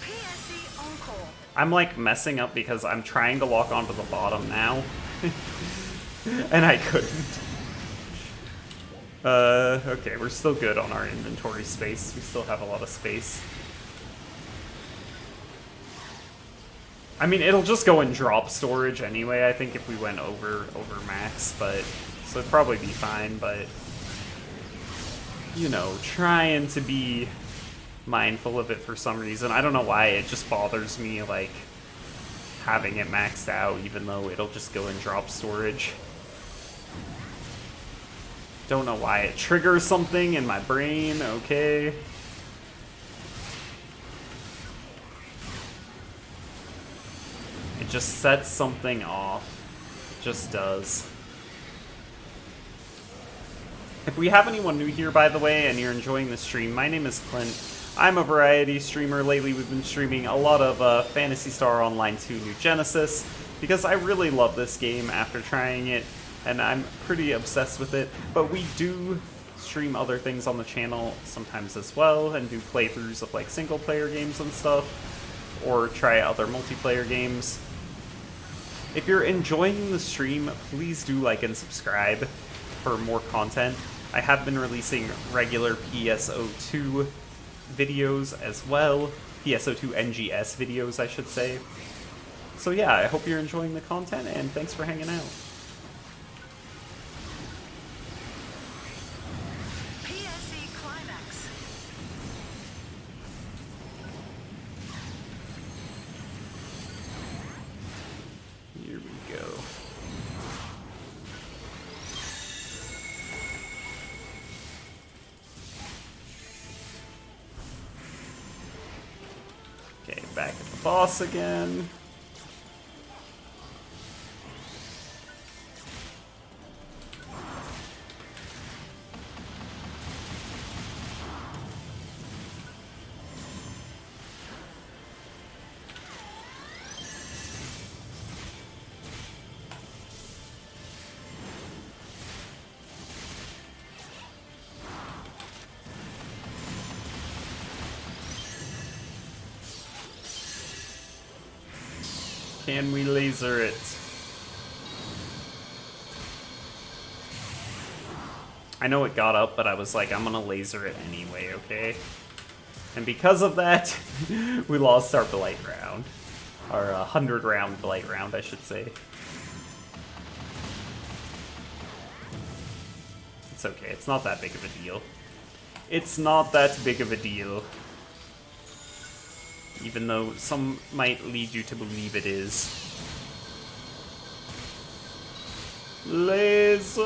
PSE on call. I'm like messing up because I'm trying to lock onto the bottom now. And I couldn't. Okay, we're still good on our inventory space. We still have a lot of space. I mean, it'll just go in drop storage anyway, I think, if we went over max, but so it'd probably be fine, but you know, trying to be mindful of it for some reason. I don't know why, it just bothers me, like, having it maxed out, even though it'll just go in drop storage. Don't know why it triggers something in my brain, okay. It just sets something off. It just does. If we have anyone new here, by the way, and you're enjoying the stream, my name is Clint. I'm a variety streamer. Lately, we've been streaming a lot of Phantasy Star Online 2 New Genesis, because I really love this game after trying it, and I'm pretty obsessed with it. But we do stream other things on the channel sometimes as well, and do playthroughs of like single-player games and stuff, or try other multiplayer games. If you're enjoying the stream, please do like and subscribe for more content. I have been releasing regular PSO2 videos as well. PSO2 NGS videos, I should say. So yeah, I hope you're enjoying the content, and thanks for hanging out. PSE Climax. Here we go. Okay, back at the boss again. Can we laser it? I know it got up, but I was like, I'm gonna laser it anyway, okay? And because of that, we lost our blight round. Our 100 round blight round, I should say. It's okay, it's not that big of a deal. It's not that big of a deal. Even though some might lead you to believe it is. Laser!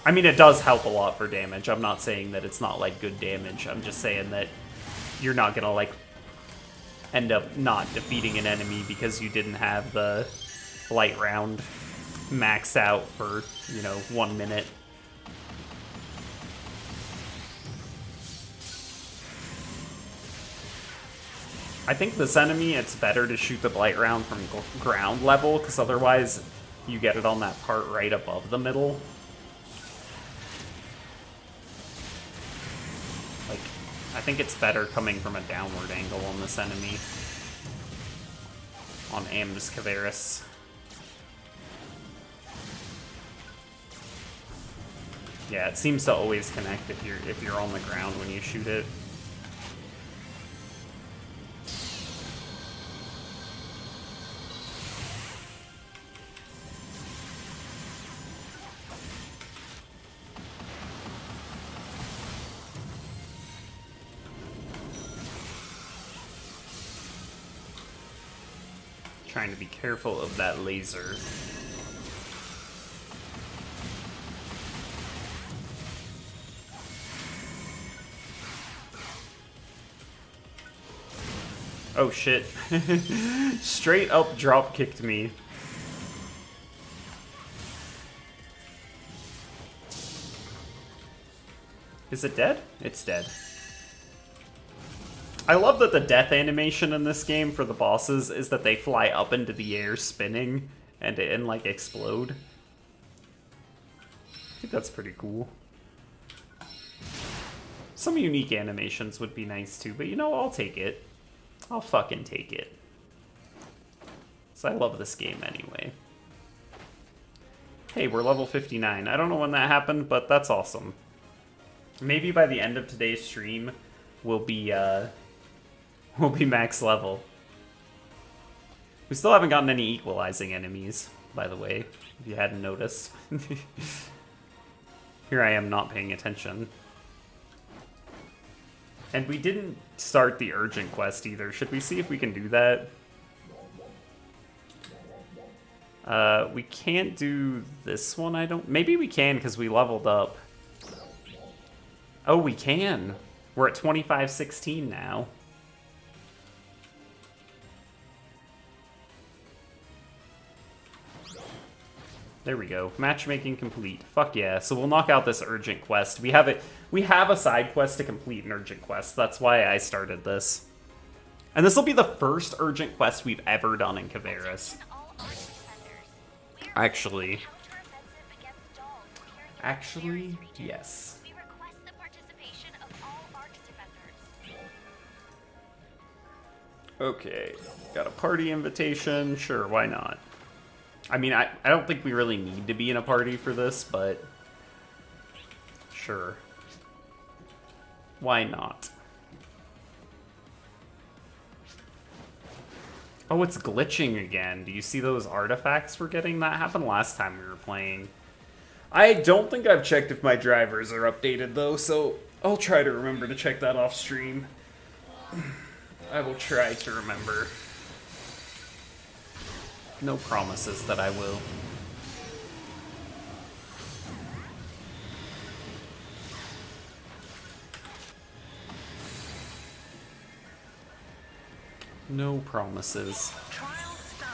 I mean, it does help a lot for damage. I'm not saying that it's not, like, good damage. I'm just saying that you're not gonna, like, end up not defeating an enemy because you didn't have the light round maxed out for, you know, 1 minute. I think this enemy, it's better to shoot the blight round from ground level, because otherwise you get it on that part right above the middle. Like, I think it's better coming from a downward angle on this enemy. On ARKS Defender. Yeah, it seems to always connect if you're on the ground when you shoot it. Trying to be careful of that laser. Oh shit. Straight up drop kicked me. Is it dead? It's dead. I love that the death animation in this game for the bosses is that they fly up into the air spinning and like explode. I think that's pretty cool. Some unique animations would be nice too, but you know, I'll take it. I'll fucking take it. So I love this game anyway. Hey, we're level 59. I don't know when that happened, but that's awesome. Maybe by the end of today's stream, we'll be max level. We still haven't gotten any equalizing enemies, by the way, if you hadn't noticed. Here I am not paying attention. And we didn't start the urgent quest either. Should we see if we can do that? We can't do this one, I don't... Maybe we can, because we leveled up. Oh, we can. We're at 2516 now. There we go. Matchmaking complete. Fuck yeah. So we'll knock out this urgent quest. We have a side quest to complete an urgent quest. That's why I started this. And this will be the first urgent quest we've ever done in Caveras. Actually, yes. We request the participation of all ARKS Defenders. Okay, got a party invitation. Sure, why not? I mean, I don't think we really need to be in a party for this, but sure. Why not? Oh, it's glitching again. Do you see those artifacts we're getting? That happened last time we were playing. I don't think I've checked if my drivers are updated, though, so I'll try to remember to check that off stream. I will try to remember. No promises that I will. No promises. Trial start.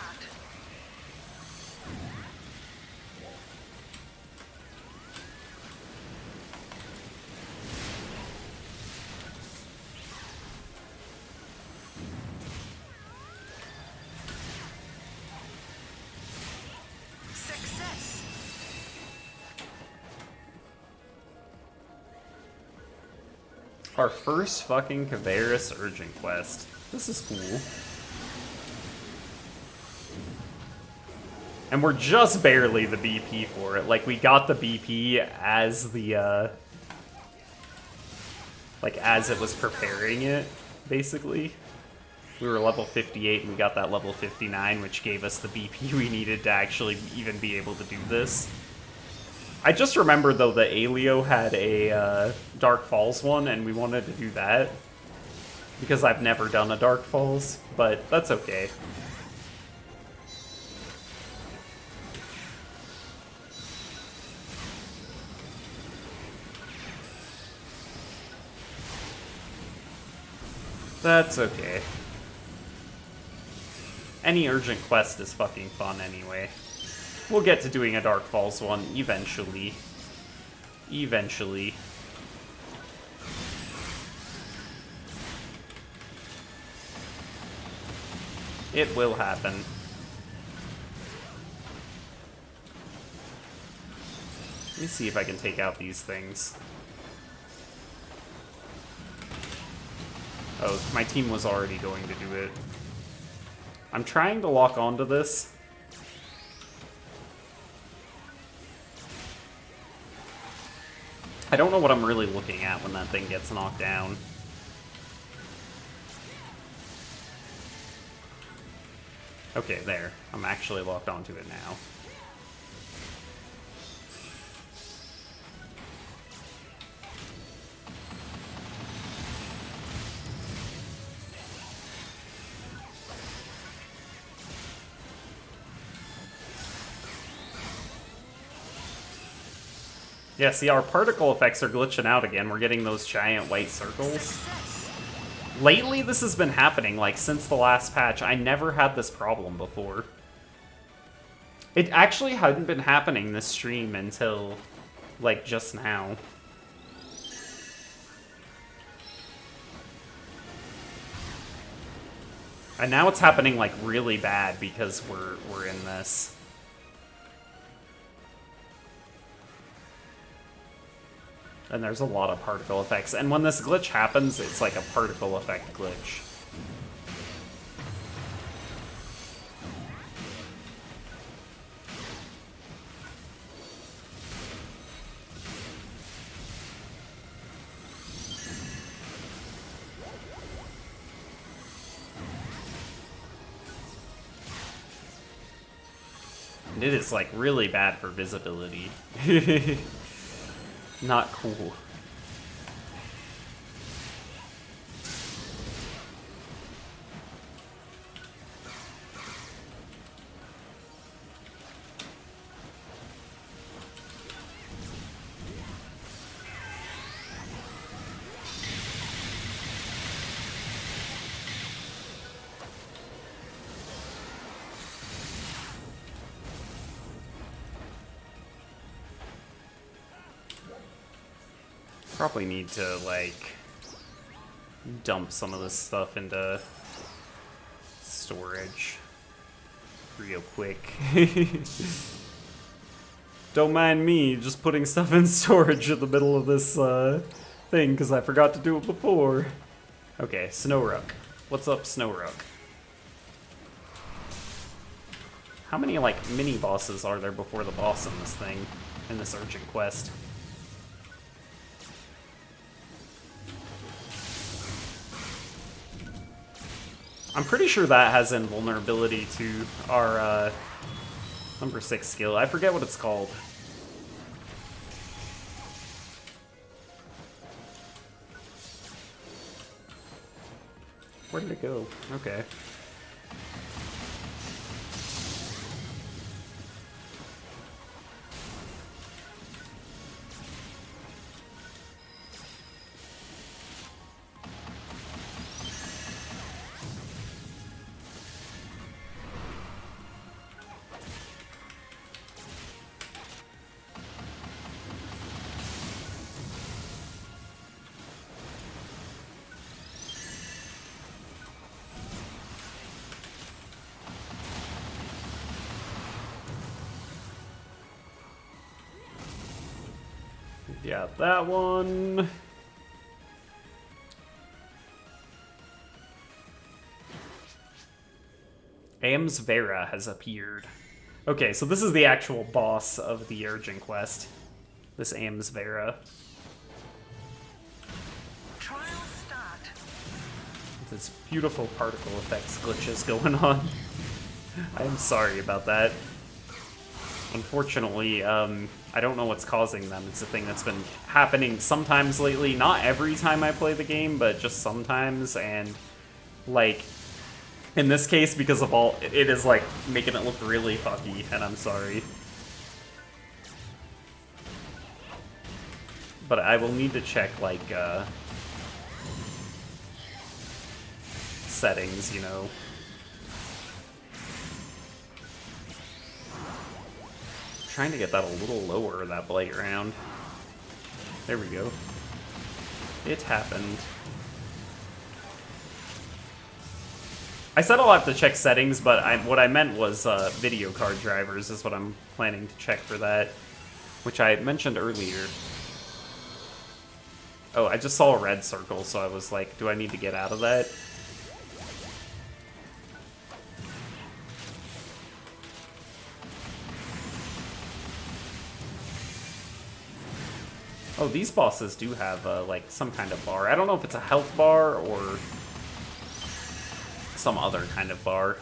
Success. Our first fucking Caveris urgent quest. This is cool. And we're just barely the BP for it. Like, we got the BP as the, like, as it was preparing it, basically. We were level 58 and we got that level 59, which gave us the BP we needed to actually even be able to do this. I just remembered, though, that Alio had a Dark Falls one, and we wanted to do that. Because I've never done a Dark Falls, but that's okay. That's okay. Any urgent quest is fucking fun anyway. We'll get to doing a Dark Falls one eventually. Eventually. It will happen. Let me see if I can take out these things. Oh, my team was already going to do it. I'm trying to lock onto this. I don't know what I'm really looking at when that thing gets knocked down. Okay, there. I'm actually locked onto it now. Yeah, see, our particle effects are glitching out again. We're getting those giant white circles. Success. Lately, this has been happening, like, since the last patch. I never had this problem before. It actually hadn't been happening this stream until, like, just now. And now it's happening, like, really bad because we're in this. And there's a lot of particle effects. And when this glitch happens, it's like a particle effect glitch. And it is, like, really bad for visibility. Not cool. Probably need to, like, dump some of this stuff into storage real quick. Don't mind me just putting stuff in storage in the middle of this thing because I forgot to do it before. Okay, Snowruck. What's up, Snowruck? How many, like, mini-bosses are there before the boss in this thing, in this urgent quest? I'm pretty sure that has invulnerability to our, number 6 skill. I forget what it's called. Where did it go? Okay. Yeah, that one. Ams Vera has appeared. Okay, so this is the actual boss of the urgent quest. This Ams Vera. Trial start. This beautiful particle effects glitches going on. I'm sorry about that. Unfortunately, I don't know what's causing them. It's a thing that's been happening sometimes lately. Not every time I play the game, but just sometimes. And, like, in this case, because of all... It is, like, making it look really fucky, and I'm sorry. But I will need to check, like, settings, you know. Trying to get that a little lower, that blight round. There we go. It happened. I said I'll have to check settings, but what I meant was video card drivers is what I'm planning to check for that, which I mentioned earlier. Oh, I just saw a red circle, so I was like, do I need to get out of that? Oh, these bosses do have, like, some kind of bar. I don't know if it's a health bar or some other kind of bar.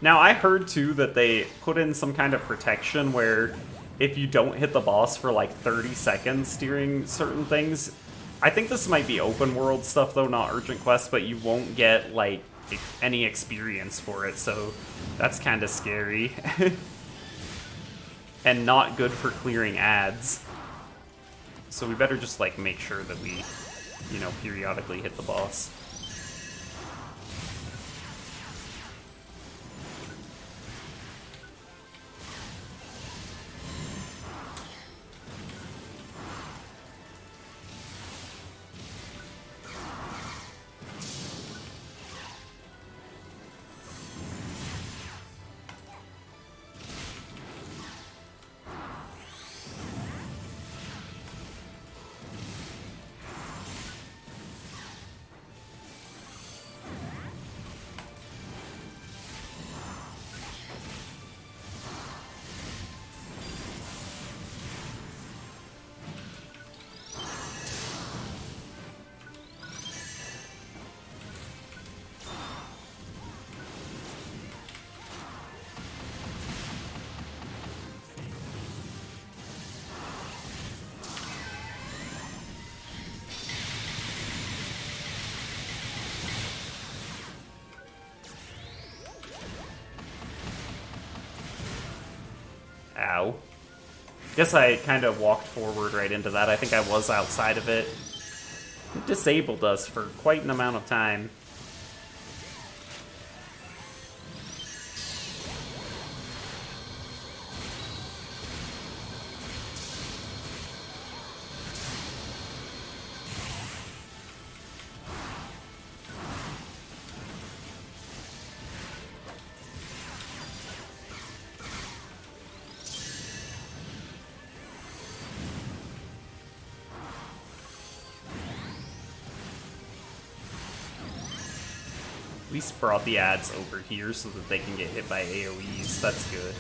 Now, I heard, too, that they put in some kind of protection where if you don't hit the boss for, like, 30 seconds during certain things... I think this might be open world stuff, though, not urgent quests, but you won't get, like, any experience for it, so that's kind of scary. And not good for clearing ads. So we better just, like, make sure that we, you know, periodically hit the boss. Ow. Guess I kind of walked forward right into that. I think I was outside of it. It disabled us for quite an amount of time. least brought the ads over here so that they can get hit by AoEs. That's good.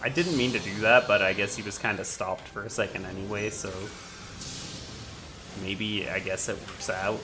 I didn't mean to do that, but I guess he was kind of stopped for a second anyway, so maybe, I guess it works out.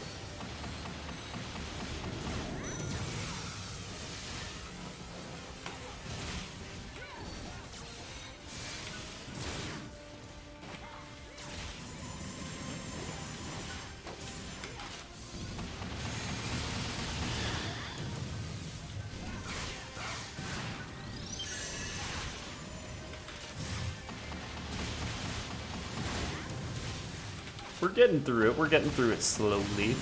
We're getting through it. We're getting through it slowly.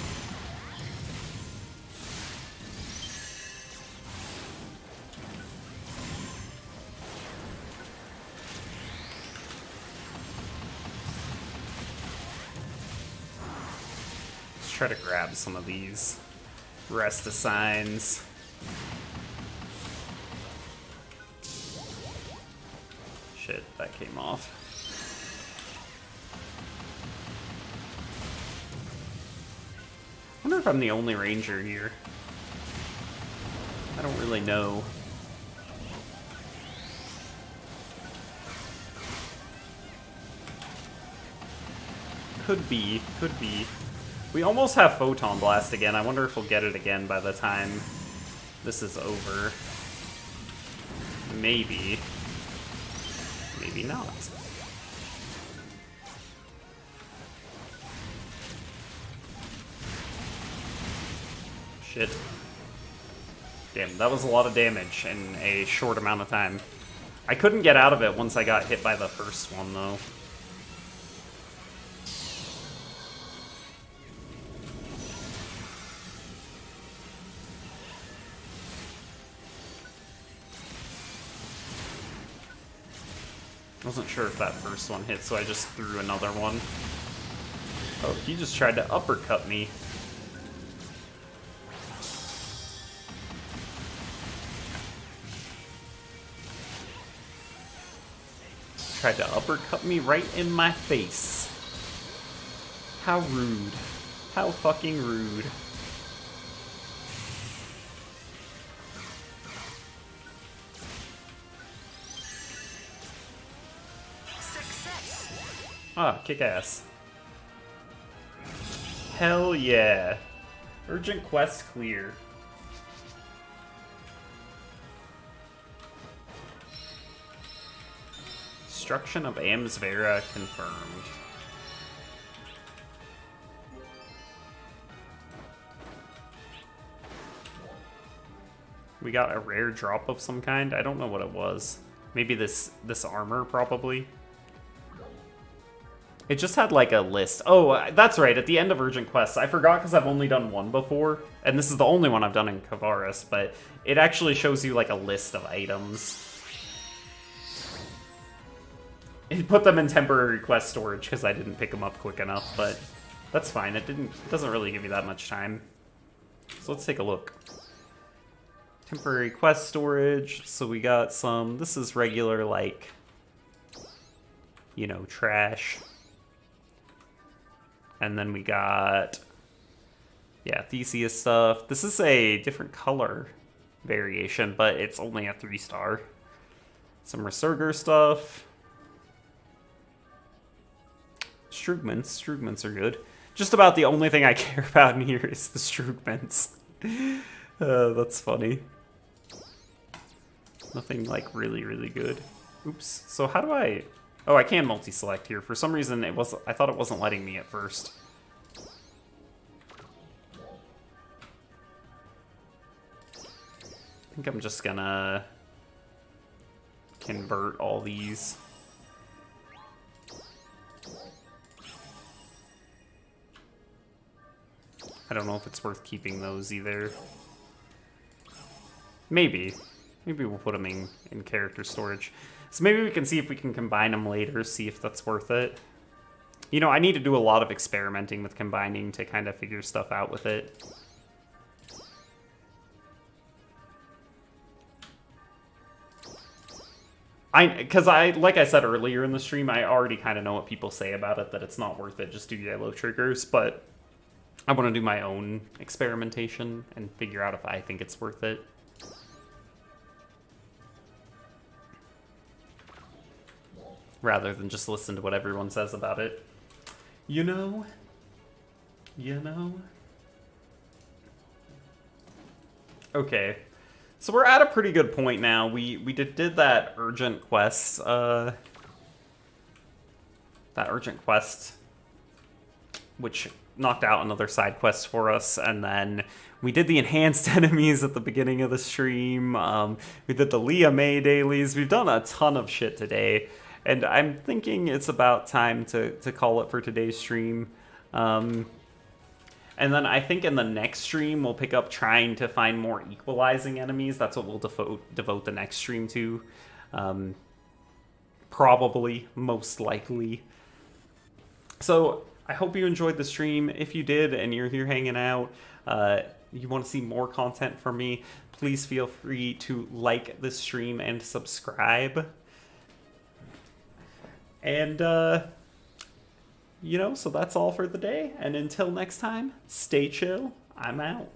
Let's try to grab some of these rest assigns. Shit, that came off. I wonder if I'm the only ranger here. I don't really know. Could be, could be. We almost have Photon Blast again. I wonder if we'll get it again by the time this is over. Maybe. Maybe not. Shit. Damn, that was a lot of damage in a short amount of time. I couldn't get out of it once I got hit by the first one, though. I wasn't sure if that first one hit, so I just threw another one. Oh, he just tried to uppercut me. Tried to uppercut me right in my face. How rude. How fucking rude. Success. Ah, kick ass. Hell yeah. Urgent quest clear. Destruction of Amsvera confirmed. We got a rare drop of some kind. I don't know what it was. Maybe this armor, probably. It just had like a list. Oh, that's right. At the end of Urgent Quests, I forgot because I've only done one before, and this is the only one I've done in Kavaris, but it actually shows you like a list of items. It put them in temporary quest storage because I didn't pick them up quick enough, but that's fine. It doesn't really give you that much time. So let's take a look. Temporary quest storage. So we got some. This is regular, like, you know, trash. And then we got, yeah, Theseus stuff. This is a different color variation, but it's only a 3-star. Some Resurger stuff. Strugments are good. Just about the only thing I care about in here is the Strugments. That's funny. Nothing like really good. Oops. So how do I... Oh, I can multi-select here. For some reason, I thought it wasn't letting me at first. I think I'm just gonna convert all these. I don't know if it's worth keeping those either. Maybe. Maybe we'll put them in character storage. So maybe we can see if we can combine them later, see if that's worth it. You know, I need to do a lot of experimenting with combining to kind of figure stuff out with it. Because like I said earlier in the stream, I already kind of know what people say about it, that it's not worth it, just do yellow triggers, but I want to do my own experimentation and figure out if I think it's worth it. Rather than just listen to what everyone says about it. You know? You know? Okay. So we're at a pretty good point now. We did that urgent quest, which knocked out another side quest for us, and then we did the enhanced enemies at the beginning of the stream. We did the Leah May dailies. We've done a ton of shit today, and I'm thinking it's about time to call it for today's stream. And then I think in the next stream, we'll pick up trying to find more equalizing enemies. That's what we'll devote the next stream to. Probably, most likely. So I hope you enjoyed the stream. If you did and you're here hanging out, you want to see more content from me, please feel free to like this stream and subscribe. And, you know, so that's all for the day. And until next time, stay chill. I'm out.